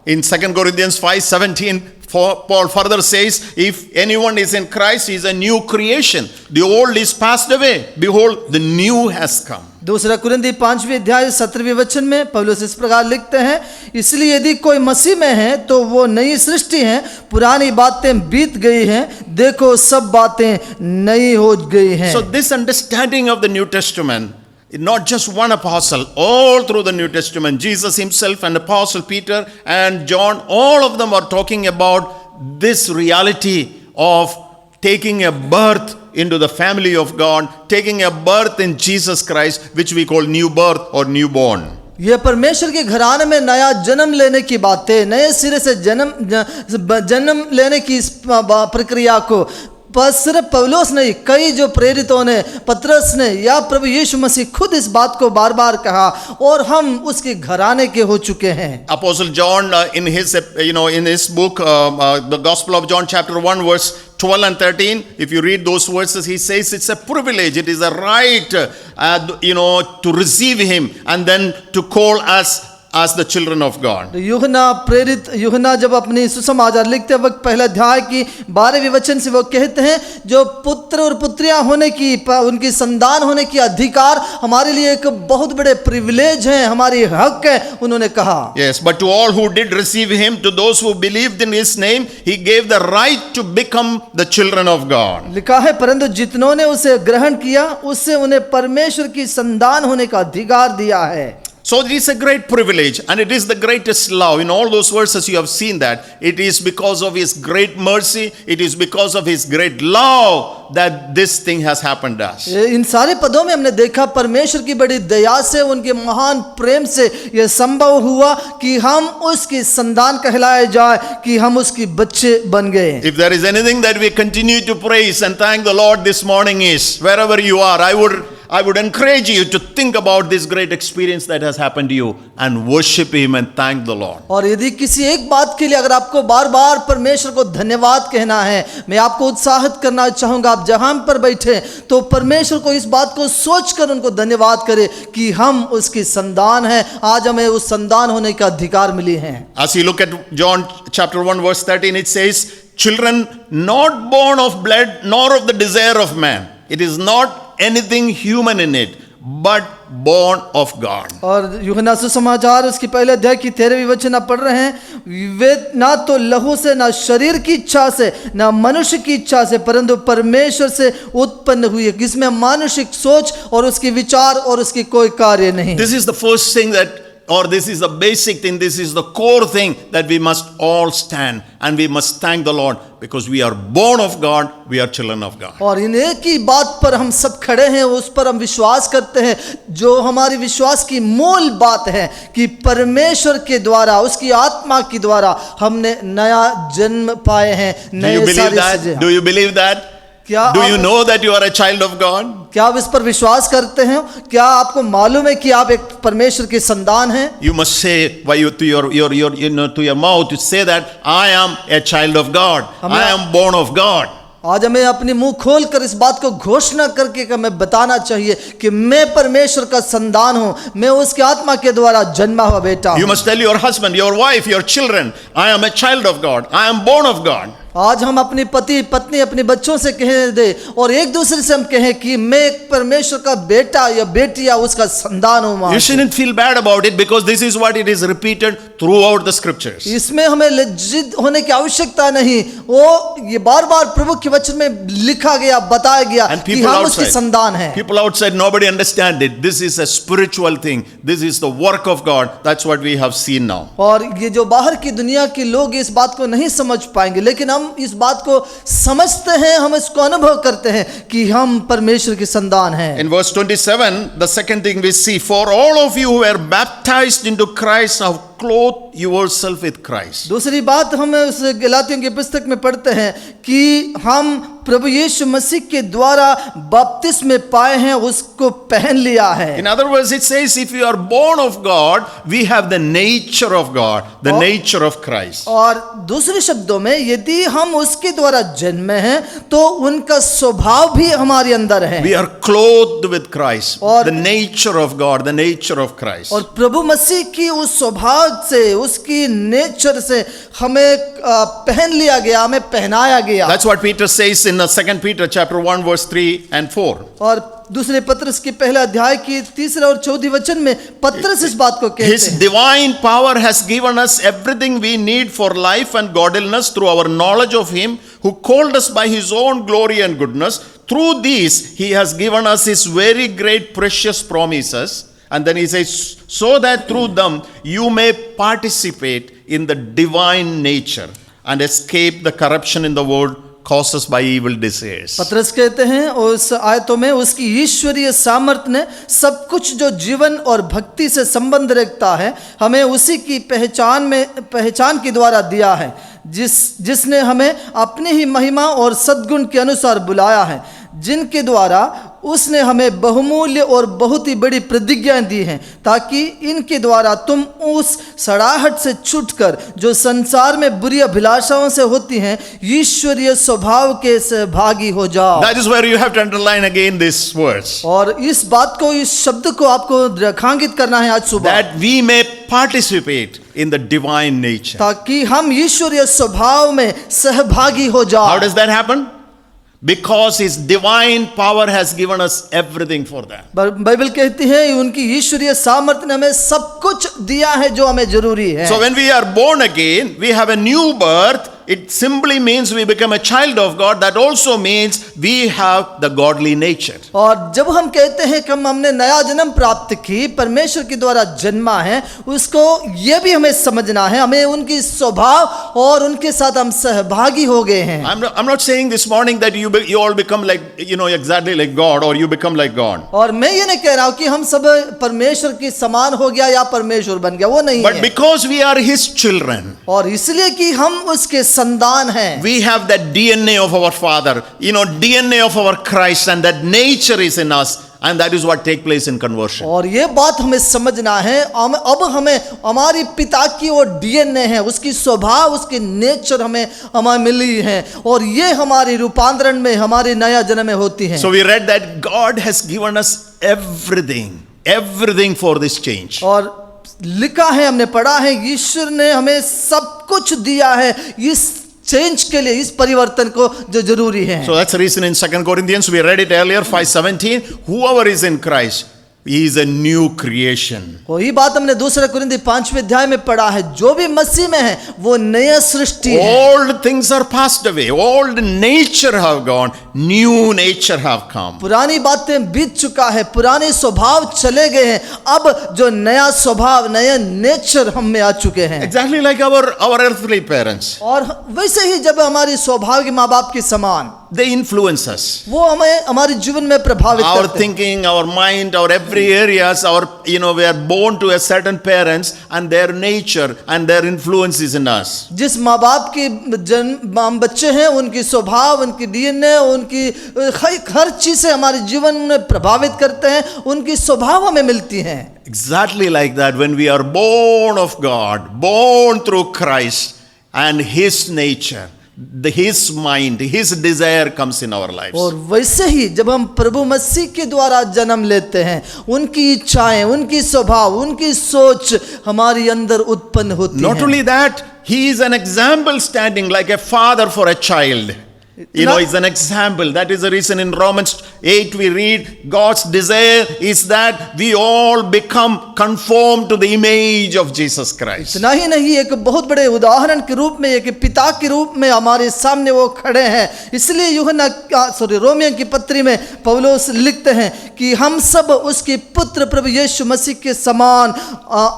Speaker 6: In 2 Corinthians 5:17, Paul further says, if anyone is in Christ, he is a new creation. The old is passed away. Behold, the new has come.
Speaker 1: 2 कुरिन्थी 5वें अध्याय 17वें वचन में पौलुस इस प्रकार लिखते हैं, इसलिए यदि कोई मसीह में है तो वो नई सृष्टि है, पुरानी बातें बीत गई हैं, देखो सब बातें नई हो गई हैं।
Speaker 6: So this understanding of the New Testament Not just one apostle, all through the New Testament, Jesus himself and Apostle Peter and John, all of them are talking about this reality of taking a birth into the family of God, taking a birth in Jesus Christ, which we call new birth or newborn.
Speaker 1: ये परमेश्वर के घराने में नया जन्म लेने की बातें, नए सिरे से जन्म लेने की इस प्रक्रिया को बस सिर्फ पौलुस नहीं, कई जो प्रेरितों ने, पतरस ने या प्रभु यीशु मसीह खुद इस बात को बार बार कहा और हम उसके घराने के हो चुके हैं.
Speaker 6: Apostle John in his book, the Gospel of John chapter 1 verse 12 and 13, if you read those verses, he says it's a privilege, it is a right, to receive him and then to call us as the children of God.
Speaker 1: यूहन्ना जब अपनी सुसमाचार लिखते वक्त पहला अध्याय की 12वें वचन से वो कहते हैं, जो पुत्र और पुत्रियां होने की, उनकी संतान होने की अधिकार हमारे लिए एक बहुत बड़े प्रिविलेज है, हमारी हक है, उन्होंने कहा.
Speaker 6: Yes, but to all who did receive him, to those who believed in his name, he gave the right to become the children of God.
Speaker 1: लिखा है, परंतु जितनों ने उसे ग्रहण किया उससे उन्हें परमेश्वर की संतान होने का अधिकार दिया है.
Speaker 6: So it is a great privilege and it is the greatest love. In all those verses you have seen that. It is because of his great mercy, it is because of his great love that this thing has happened to us.
Speaker 1: इन सारे पदों में हमने देखा परमेश्वर की बड़ी दया से, उनके महान प्रेम से यह संभव हुआ कि हम उसकी संतान कहलाए जाए, कि हम उसके बच्चे बन गए.
Speaker 6: If there is anything that we continue to praise and thank the Lord this morning is, wherever you are, I would encourage you to think about this great experience that has happened to you and worship him and thank the Lord.
Speaker 1: और यदि किसी एक बात के लिए अगर आपको बार बार परमेश्वर को धन्यवाद कहना है, मैं आपको उत्साहित करना चाहूँगा, आप जहाँ पर बैठे तो परमेश्वर को इस बात को सोचकर उनको धन्यवाद करें कि हम उसकी संतान हैं, आज हमें उस संतान होने का अधिकार मिली है.
Speaker 6: As you look at John chapter 1 verse 13, it says, children not born of blood nor of the desire of man. It is not anything human in it, but born of God.
Speaker 1: और यूहन्ना सुसमाचार उसके पहले अध्याय की 13वीं वचन आप पढ़ रहे हैं, वे ना तो लहू से, ना शरीर की इच्छा से, ना मनुष्य की इच्छा से, परंतु परमेश्वर से उत्पन्न हुई है, जिसमें मानुषिक सोच और उसके विचार और उसकी कोई कार्य नहीं.
Speaker 6: This is the first thing that, or this is the basic thing, this is the core thing that we must all stand and we must thank the Lord because we are born of God, we are children of God.
Speaker 1: और इन एक ही बात पर हम सब खड़े हैं, उस पर हम विश्वास करते हैं, जो हमारी विश्वास की मूल बात है कि परमेश्वर के द्वारा, उसकी आत्मा के द्वारा हमने नया जन्म पाए हैं.
Speaker 6: Do you believe that? Do you believe that? Do you know that you are a child of God?
Speaker 1: क्या आप इस पर विश्वास करते हैं? क्या आपको मालूम है कि आप एक परमेश्वर की संतान हैं?
Speaker 6: You must say to your mouth to say that I am a child of God. I am born of God.
Speaker 1: आज हमें अपनी मुंह खोलकर इस बात को घोषणा करके हमें बताना चाहिए कि मैं परमेश्वर का संतान हूं, मैं उसकी आत्मा के द्वारा जन्मा हुआ बेटा हूं.
Speaker 6: You must tell your husband, your wife, your children, I am a child of God. I am born of God.
Speaker 1: आज हम अपनी पति पत्नी अपने बच्चों से कह दे और एक दूसरे से हम कहें कि मैं एक परमेश्वर का बेटा या बेटी या उसका संतान हूं.
Speaker 6: You shouldn't feel bad about it because this is what it is repeated throughout the scriptures.
Speaker 1: इसमें हमें लज्जित होने की आवश्यकता नहीं, वो ये बार बार प्रभु के वचन में लिखा गया, बताया गया कि हम उसकी संतान हैं.
Speaker 6: People outside, nobody understand it. This is a spiritual thing. This is the work of God. That's what we have seen now.
Speaker 1: और ये जो बाहर की दुनिया के लोग इस बात को नहीं समझ पाएंगे, लेकिन हम इस बात को समझते हैं, हम इसको अनुभव करते हैं कि हम परमेश्वर की संतान हैं.
Speaker 6: In verse 27, the second thing we see, for all of you who were baptized into Christ have clothed yourself with Christ.
Speaker 1: दूसरी बात हम उस गलातियों की पुस्तक में पढ़ते हैं कि हम प्रभु यीशु मसीह के द्वारा बपतिस्मे पाए हैं, उसको पहन लिया है.
Speaker 6: In other words, it says if you are born of God, we have the nature of God, the nature of Christ.
Speaker 1: और दूसरे शब्दों में यदि हम उसके द्वारा जन्मे हैं तो उनका स्वभाव भी हमारे अंदर है.
Speaker 6: We are clothed with Christ, the nature of God, the nature of Christ.
Speaker 1: और प्रभु मसीह की उस स्वभाव से, उसकी नेचर से हमें पहन लिया गया, हमें पहनाया गया.
Speaker 6: That's what Peter says in 2 Peter chapter 1 verse 3 and 4.
Speaker 1: और दूसरे पत्रस के पहला अध्याय की 3 और 4 वचन में पत्रस इस बात को कहते हैं.
Speaker 6: His divine power has given us everything we need for life and godliness through our knowledge of him who called us by his own glory and goodness through these he has given us his very great precious promises. And then he says, so that through them you may participate in the divine nature and escape the corruption in the world caused by evil desires.
Speaker 1: पतरस कहते हैं उस आयतों में उसकी ईश्वरीय सामर्थ्य ने सब कुछ जो जीवन और भक्ति से संबंध रखता है हमें उसी की पहचान के द्वारा दिया है, जिसने हमें अपनी ही महिमा और सद्गुण के अनुसार बुलाया है, जिनके द्वारा उसने हमें बहुमूल्य और बहुत ही बड़ी प्रतिज्ञाएं दी हैं, ताकि इनके द्वारा तुम उस सड़ाहट से छूटकर जो संसार में बुरी अभिलाषाओं से होती हैं ईश्वरीय स्वभाव के सहभागी हो जाओ।
Speaker 6: That is where you have to underline again this verse.
Speaker 1: और इस बात को, इस शब्द को आपको रेखांकित करना है आज सुबह,
Speaker 6: That we may participate in the divine nature.
Speaker 1: ताकि हम ईश्वरीय स्वभाव में सहभागी हो जाओ।
Speaker 6: How does that happen? Because his divine power has given us everything for that.
Speaker 1: Bible कहती है उनकी ईश्वरीय सामर्थ्य ने हमें सब कुछ दिया है जो हमें जरूरी है।
Speaker 6: So when we are born again, we have a new birth. It simply means we become a child of God. That also means we have the godly nature.
Speaker 1: और जब हम कहते हैं कि हमने नया जन्म प्राप्त की, परमेश्वर के द्वारा जन्मा है, उसको ये भी हमें समझना है, हमें उनकी स्वभाव और उनके साथ हम सहभागी हो गए हैं।
Speaker 6: I'm not saying this morning that you all become like, exactly like God or you become like God.
Speaker 1: और मैं ये नहीं कह रहा हूँ कि हम सब परमेश्वर के समान हो गया या परमेश्वर बन गया, वो नहीं
Speaker 6: But
Speaker 1: है।
Speaker 6: because we are his children,
Speaker 1: और इसलिए कि हम उसके संतान हैं,
Speaker 6: we have that DNA of our Father, DNA of our Christ, and that nature is in us, and that is what take place in conversion.
Speaker 1: और ये बात हमें समझना है, अब हमें हमारी पिता की वो डीएनए है, उसकी स्वभाव, उसकी नेचर हमें मिली है, और ये हमारी रूपांतरण में, हमारे नया जन्म में होती है।
Speaker 6: So we read that God has given us everything for this change.
Speaker 1: और लिखा है, हमने पढ़ा है, ईश्वर ने हमें सब कुछ दिया है इस चेंज के लिए, इस परिवर्तन को जो जरूरी है।
Speaker 6: So that's the reason in 2 Corinthians, we read it earlier, 5:17, whoever is in Christ, he is a new creation.
Speaker 1: वही बात हमने 2 कुरिन्थी 5वें अध्याय में पढ़ा है, जो भी मसीह में है वो नया सृष्टि है।
Speaker 6: Old things are passed away, old nature have gone, new nature have come.
Speaker 1: पुरानी बातें बीत चुका है, पुराने स्वभाव चले गए हैं, अब जो नया स्वभाव, नया नेचर हम में आ चुके हैं।
Speaker 6: Exactly like our earthly parents.
Speaker 1: और वैसे ही जब हमारे स्वाभाविक माँ बाप के समान,
Speaker 6: They influence us.
Speaker 1: वो हमें हमारे जीवन में प्रभावित
Speaker 6: Our
Speaker 1: करते हैं।
Speaker 6: thinking, our mind, our every areas, we are born to a certain parents and their nature and their influence is in us.
Speaker 1: जिस माँ बाप के हम बच्चे हैं, उनकी स्वभाव, उनकी डीएनए, उनकी हर चीज से हमारे जीवन में प्रभावित करते हैं, उनकी स्वभाव हमें मिलती हैं।
Speaker 6: Exactly like that, when we are born of God, born through Christ and his nature, his mind, his desire comes in our lives.
Speaker 1: और वैसे ही जब हम प्रभु मसीह के द्वारा जन्म लेते हैं, उनकी इच्छाएं, उनकी स्वभाव, उनकी सोच हमारे अंदर उत्पन्न होती हैं।
Speaker 6: Not only that, he is an example standing like a father for a child. He's an example. That is the reason in Romans 8 we read, God's desire is that we all become conformed to the image of Jesus Christ.
Speaker 1: इतना ही नहीं, एक बहुत बड़े उदाहरण के रूप में, एक पिता के रूप में हमारे सामने वो खड़े हैं। इसलिए रोमियो की पत्री में पौलुस लिखते हैं कि हम सब उसके पुत्र प्रभु यीशु मसीह के समान,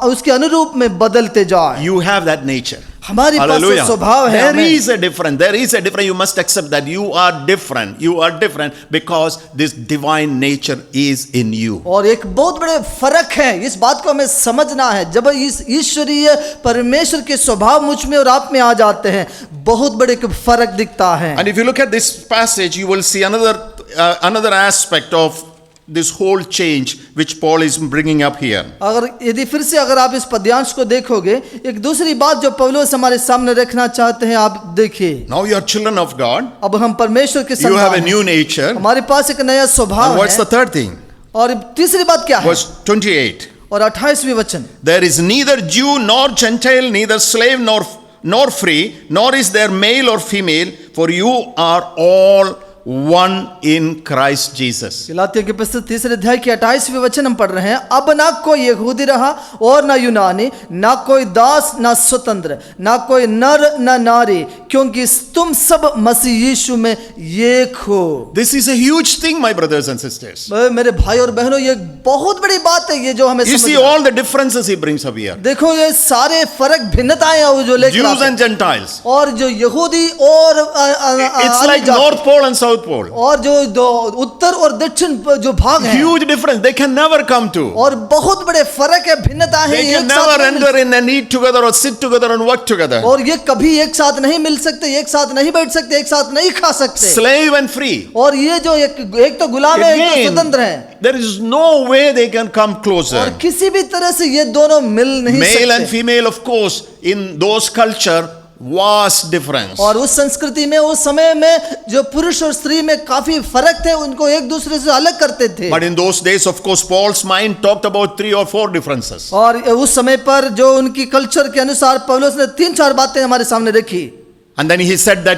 Speaker 1: उसके अनुरूप में बदलते जाएं।
Speaker 6: You have that nature.
Speaker 1: हमारे पास वो स्वभाव है।
Speaker 6: There is a difference. You must accept that you are different because this divine nature is in you.
Speaker 1: और एक बहुत बड़े फर्क है, इस बात को हमें समझना है। जब इस ईश्वरीय परमेश्वर के स्वभाव मुझ में और आप में आ जाते हैं, बहुत बड़े फर्क दिखता है।
Speaker 6: And if you look at this passage, you will see another aspect of this whole change which Paul is bringing up here.
Speaker 1: अगर आप इस पद्यांश को देखोगे, एक दूसरी बात जो पौलुस हमारे सामने रखना चाहते हैं, आप देखिए।
Speaker 6: Now you are children of God.
Speaker 1: अब हम परमेश्वर के संतान
Speaker 6: You have a
Speaker 1: हैं।
Speaker 6: new nature.
Speaker 1: हमारे पास एक नया स्वभाव
Speaker 6: And what's
Speaker 1: है।
Speaker 6: the third thing?
Speaker 1: और तीसरी बात क्या है?
Speaker 6: Verse 28.
Speaker 1: और 28वें वचन,
Speaker 6: There is neither Jew nor Gentile, neither slave nor free, nor is there male or female, for you are all one in Christ Jesus.
Speaker 1: गलातियों के पुस्तक 3 अध्याय के 28वें वचन हम पढ़ रहे हैं। अब ना कोई यहूदी रहा और ना यूनानी, ना कोई दास ना स्वतंत्र, ना कोई नर ना नारी, क्योंकि तुम सब मसीह यीशु में एक हो।
Speaker 6: This is a huge thing, my brothers and sisters.
Speaker 1: मेरे भाई और बहनों, ये बहुत बड़ी बात है, ये जो हमें
Speaker 6: You see
Speaker 1: समझना।
Speaker 6: all the differences he brings up here.
Speaker 1: देखो ये सारे फर्क भिन्नताएं हैं वो जो लेकर
Speaker 6: Jews
Speaker 1: आते हैं।
Speaker 6: and Gentiles.
Speaker 1: और जो यहूदी और
Speaker 6: It's
Speaker 1: अन्य
Speaker 6: like
Speaker 1: जाति-
Speaker 6: North Pole and South Pole.
Speaker 1: और जो दो उत्तर और दक्षिण जो भाग हैं,
Speaker 6: Huge difference. They can never come to.
Speaker 1: और बहुत बड़े फर्क है, भिन्नता है,
Speaker 6: They can
Speaker 1: एक साथ
Speaker 6: never
Speaker 1: नहीं मिल
Speaker 6: enter in and eat together or sit together and work together.
Speaker 1: और ये कभी एक साथ नहीं मिल सकते, एक साथ नहीं बैठ सकते, एक साथ नहीं खा सकते।
Speaker 6: Slave and free.
Speaker 1: और ये जो एक तो गुलाम है, एक तो
Speaker 6: Again,
Speaker 1: स्वतंत्र है,
Speaker 6: there is no way they can come
Speaker 1: और
Speaker 6: closer.
Speaker 1: किसी भी तरह से ये दोनों मिल नहीं
Speaker 6: Male and
Speaker 1: सकते।
Speaker 6: female, of course, in those culture, vast difference.
Speaker 1: और उस संस्कृति में, उस समय में जो पुरुष और स्त्री में काफी फर्क थे, उनको एक दूसरे से अलग करते थे।
Speaker 6: But in those days, of course, Paul's mind talked about 3 or 4 differences.
Speaker 1: और उस समय पर जो उनकी कल्चर के अनुसार पौलुस ने 3-4 बातें हमारे सामने रखी।
Speaker 6: And then he said that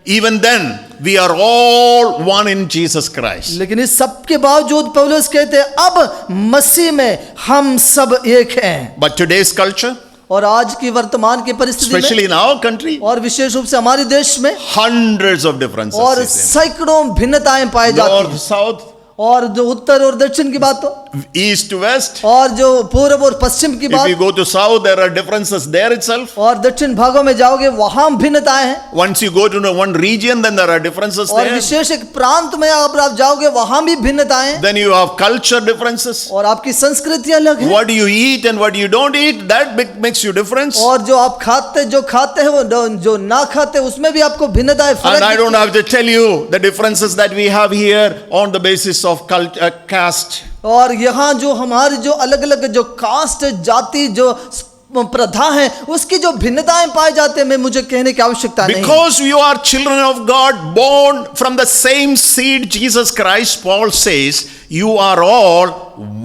Speaker 6: even then, we are all one in Jesus Christ.
Speaker 1: लेकिन इस सब के बावजूद पौलुस कहते हैं, अब मसीह में हम सब एक हैं।
Speaker 6: But today's culture,
Speaker 1: और आज की वर्तमान की परिस्थिति में,
Speaker 6: especially in our country,
Speaker 1: और विशेष रूप से हमारे देश में,
Speaker 6: hundreds of differences.
Speaker 1: और
Speaker 6: is in.
Speaker 1: सैकड़ों भिन्नताएं पाई जाती
Speaker 6: North,
Speaker 1: हैं।
Speaker 6: south,
Speaker 1: और जो उत्तर और दक्षिण की बात हो,
Speaker 6: east to west.
Speaker 1: और जो पूर्व और पश्चिम की
Speaker 6: If you
Speaker 1: बात,
Speaker 6: go to south, there are differences there itself.
Speaker 1: और दक्षिण भागों में जाओगे वहां भिन्नताएं हैं।
Speaker 6: Once you go to one region, then there are differences
Speaker 1: और
Speaker 6: there.
Speaker 1: विशेष एक प्रांत में अगर आप जाओगे वहां भी भिन्नताएं हैं।
Speaker 6: Then you have culture differences.
Speaker 1: और आपकी संस्कृति अलग है।
Speaker 6: What do you eat and what you don't eat, that makes you difference.
Speaker 1: और जो आप जो खाते हैं वो जो ना खाते हैं, उसमें भी आपको भिन्नताएं फर्क
Speaker 6: And I don't
Speaker 1: दिखती
Speaker 6: have to tell you the differences that we have here on the basis of caste.
Speaker 1: हैं। और यहाँ जो हमारी जो अलग अलग जो कास्ट, जाति, जो प्रथा है, उसकी जो भिन्नताएं पाए जाते हैं, मैं मुझे कहने की आवश्यकता नहीं।
Speaker 6: Because you are children of God, born from the same seed, Jesus Christ, Paul says, you are all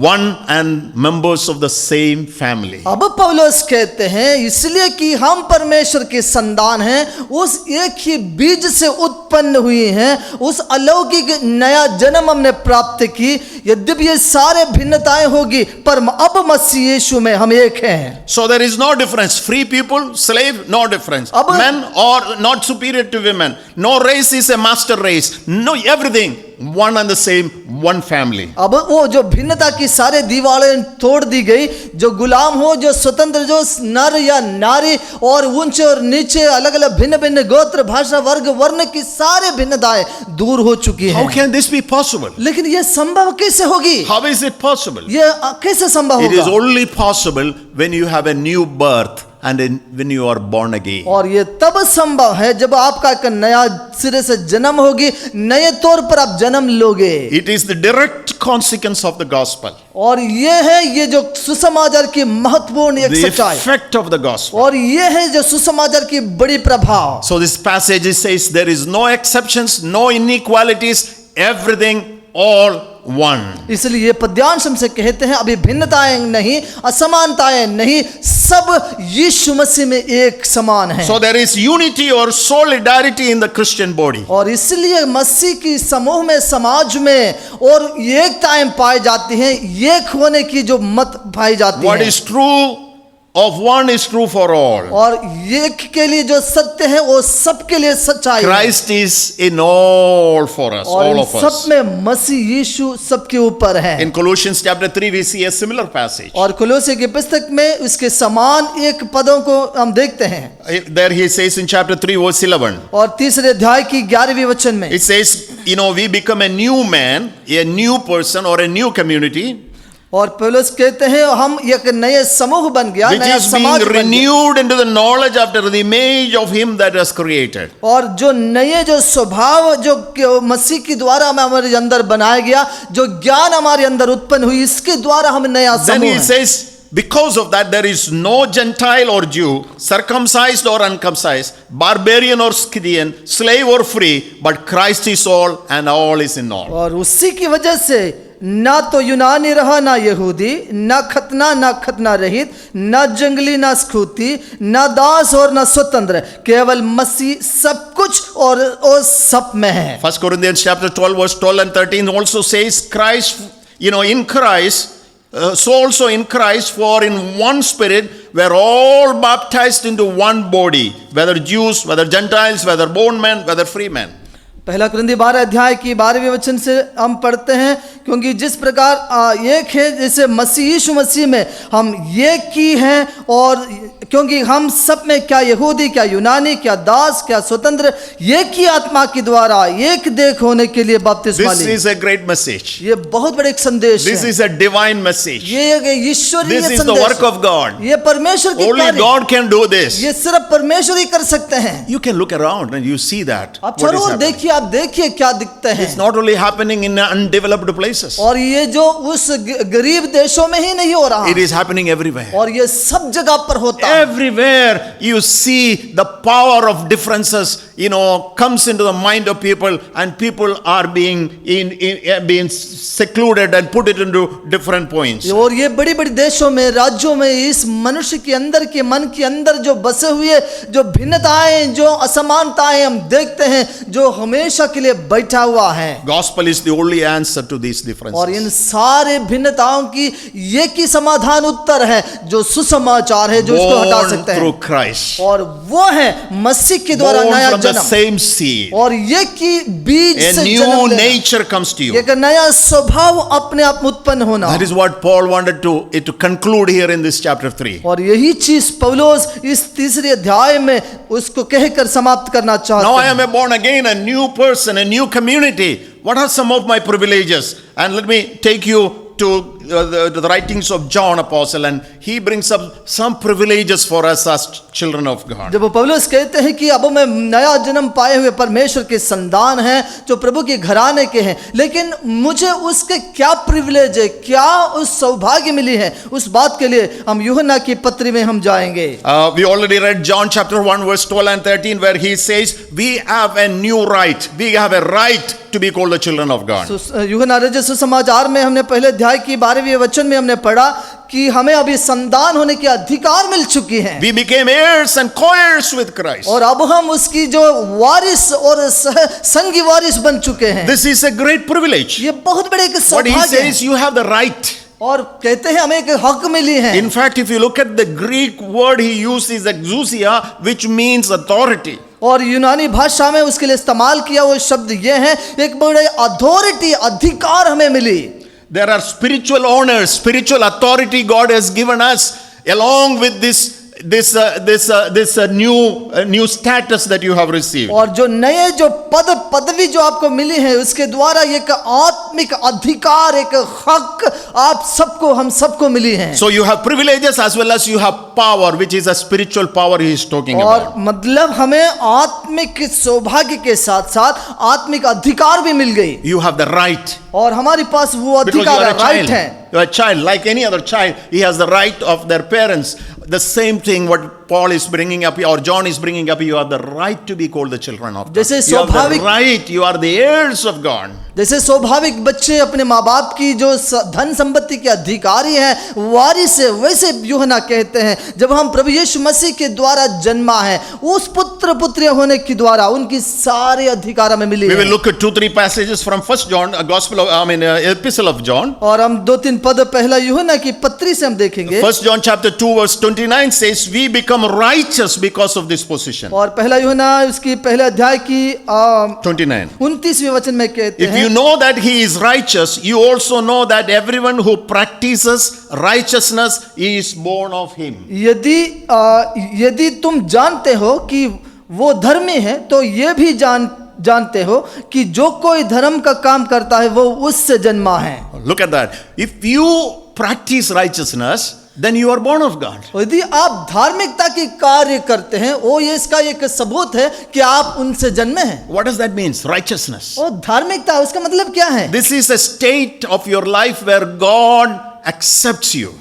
Speaker 6: one and members of the same family.
Speaker 1: अब पौलुस कहते हैं, इसलिए कि हम परमेश्वर के संतान हैं, उस एक ही बीज से उत्पन्न हुए हैं, उस अलौकिक नया जन्म हमने प्राप्त की। यद्यपि ये सारे भिन्नताएं होगी, पर अब मसीह यीशु में हम एक हैं।
Speaker 6: So there is no difference. Free people, slave, no difference.
Speaker 1: अब-
Speaker 6: Men are not superior to women. No race is a master race. No, everything one and the same, one family.
Speaker 1: अब वो जो भिन्नता की सारे दीवारें तोड़ दी गई, जो गुलाम हो, जो स्वतंत्र, जो नर या नारी, और ऊंचे और नीचे, अलग अलग भिन्न भिन्न गोत्र, भाषा, वर्ग, वर्ण की सारे भिन्नताएं दूर हो चुकी
Speaker 6: How
Speaker 1: हैं।
Speaker 6: can this be possible?
Speaker 1: लेकिन ये संभव कैसे होगी?
Speaker 6: How is it possible?
Speaker 1: ये कैसे संभव
Speaker 6: It is
Speaker 1: होगा?
Speaker 6: only possible when you have a new birth and when you are born again.
Speaker 1: और ये तब संभव है जब आपका एक नया सिरे से जन्म होगी, नए तौर पर आप जन्म लोगे।
Speaker 6: It is the direct consequence of the gospel,
Speaker 1: और ये है ये जो सुसमाचार की महत्वपूर्ण एक
Speaker 6: the
Speaker 1: सच्चाई,
Speaker 6: effect of the gospel.
Speaker 1: और ये है जो सुसमाचार की बड़ी प्रभाव।
Speaker 6: So this passage says there is no exceptions, no inequalities, everything all one.
Speaker 1: इसलिए ये पद्यांश हमसे कहते हैं, अभी भिन्नताएं नहीं, असमानताएं नहीं, सब यीशु मसीह में एक समान है।
Speaker 6: So there is unity or solidarity in the Christian body.
Speaker 1: और इसलिए मसीह की समूह में, समाज में, और एकताएं पाई जाती हैं, एक होने की जो मत पाई जाती
Speaker 6: What
Speaker 1: है।
Speaker 6: is true of one is true for all.
Speaker 1: और एक के लिए जो सत्य है वो सबके लिए सच्चाई है।
Speaker 6: Christ is in all for us,
Speaker 1: और
Speaker 6: all
Speaker 1: इन
Speaker 6: of
Speaker 1: सब
Speaker 6: us.
Speaker 1: में मसीह यीशु सबके ऊपर है।
Speaker 6: In Colossians chapter 3 we see a similar passage.
Speaker 1: और कोलोसे की पुस्तक में उसके समान एक पदों को हम देखते हैं।
Speaker 6: There he says in chapter 3 verse 11.
Speaker 1: और तीसरे अध्याय की 11वीं वचन में
Speaker 6: It says, we become a new man, a new person or a new community,
Speaker 1: और पौलुस कहते हैं हम एक नए समूह बन गया,
Speaker 6: which
Speaker 1: नया
Speaker 6: is being
Speaker 1: समाज बन गया।
Speaker 6: renewed into the knowledge after the image of him that was created.
Speaker 1: और जो नए जो स्वभाव जो मसीह के द्वारा हमारे अंदर बनाया गया, जो ज्ञान हमारे अंदर उत्पन्न हुई, इसके द्वारा हम नया
Speaker 6: Then
Speaker 1: समूह
Speaker 6: he
Speaker 1: हैं।
Speaker 6: says, because of that there is no Gentile or Jew, circumcised or uncircumcised, barbarian or Scythian, slave or free, but Christ is all and all is in all.
Speaker 1: और उसी की वजह से ना तो यूनानी रहा, ना यहूदी, ना खतना रहित, ना जंगली, ना स्कूती, ना दास और ना स्वतंत्र, केवल मसीह सब कुछ और सब में है।
Speaker 6: 1 Corinthians chapter 12 verse 12 and 13 also says Christ, in Christ So also in Christ, for in one Spirit we are all baptized into one body, whether Jews, whether Gentiles, whether bondmen, whether free men.
Speaker 1: पहला कुरिन्थी 12 अध्याय की 12वें वचन से हम पढ़ते हैं, क्योंकि जिस प्रकार एक है जैसे मसीह यीशु मसीह में हम एक की हैं, और क्योंकि हम सब में क्या यहूदी क्या यूनानी क्या दास क्या स्वतंत्र एक ही आत्मा के द्वारा एक देख होने के लिए बपतिस्मा
Speaker 6: This
Speaker 1: लिए।
Speaker 6: is a great message.
Speaker 1: ये बहुत बड़े एक संदेश
Speaker 6: This
Speaker 1: है।
Speaker 6: is a divine message.
Speaker 1: ये एक ईश्वरीय
Speaker 6: This is the
Speaker 1: संदेश
Speaker 6: work
Speaker 1: है।
Speaker 6: of God.
Speaker 1: ये परमेश्वर की
Speaker 6: Only
Speaker 1: कार्य,
Speaker 6: God can do this.
Speaker 1: ये सिर्फ परमेश्वर ही कर सकते हैं।
Speaker 6: You can look around and you see that.
Speaker 1: आप
Speaker 6: What is
Speaker 1: चारों ओर
Speaker 6: happening.
Speaker 1: देखिए, आप देखिए क्या दिखते हैं।
Speaker 6: It's not only happening in undeveloped places.
Speaker 1: और ये जो उस गरीब देशों में ही नहीं हो रहा,
Speaker 6: It is happening everywhere.
Speaker 1: और ये सब जगह पर होता है।
Speaker 6: Everywhere you see the power of differences, comes into the mind of people, and people are being being secluded and put it into different points.
Speaker 1: और ये बड़ी बड़ी देशों में, राज्यों में इस मनुष्य के अंदर के मन के अंदर जो बसे हुए जो भिन्नताएं, जो असमानताएं हम देखते हैं, जो हमेशा के लिए बैठा हुआ है।
Speaker 6: Gospel is the only answer to these
Speaker 1: और इन
Speaker 6: differences.
Speaker 1: सारे भिन्नताओं की एक ही समाधान उत्तर है, जो सुसमाचार है, जो इसको हटा
Speaker 6: Born
Speaker 1: सकते
Speaker 6: through
Speaker 1: हैं।
Speaker 6: Christ.
Speaker 1: और वो है मसीह के द्वारा
Speaker 6: Born
Speaker 1: नया
Speaker 6: from the
Speaker 1: जन्म,
Speaker 6: same seed.
Speaker 1: और ये की बीज
Speaker 6: A
Speaker 1: से
Speaker 6: new
Speaker 1: जन्म लेना,
Speaker 6: nature comes to you.
Speaker 1: एक नया स्वभाव अपने आप में उत्पन्न होना।
Speaker 6: That is what Paul wanted to conclude here in this chapter 3.
Speaker 1: और यही चीज पौलुस इस तीसरे अध्याय में उसको कहकर समाप्त करना चाहते
Speaker 6: Now I
Speaker 1: हैं।
Speaker 6: am a born again, a new person, a new community. What are some of my privileges? And let me take you to the writings of John Apostle, and he brings up some privileges for us as children of God.
Speaker 1: जब पौलुस कहते हैं कि अब मैं नया जन्म पाए हुए परमेश्वर के संतान हैं, जो प्रभु के घराने के हैं, लेकिन मुझे उसके क्या प्रिविलेज है, क्या उस सौभाग्य मिली है, उस बात के लिए हम यूहन्ना की पत्री में हम जाएंगे।
Speaker 6: We already read John chapter 1 verse 12 and 13, where he says we have a new right. We have a right to be called the children of God.
Speaker 1: यूहन्ना रचित सुसमाचार में हमने पहले अध्याय की 12वें वचन में हमने पढ़ा कि हमें अभी संतान होने के अधिकार मिल चुकी हैं,
Speaker 6: We became heirs and co-heirs with Christ.
Speaker 1: और अब हम उसकी जो वारिस और संगी वारिस बन चुके हैं।
Speaker 6: This is a great privilege.
Speaker 1: ये बहुत बड़े एक
Speaker 6: What he
Speaker 1: सौभाग्य है,
Speaker 6: says, you have the right.
Speaker 1: और कहते हैं हमें एक हक मिली है।
Speaker 6: In fact, if you look at the Greek word he used is exousia, which means authority.
Speaker 1: और यूनानी भाषा में उसके लिए इस्तेमाल किया वो शब्द ये है, एक बड़े अथॉरिटी, अधिकार हमें मिली।
Speaker 6: There are spiritual honors, spiritual authority God has given us along with this new status that you have received.
Speaker 1: और जो नए जो पदवी जो आपको मिली है, उसके द्वारा एक आत्मिक अधिकार, एक हक आप सबको, हम सबको मिली है।
Speaker 6: So you have privileges as well as you have power, which is a spiritual power he is talking
Speaker 1: और
Speaker 6: about.
Speaker 1: मतलब हमें आत्मिक सौभाग्य के साथ साथ आत्मिक अधिकार भी मिल गई,
Speaker 6: You have the right.
Speaker 1: और हमारे पास वो
Speaker 6: Because you
Speaker 1: अधिकार
Speaker 6: are
Speaker 1: है,
Speaker 6: a
Speaker 1: राइट
Speaker 6: child.
Speaker 1: है।
Speaker 6: You are a child, like any other child. He has the right of their parents. The same thing what Paul is bringing up, or John is bringing up. You have the right to be called the children of God.
Speaker 1: जैसे
Speaker 6: You have the
Speaker 1: स्वाभाविक-
Speaker 6: right. You are the heirs of God.
Speaker 1: जैसे स्वाभाविक बच्चे अपने माँ बाप की जो धन संपत्ति के अधिकारी हैं, वारिस है, वैसे यूहन्ना कहते हैं जब हम प्रभु यीशु मसीह के द्वारा जन्मा है, उस पुत्र पुत्रियां होने के द्वारा उनकी सारे अधिकार हमें मिली
Speaker 6: We will
Speaker 1: है।
Speaker 6: look at 2-3 passages from First John, Epistle of John.
Speaker 1: और हम 2-3 पद पहला यूहन्ना की पत्री से हम देखेंगे।
Speaker 6: 1 John chapter 2 verse 29 says, we become righteous because of this position.
Speaker 1: और पहला यूहन्ना उसकी पहले अध्याय की
Speaker 6: 29.
Speaker 1: 29वें वचन में कहते
Speaker 6: If
Speaker 1: हैं,
Speaker 6: you know that he is righteous, you also know that everyone who practices righteousness is born of him.
Speaker 1: यदि तुम जानते हो कि वो धर्मी है, तो ये भी जानते हो कि जो कोई धर्म का काम करता है वो उससे जन्मा है।
Speaker 6: Look at that. If you practice righteousness, then you are born of God.
Speaker 1: यदि आप धार्मिकता की कार्य करते हैं, वो ये इसका एक सबूत है कि आप उनसे जन्मे हैं।
Speaker 6: What does that mean? Righteousness.
Speaker 1: वो धार्मिकता, उसका मतलब क्या है?
Speaker 6: This is a state of your life where God accepts you.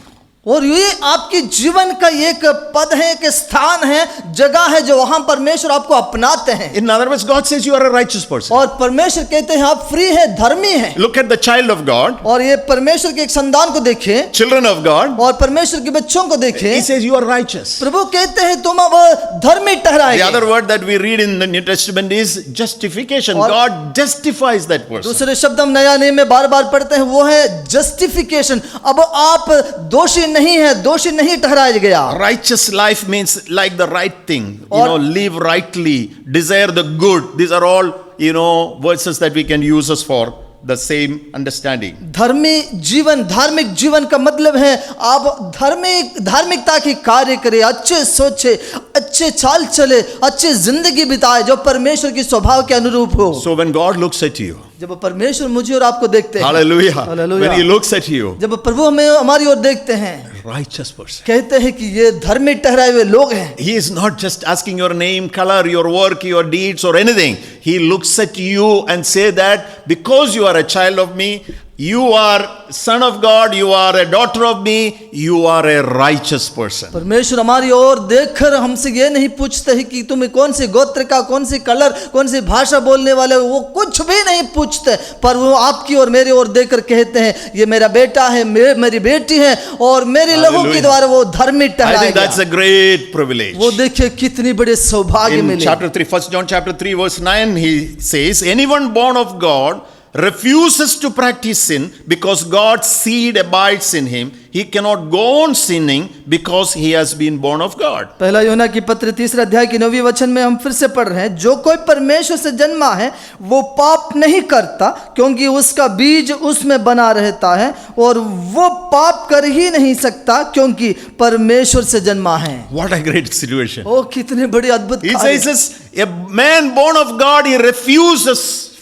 Speaker 1: और ये आपके जीवन का एक पद है, एक स्थान है, जगह है जो वहां परमेश्वर आपको अपनाते हैं।
Speaker 6: In other words, God says you are a righteous person.
Speaker 1: और परमेश्वर कहते हैं आप फ्री है, धर्मी है।
Speaker 6: Look at the child of God,
Speaker 1: और ये परमेश्वर के एक संतान को देखें,
Speaker 6: children of God.
Speaker 1: और परमेश्वर के बच्चों को देखें।
Speaker 6: He says you are righteous.
Speaker 1: प्रभु कहते हैं तुम अब धर्मी
Speaker 6: The
Speaker 1: ठहराए।
Speaker 6: other word that we read in the New Testament is justification.
Speaker 1: और-
Speaker 6: God justifies that person.
Speaker 1: दूसरे शब्द हम नया नियम में बार बार पढ़ते हैं, वो है जस्टिफिकेशन। अब आप दोषी नहीं है, दोषी नहीं ठहराया गया।
Speaker 6: Righteous life means like the right thing.
Speaker 1: और-
Speaker 6: Live rightly, desire the good. These are all, verses that we can use us for the same understanding.
Speaker 1: धर्मी जीवन, धार्मिक जीवन का मतलब है आप धार्मिकता की कार्य करें, अच्छे सोचे, अच्छे चाल चले, अच्छी जिंदगी बिताए जो परमेश्वर की स्वभाव के अनुरूप हो।
Speaker 6: So when God looks at you,
Speaker 1: जब परमेश्वर मुझे और आपको देखते हैं,
Speaker 6: hallelujah,
Speaker 1: Hallelujah.
Speaker 6: when He looks at you,
Speaker 1: जब प्रभु हमें हमारी ओर देखते हैं,
Speaker 6: righteous person.
Speaker 1: कहते हैं कि ये धर्मी ठहराए हुए लोग हैं।
Speaker 6: He is not just asking your name, color, your work, your deeds, or anything. He looks at you and say that because you are a child of me, you are son of God, you are a daughter of me, you are a righteous person.
Speaker 1: परमेश्वर हमारी ओर देखकर हमसे ये नहीं पूछते हैं कि तुम्हें कौन से गोत्र का, कौन सी कलर, कौन सी भाषा बोलने वाले हो, वो कुछ भी नहीं पूछते, पर वो आपकी और मेरी ओर देखकर कहते हैं ये मेरा बेटा है, मेरी बेटी है, और मेरे लहू के द्वारा वो धर्मी
Speaker 6: I
Speaker 1: ठहराया
Speaker 6: think that's a
Speaker 1: गया।
Speaker 6: great privilege.
Speaker 1: वो देखिए कितनी बड़े सौभाग्य
Speaker 6: In
Speaker 1: मिले।
Speaker 6: chapter 3, 1 John chapter 3 verse 9, he says, anyone born of God refuses to practice sin because God's seed abides in him. He cannot go on sinning because he has been born of God.
Speaker 1: पहला यूहन्ना की पत्र 3 अध्याय की 9वीं वचन में हम फिर से पढ़ रहे हैं, जो कोई परमेश्वर से जन्मा है वो पाप नहीं करता क्योंकि उसका बीज उसमें बना रहता है, और वो पाप कर ही नहीं सकता क्योंकि परमेश्वर से जन्मा है।
Speaker 6: What a great situation.
Speaker 1: ओ कितने बड़ी अद्भुत
Speaker 6: He
Speaker 1: कार्य।
Speaker 6: says, a man born of God, he refuses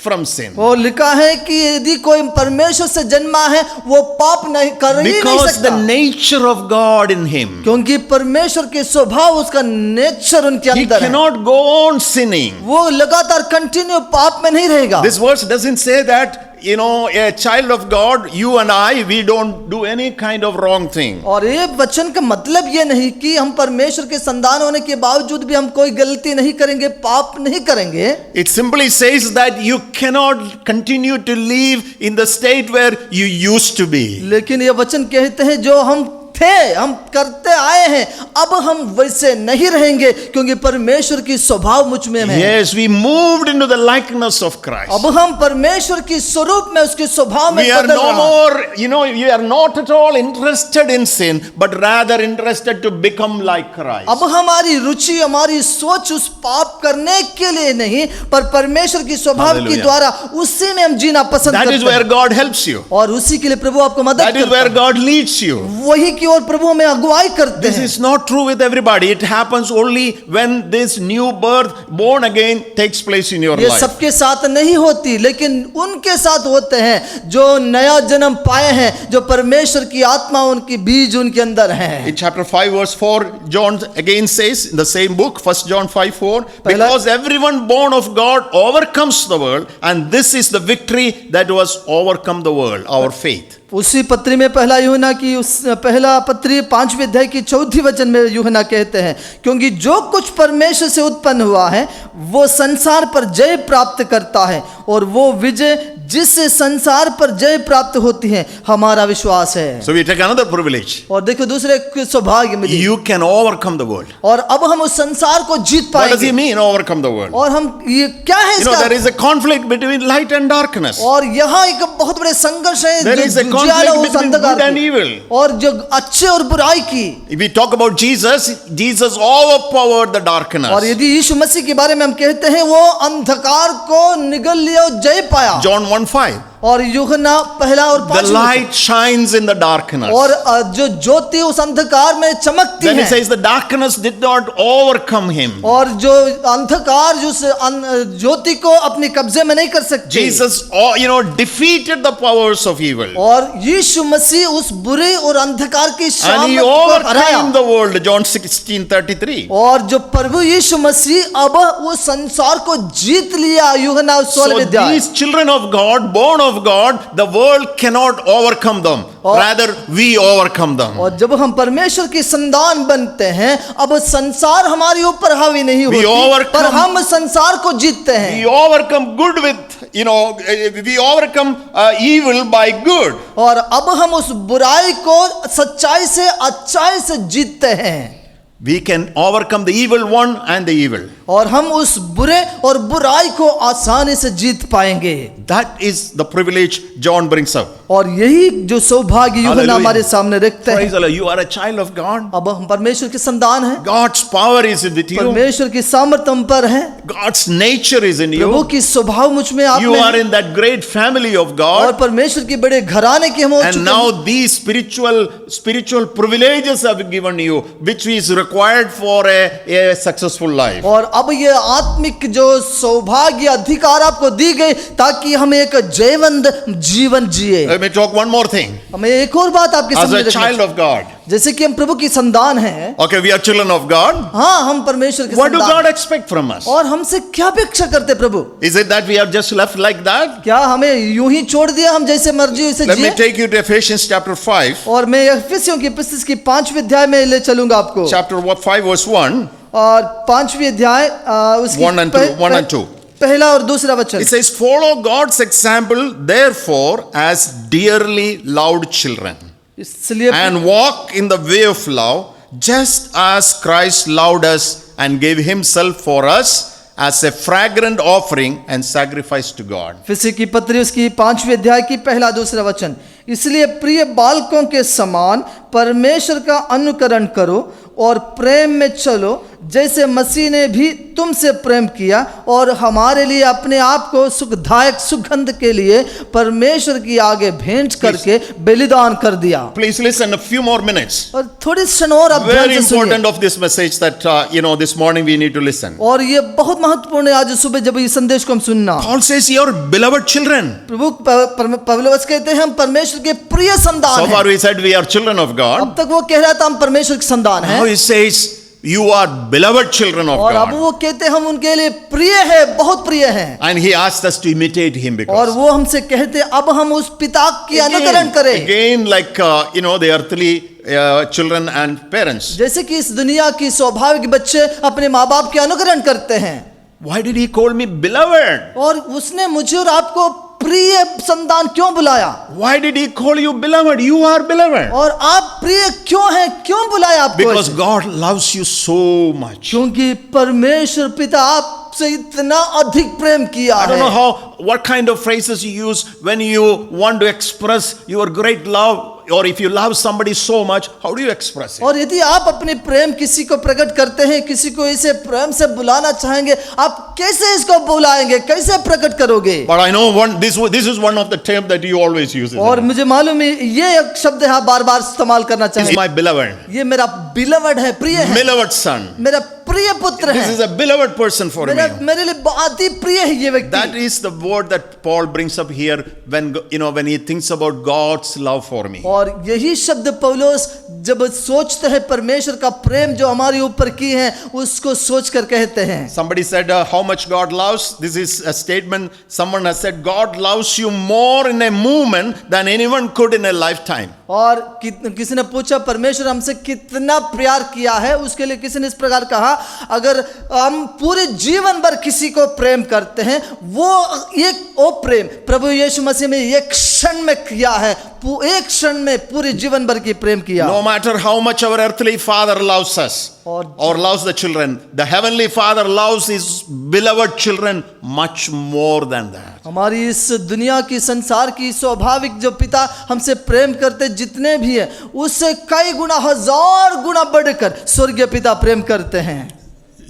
Speaker 6: from sin.
Speaker 1: और लिखा है कि यदि कोई परमेश्वर से जन्मा है वो पाप नहीं कर ही नहीं
Speaker 6: Because the
Speaker 1: सकता,
Speaker 6: nature of God in him.
Speaker 1: क्योंकि परमेश्वर के स्वभाव, उसका नेचर उनके
Speaker 6: He
Speaker 1: अंदर है।
Speaker 6: cannot go on sinning.
Speaker 1: वो लगातार कंटिन्यू पाप में नहीं रहेगा।
Speaker 6: This verse doesn't say that, a child of God, you and I, we don't do any kind of wrong thing.
Speaker 1: और ये वचन का मतलब ये नहीं कि हम परमेश्वर के संतान होने के बावजूद भी हम कोई गलती नहीं करेंगे, पाप नहीं करेंगे।
Speaker 6: It simply says that you cannot continue to live in the state where you used to be.
Speaker 1: लेकिन ये वचन कहते हैं जो हम थे, हम करते आए हैं, अब हम वैसे नहीं रहेंगे क्योंकि परमेश्वर की स्वभाव मुझ में है।
Speaker 6: Yes, we moved into the likeness of Christ.
Speaker 1: अब हम परमेश्वर की स्वरूप में, उसके स्वभाव में
Speaker 6: We are
Speaker 1: बदल
Speaker 6: no
Speaker 1: रहे हैं।
Speaker 6: more, you are not at all interested in sin, but rather interested to become like Christ.
Speaker 1: अब हमारी रुचि, हमारी सोच उस पाप करने के लिए नहीं, पर परमेश्वर की स्वभाव के
Speaker 6: Hallelujah.
Speaker 1: द्वारा उसी में हम जीना पसंद
Speaker 6: That is
Speaker 1: करते
Speaker 6: where
Speaker 1: हैं,
Speaker 6: God helps you.
Speaker 1: और उसी के लिए प्रभु आपको मदद
Speaker 6: That is
Speaker 1: करता
Speaker 6: where
Speaker 1: है।
Speaker 6: God leads you.
Speaker 1: वही की ओर प्रभु हमें अगुवाई करते
Speaker 6: This
Speaker 1: हैं।
Speaker 6: is not true with everybody. It happens only when this new birth, born again, takes place in your
Speaker 1: ये
Speaker 6: life.
Speaker 1: सबके साथ नहीं होती, लेकिन उनके साथ होते हैं जो नया जन्म पाए हैं, जो परमेश्वर की आत्मा, उनकी बीज उनके अंदर है।
Speaker 6: In chapter 5 verse 4, John again says in the same book, 1 John 5:4, because everyone born of God overcomes the world, and this is the victory that was overcome the world, our faith.
Speaker 1: उसी पत्री में पहला यूहन्ना की पहला पत्री 5वें अध्याय की 4थी वचन में यूहन्ना कहते हैं, क्योंकि जो कुछ परमेश्वर से उत्पन्न हुआ है वो संसार पर जय प्राप्त करता है, और वो विजय जिससे संसार पर जय प्राप्त होती है हमारा विश्वास है।
Speaker 6: So we take another privilege.
Speaker 1: और देखो दूसरे सौभाग्य मिली,
Speaker 6: You can overcome the world.
Speaker 1: और अब हम उस संसार को जीत
Speaker 6: What does he
Speaker 1: पाएंगे।
Speaker 6: mean, overcome the world?
Speaker 1: और हम ये क्या है इसका?
Speaker 6: There is a conflict between light and darkness.
Speaker 1: और यहाँ एक बहुत बड़े संघर्ष है,
Speaker 6: There is a
Speaker 1: जो उजियाला
Speaker 6: conflict
Speaker 1: उस
Speaker 6: between
Speaker 1: अंधकार
Speaker 6: good and
Speaker 1: की,
Speaker 6: evil.
Speaker 1: और जो अच्छे और बुराई की।
Speaker 6: If we talk about Jesus, Jesus overpowered the darkness.
Speaker 1: और यदि यीशु मसीह के बारे में हम कहते हैं वो अंधकार को निगल लिया और जय पाया।
Speaker 6: John 1:5.
Speaker 1: और यूहन्ना पहला और
Speaker 6: The
Speaker 1: 5
Speaker 6: light shines in the darkness.
Speaker 1: और जो ज्योति उस अंधकार में चमकती
Speaker 6: Then it
Speaker 1: है,
Speaker 6: says the darkness did not overcome him.
Speaker 1: और जो अंधकार जो ज्योति को अपने कब्जे में नहीं कर सकती।
Speaker 6: Jesus, defeated the powers of evil.
Speaker 1: और यीशु मसीह उस बुरे और अंधकार की
Speaker 6: And he
Speaker 1: शामत को हराया।
Speaker 6: overcame the world. John 16:33.
Speaker 1: और जो प्रभु यीशु मसीह अब वो संसार को जीत लिया। यूहन्ना 16वें
Speaker 6: So
Speaker 1: अध्याय।
Speaker 6: these children of God, born of of God, the world cannot overcome them. Rather, we overcome them.
Speaker 1: और जब हम परमेश्वर की संतान बनते हैं, अब संसार हमारे ऊपर हावी नहीं
Speaker 6: We
Speaker 1: होती,
Speaker 6: overcome-
Speaker 1: पर हम संसार को जीतते हैं।
Speaker 6: We overcome good with, we overcome evil by good.
Speaker 1: और अब हम उस बुराई को सच्चाई से, अच्छाई से जीतते हैं।
Speaker 6: We can overcome the evil one and the evil.
Speaker 1: और हम उस बुरे और बुराई को आसानी से जीत पाएंगे।
Speaker 6: That is the privilege John brings up.
Speaker 1: और यही जो सौभाग्य यूहन्ना
Speaker 6: Hallelujah.
Speaker 1: हमारे सामने रखते
Speaker 6: Praise
Speaker 1: हैं।
Speaker 6: the Lord. You are a child of God.
Speaker 1: अब हम परमेश्वर की संतान हैं,
Speaker 6: God's power is with you.
Speaker 1: परमेश्वर की सामर्थ्य हम पर है,
Speaker 6: God's nature is in
Speaker 1: Prabhu
Speaker 6: you.
Speaker 1: की स्वभाव मुझ में आप
Speaker 6: You
Speaker 1: में
Speaker 6: are
Speaker 1: है,
Speaker 6: in that great family of
Speaker 1: और
Speaker 6: God.
Speaker 1: परमेश्वर के बड़े घराने के हम हो
Speaker 6: And
Speaker 1: चुके
Speaker 6: now
Speaker 1: हैं।
Speaker 6: these spiritual privileges have been given you, which is required for a successful life.
Speaker 1: और अब ये आत्मिक जो सौभाग्य अधिकार आपको दी गई ताकि हम एक जयवंत जीवन जिए।
Speaker 6: Let me talk one more thing.
Speaker 1: हमें एक और बात आपके
Speaker 6: As
Speaker 1: सामने
Speaker 6: a
Speaker 1: रखना
Speaker 6: child of God,
Speaker 1: चाहिए। जैसे कि हम प्रभु की संतान हैं,
Speaker 6: okay, we are children of God.
Speaker 1: हाँ हम परमेश्वर के
Speaker 6: What do
Speaker 1: संतान
Speaker 6: God
Speaker 1: हैं।
Speaker 6: expect from us?
Speaker 1: और हमसे क्या अपेक्षा करते प्रभु?
Speaker 6: Is it that we are just left like that?
Speaker 1: क्या हमें यूं ही छोड़ दिया, हम जैसे मर्जी वैसे
Speaker 6: Let me
Speaker 1: जिए?
Speaker 6: take you to Ephesians chapter 5.
Speaker 1: और मैं एफिसियों की पुस्तक की 5वें अध्याय में ले चलूंगा आपको।
Speaker 6: Chapter 5 verse 1.
Speaker 1: और 5वीं अध्याय उसकी
Speaker 6: 1 and 2.
Speaker 1: पहला और दूसरा वचन।
Speaker 6: It says, follow God's example, therefore, as dearly loved children,
Speaker 1: इसलिए
Speaker 6: and walk in the way of love, just as Christ loved us and gave himself for us as a fragrant offering and sacrifice to God.
Speaker 1: फिलिप्पी की पत्री उसकी 5वीं अध्याय की पहला दूसरा वचन। इसलिए प्रिय बालकों के समान परमेश्वर का अनुकरण करो और प्रेम में चलो, जैसे मसीह ने भी तुमसे प्रेम किया और हमारे लिए अपने आप को सुखदायक सुगंध के लिए परमेश्वर की आगे भेंट करके बलिदान कर दिया।
Speaker 6: Please listen a few more minutes.
Speaker 1: और थोड़ी क्षण और आप ध्यान
Speaker 6: Very
Speaker 1: से सुनिए।
Speaker 6: important of this message that, this morning we need to listen.
Speaker 1: और ये बहुत महत्वपूर्ण है आज सुबह जब इस संदेश को हम सुनना।
Speaker 6: Paul says, your beloved children.
Speaker 1: प्रभु पौलुस कहते हैं हम परमेश्वर के प्रिय संतान
Speaker 6: So
Speaker 1: हैं।
Speaker 6: far we said we are children of God.
Speaker 1: अब तक वो कह रहा था हम परमेश्वर के संतान हैं,
Speaker 6: Now he says, you are beloved children of
Speaker 1: और अब
Speaker 6: God.
Speaker 1: वो कहते हैं हम उनके लिए प्रिय है, बहुत प्रिय हैं।
Speaker 6: And he asked us to imitate him
Speaker 1: और
Speaker 6: because
Speaker 1: वो हमसे कहते अब हम उस पिता की अनुकरण करें,
Speaker 6: again like the earthly children and parents.
Speaker 1: जैसे कि इस दुनिया की स्वाभाविक बच्चे अपने माँ बाप के अनुकरण करते हैं।
Speaker 6: Why did he call me beloved?
Speaker 1: और उसने मुझे और आपको प्रिय संतान क्यों बुलाया?
Speaker 6: Why did he call you beloved? You are beloved.
Speaker 1: और आप प्रिय क्यों हैं, क्यों बुलाया आपको?
Speaker 6: Because God loves you so much.
Speaker 1: क्योंकि परमेश्वर पिता आपसे इतना अधिक प्रेम किया
Speaker 6: I don't
Speaker 1: है।
Speaker 6: know what kind of phrases you use when you want to express your great love, or if you love somebody so much, how do you express it?
Speaker 1: और यदि आप अपने प्रेम किसी को प्रकट करते हैं, किसी को इसे प्रेम से बुलाना चाहेंगे, आप कैसे इसको बुलाएंगे, कैसे प्रकट करोगे?
Speaker 6: But I know this is one of the terms that you always use.
Speaker 1: और मुझे मालूम है ये एक शब्द है आप बार बार इस्तेमाल करना
Speaker 6: This is
Speaker 1: चाहेंगे।
Speaker 6: my beloved,
Speaker 1: ये मेरा बिलवड है, प्रिय है,
Speaker 6: beloved son.
Speaker 1: मेरा प्रिय पुत्र
Speaker 6: This is
Speaker 1: है,
Speaker 6: a beloved person for me.
Speaker 1: मेरे लिए बहुत ही प्रिय है ये
Speaker 6: That
Speaker 1: व्यक्ति।
Speaker 6: is the word that Paul brings up here when he thinks about God's love for me.
Speaker 1: और यही शब्द पौलुस जब सोचते हैं परमेश्वर का प्रेम जो हमारे ऊपर की है, उसको सोचकर कहते हैं।
Speaker 6: Somebody said how much God loves. This is a statement. Someone has said God loves you more in a moment than anyone could in a lifetime.
Speaker 1: और किसी ने पूछा परमेश्वर हमसे कितना प्यार किया है, उसके लिए किसी ने इस प्रकार कहा अगर हम पूरे जीवन भर किसी को प्रेम करते हैं, वो प्रेम प्रभु यीशु मसीह में एक क्षण में किया है, एक क्षण में पूरे जीवन भर की प्रेम किया।
Speaker 6: No matter how much our earthly father loves us or loves the children, the heavenly father loves his beloved children much more than that.
Speaker 1: हमारी इस दुनिया की संसार की स्वाभाविक जो पिता हमसे प्रेम करते जितने भी हैं, उससे कई गुना हजार गुना बढ़कर स्वर्गीय पिता प्रेम करते हैं।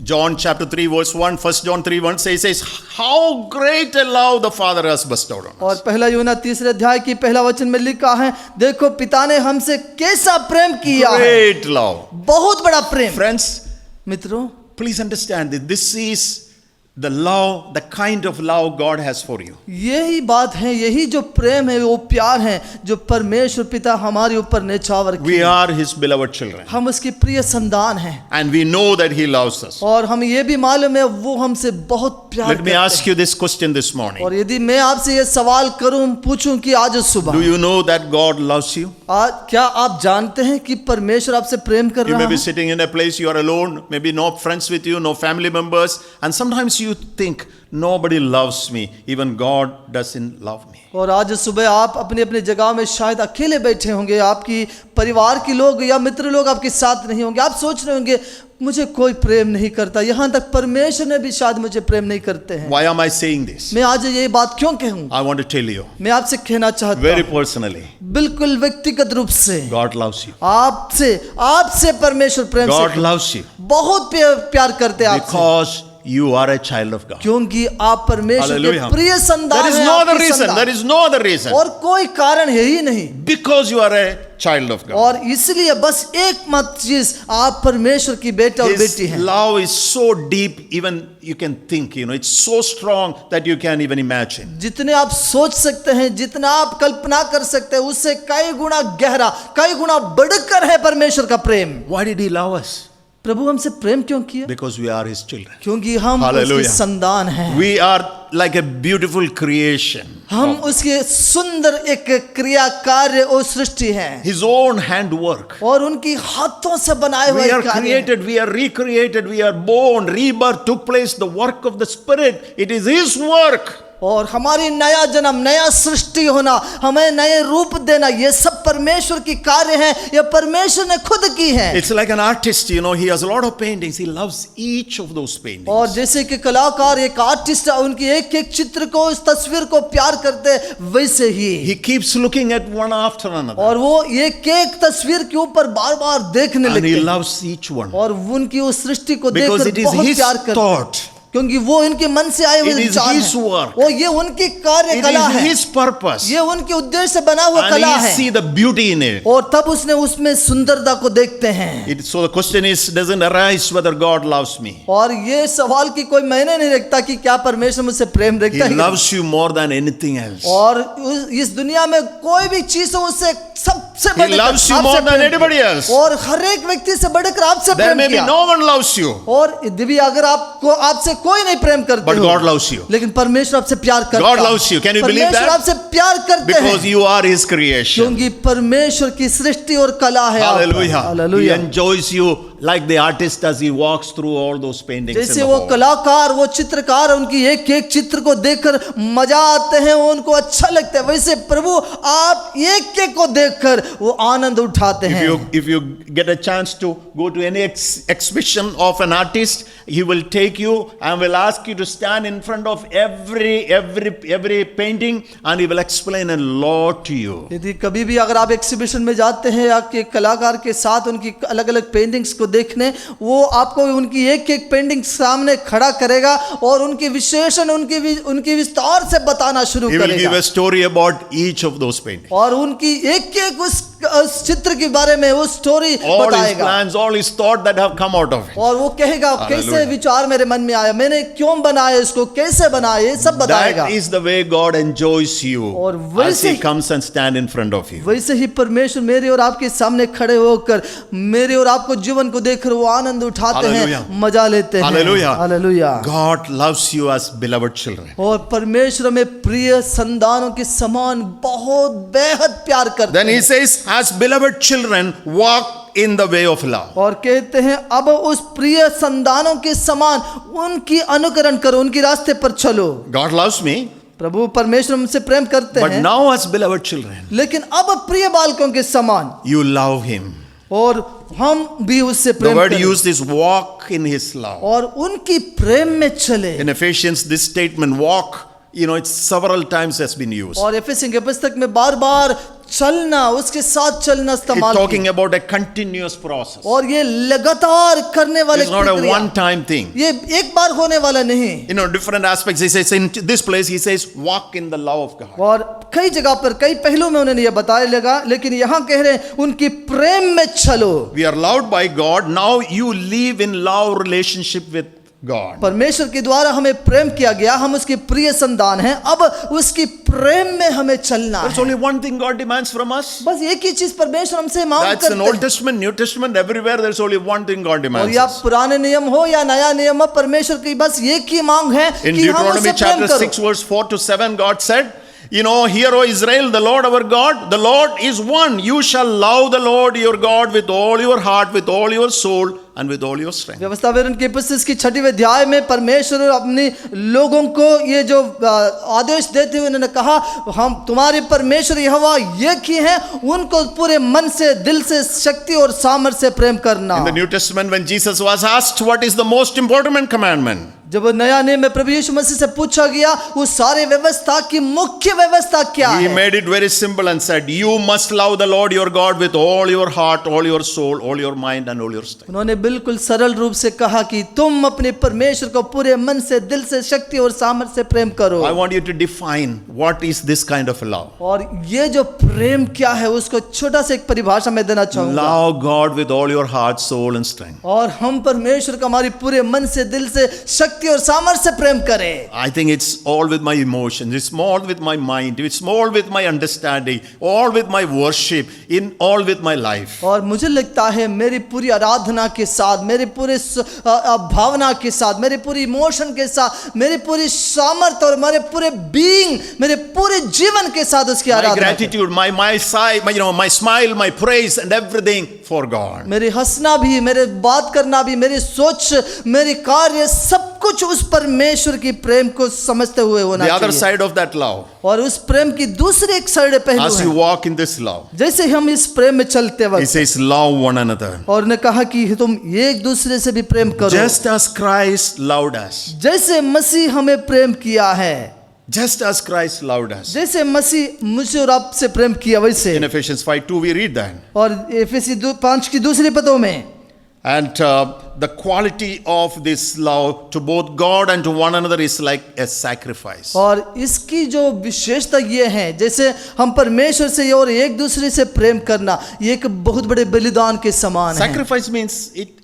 Speaker 6: John chapter 3 verse 1, 1 John 3 1 says how great a love the Father has bestowed on us.
Speaker 1: और पहला यूहन्ना 3 अध्याय की पहला वचन में लिखा है, देखो पिता ने हमसे कैसा प्रेम किया है,
Speaker 6: Great love.
Speaker 1: बहुत बड़ा प्रेम।
Speaker 6: Friends,
Speaker 1: मित्रों
Speaker 6: please understand that this is the love, the kind of love God has for you.
Speaker 1: यही बात है, यही जो प्रेम है, वो प्यार है जो परमेश्वर पिता हमारे ऊपर न्यौछावर
Speaker 6: We
Speaker 1: किया।
Speaker 6: are His beloved children.
Speaker 1: हम उसकी प्रिय संतान हैं
Speaker 6: And we know that He loves us.
Speaker 1: और हमें ये भी मालूम है वो हमसे बहुत प्यार
Speaker 6: Let me
Speaker 1: करते
Speaker 6: ask you this question this
Speaker 1: हैं।
Speaker 6: morning.
Speaker 1: और यदि मैं आपसे ये सवाल करूं, पूछूं कि आज
Speaker 6: Do
Speaker 1: सुबह
Speaker 6: you know that God loves you?
Speaker 1: आज क्या आप जानते हैं कि परमेश्वर आपसे प्रेम कर
Speaker 6: You
Speaker 1: रहा
Speaker 6: may be
Speaker 1: है?
Speaker 6: sitting in a place you are alone, maybe no friends with you, no family members, and sometimes you think, nobody loves me, even God doesn't love me.
Speaker 1: और आज सुबह आप अपने अपने जगह में शायद अकेले बैठे होंगे, आपकी परिवार के लोग या मित्र लोग आपके साथ नहीं होंगे। आप सोच रहे होंगे मुझे कोई प्रेम नहीं करता, यहाँ तक परमेश्वर ने भी शायद मुझे प्रेम नहीं करते हैं।
Speaker 6: Why am I saying this?
Speaker 1: मैं आज ये बात क्यों कहूँ?
Speaker 6: I want to tell you
Speaker 1: मैं आपसे कहना चाहता
Speaker 6: very
Speaker 1: हूँ
Speaker 6: personally,
Speaker 1: बिल्कुल व्यक्तिगत रूप से
Speaker 6: God loves you.
Speaker 1: आपसे परमेश्वर प्रेम
Speaker 6: God
Speaker 1: से
Speaker 6: loves you
Speaker 1: बहुत प्यार करते हैं आपसे,
Speaker 6: because you are a child of God.
Speaker 1: क्योंकि आप परमेश्वर के
Speaker 6: Hallelujah.
Speaker 1: प्रिय संतान
Speaker 6: There is
Speaker 1: हैं,
Speaker 6: no other
Speaker 1: आपकी
Speaker 6: reason.
Speaker 1: संतान।
Speaker 6: There is no other reason.
Speaker 1: और कोई कारण है ही नहीं,
Speaker 6: Because you are a child of God.
Speaker 1: और इसलिए बस एकमात्र चीज आप परमेश्वर की बेटा और बेटी
Speaker 6: His
Speaker 1: हैं।
Speaker 6: love is so deep, even you can think, it's so strong that you can't even imagine.
Speaker 1: जितने आप सोच सकते हैं, जितना आप कल्पना कर सकते हैं, उससे कई गुना गहरा, कई गुना बढ़कर है परमेश्वर का प्रेम।
Speaker 6: Why did He love us?
Speaker 1: प्रभु हमसे प्रेम क्यों किया?
Speaker 6: Because we are His children.
Speaker 1: क्योंकि हम
Speaker 6: Hallelujah.
Speaker 1: उसके संतान हैं।
Speaker 6: We are like a beautiful creation.
Speaker 1: हम उसके सुंदर एक क्रिया कार्य और सृष्टि हैं,
Speaker 6: His own handwork.
Speaker 1: और उनकी हाथों से बनाए हुए
Speaker 6: We are
Speaker 1: कार्य हैं।
Speaker 6: created, we are recreated, we are born, rebirth took place, the work of the Spirit. It is His work.
Speaker 1: और हमारी नया जन्म, नया सृष्टि होना, हमें नए रूप देना, ये सब परमेश्वर की कार्य है, ये परमेश्वर ने खुद की है।
Speaker 6: It's like an artist, he has a lot of paintings. He loves each of those paintings.
Speaker 1: और जैसे कि कलाकार एक आर्टिस्ट है, उनकी एक एक चित्र को, इस तस्वीर को प्यार करते हैं, वैसे ही
Speaker 6: He keeps looking at one after another.
Speaker 1: और वो एक एक तस्वीर के ऊपर बार बार देखने
Speaker 6: And
Speaker 1: लगते
Speaker 6: He
Speaker 1: हैं,
Speaker 6: loves each one.
Speaker 1: और उनकी उस सृष्टि को
Speaker 6: Because it
Speaker 1: देखकर
Speaker 6: is
Speaker 1: बहुत
Speaker 6: His
Speaker 1: प्यार करते हैं,
Speaker 6: thought.
Speaker 1: क्योंकि वो इनके मन से आए हुए
Speaker 6: It is
Speaker 1: विचार
Speaker 6: His
Speaker 1: हैं,
Speaker 6: work.
Speaker 1: और ये उनकी कार्य
Speaker 6: It
Speaker 1: कला
Speaker 6: is
Speaker 1: है,
Speaker 6: His purpose.
Speaker 1: ये उनके उद्देश्य से बना हुआ
Speaker 6: And
Speaker 1: कला
Speaker 6: He
Speaker 1: है,
Speaker 6: see the beauty in it.
Speaker 1: और तब उसने उसमें सुंदरता को देखते हैं।
Speaker 6: So the question doesn't arise whether God loves me.
Speaker 1: और ये सवाल की कोई मायने नहीं रखता कि क्या परमेश्वर मुझसे प्रेम
Speaker 6: He
Speaker 1: रखता है,
Speaker 6: loves you more than anything else.
Speaker 1: और इस दुनिया में कोई भी चीज हो उससे सबसे
Speaker 6: He
Speaker 1: बढ़कर
Speaker 6: loves you
Speaker 1: आपसे
Speaker 6: more than
Speaker 1: प्रेम
Speaker 6: anybody
Speaker 1: किया।
Speaker 6: else.
Speaker 1: और हर एक व्यक्ति से बढ़कर आपसे
Speaker 6: There
Speaker 1: प्रेम
Speaker 6: may be
Speaker 1: किया।
Speaker 6: no one loves you,
Speaker 1: और यदि भी अगर आपसे कोई नहीं प्रेम करते
Speaker 6: but
Speaker 1: हो,
Speaker 6: God loves you.
Speaker 1: लेकिन परमेश्वर आपसे प्यार करता
Speaker 6: God
Speaker 1: है।
Speaker 6: loves you. Can you believe
Speaker 1: परमेश्वर
Speaker 6: that?
Speaker 1: आपसे प्यार करते
Speaker 6: Because
Speaker 1: हैं,
Speaker 6: you are His creation.
Speaker 1: क्योंकि परमेश्वर की सृष्टि और कला है आप।
Speaker 6: Hallelujah. He
Speaker 1: hallelujah.
Speaker 6: enjoys you like the artist as he walks through all those paintings.
Speaker 1: जैसे
Speaker 6: in the
Speaker 1: वो
Speaker 6: hall.
Speaker 1: कलाकार, वो चित्रकार, उनकी एक एक चित्र को देखकर मजा आते हैं, उनको अच्छा लगता है, वैसे प्रभु आप एक एक को देखकर वो आनंद उठाते हैं।
Speaker 6: If you get a chance to go to any exhibition of an artist, he will take you and will ask you to stand in front of every painting, and he will explain a lot to you.
Speaker 1: यदि कभी भी अगर आप exhibition में जाते हैं या के कलाकार के साथ उनकी अलग अलग पेंटिंग्स को देखने, वो आपको उनकी एक एक पेंटिंग सामने खड़ा करेगा और उनकी विशेषण, उनकी विस्तार से बताना शुरू
Speaker 6: He will give
Speaker 1: करेगा,
Speaker 6: a story about each of those paintings.
Speaker 1: और उनकी एक एक उस चित्र के बारे में वो स्टोरी
Speaker 6: All his
Speaker 1: बताएगा,
Speaker 6: plans, all his thought that have come out of it.
Speaker 1: और वो कहेगा कैसे
Speaker 6: Hallelujah.
Speaker 1: विचार मेरे मन में आया, मैंने क्यों बनाया इसको, कैसे बनाया, ये सब बताएगा।
Speaker 6: That is the way God enjoys you
Speaker 1: और
Speaker 6: as
Speaker 1: वैसे
Speaker 6: He comes and stand in front of you.
Speaker 1: वैसे ही परमेश्वर मेरे और आपके सामने खड़े होकर मेरे और आपको जीवन को देखकर वो आनंद उठाते
Speaker 6: Hallelujah.
Speaker 1: हैं, मजा लेते हैं।
Speaker 6: Hallelujah.
Speaker 1: Hallelujah.
Speaker 6: God loves you as beloved children.
Speaker 1: और परमेश्वर में प्रिय संतानों के समान बहुत बेहद प्यार करते
Speaker 6: Then He
Speaker 1: हैं,
Speaker 6: says, as beloved children, walk in the way of love.
Speaker 1: और कहते हैं अब उस प्रिय संतानों के समान उनकी अनुकरण करो, उनके रास्ते पर चलो।
Speaker 6: God loves me,
Speaker 1: प्रभु परमेश्वर हमसे प्रेम करते
Speaker 6: but
Speaker 1: हैं,
Speaker 6: now as beloved children,
Speaker 1: लेकिन अब प्रिय बालकों के समान,
Speaker 6: you love Him.
Speaker 1: और हम भी उससे
Speaker 6: The
Speaker 1: प्रेम
Speaker 6: word
Speaker 1: करें
Speaker 6: used is walk in His love.
Speaker 1: और उनकी प्रेम में चले।
Speaker 6: In Ephesians, this statement, walk, it's several times has been used.
Speaker 1: और एफेसियों के पुस्तक में बार बार चलना, उसके साथ चलना
Speaker 6: It's
Speaker 1: इस्तेमाल
Speaker 6: talking
Speaker 1: किया।
Speaker 6: about a continuous process.
Speaker 1: और ये लगातार करने वाले
Speaker 6: It's not a
Speaker 1: प्रक्रिया,
Speaker 6: one-time thing.
Speaker 1: ये एक बार होने वाला नहीं।
Speaker 6: Different aspects. He says in this place, he says, walk in the love of God.
Speaker 1: और कई जगह पर कई पहलू में उन्होंने ये बताया लगा, लेकिन यहाँ कह रहे हैं उनकी प्रेम में चलो।
Speaker 6: We are loved by God. Now you live in love relationship with God.
Speaker 1: परमेश्वर के द्वारा हमें प्रेम किया गया, हम उसके प्रिय संतान हैं। अब उसकी प्रेम में हमें चलना
Speaker 6: There's
Speaker 1: है।
Speaker 6: only one thing God demands from us.
Speaker 1: बस एक ही चीज परमेश्वर हमसे मांग
Speaker 6: That's in
Speaker 1: करते
Speaker 6: Old
Speaker 1: हैं।
Speaker 6: Testament, New Testament, everywhere there's only one thing God
Speaker 1: और
Speaker 6: demands.
Speaker 1: या
Speaker 6: us.
Speaker 1: पुराने नियम हो या नया नियम हो, परमेश्वर की बस एक ही मांग है
Speaker 6: In
Speaker 1: कि हम
Speaker 6: Deuteronomy
Speaker 1: उससे प्रेम
Speaker 6: chapter
Speaker 1: करो।
Speaker 6: 6 verse 4 to 7, God said, you know, hear, O Israel, the Lord our God, the Lord is one. You shall love the Lord your God with all your heart, with all your soul, and with all your strength.
Speaker 1: व्यवस्था विवरण की पुस्तक की 6वें अध्याय में परमेश्वर अपने लोगों को ये जो आदेश देते हुए उन्होंने कहा, हम तुम्हारे परमेश्वर यहोवा एक ही हैं, उनको पूरे मन से, दिल से, शक्ति और सामर्थ्य से प्रेम करना।
Speaker 6: In the New Testament, when Jesus was asked what is the most important commandment,
Speaker 1: जब नया नियम में प्रभु यीशु मसीह से पूछा गया उस सारे व्यवस्था की मुख्य व्यवस्था क्या
Speaker 6: He
Speaker 1: है,
Speaker 6: made it very simple and said, you must love the Lord your God with all your heart, all your soul, all your mind, and all your strength.
Speaker 1: उन्होंने बिल्कुल सरल रूप से कहा कि तुम अपने परमेश्वर को पूरे मन से, दिल से, शक्ति और सामर्थ्य से प्रेम करो।
Speaker 6: I want you to define what is this kind of love.
Speaker 1: और ये जो प्रेम क्या है उसको छोटा सा एक परिभाषा में देना चाहूंगा।
Speaker 6: Love God with all your heart, soul, and strength.
Speaker 1: और हम परमेश्वर को हमारी पूरे मन से, दिल से, शक्ति और सामर्थ्य से प्रेम करें।
Speaker 6: I think it's all with my emotions, it's all with my mind, it's all with my understanding, all with my worship, in all with my life.
Speaker 1: और मुझे लगता है मेरी पूरी आराधना के साथ, मेरे पूरे भावना के साथ, मेरे पूरी इमोशन के साथ, मेरी पूरी सामर्थ्य और मेरे पूरे बीइंग, मेरे पूरे जीवन के साथ उसकी
Speaker 6: My
Speaker 1: आराधना करें।
Speaker 6: gratitude, my sigh, my smile, my praise, and everything for God.
Speaker 1: मेरे हंसना भी, मेरे बात करना भी, मेरी सोच, मेरे कार्य, सब कुछ उस परमेश्वर की प्रेम को समझते हुए होना
Speaker 6: The other
Speaker 1: चाहिए।
Speaker 6: side of that love,
Speaker 1: और उस प्रेम की दूसरी एक साइड पहलू
Speaker 6: as you
Speaker 1: है,
Speaker 6: walk in this love,
Speaker 1: जैसे हम इस प्रेम में चलते
Speaker 6: He
Speaker 1: वक्त,
Speaker 6: says, love one another.
Speaker 1: और ने कहा कि तुम एक दूसरे से भी प्रेम करो,
Speaker 6: Just as Christ loved us.
Speaker 1: जैसे मसीह हमें प्रेम किया है,
Speaker 6: Just as Christ loved us.
Speaker 1: जैसे मसीह मुझसे और आपसे प्रेम किया वैसे।
Speaker 6: In Ephesians 5:2 we read that.
Speaker 1: और एफेसी 5 की दूसरी पदों में,
Speaker 6: And the quality of this love to both God and to one another is like a sacrifice.
Speaker 1: और इसकी जो विशेषता ये है, जैसे हम परमेश्वर से और एक दूसरे से प्रेम करना, ये एक बहुत बड़े बलिदान के समान है।
Speaker 6: Sacrifice means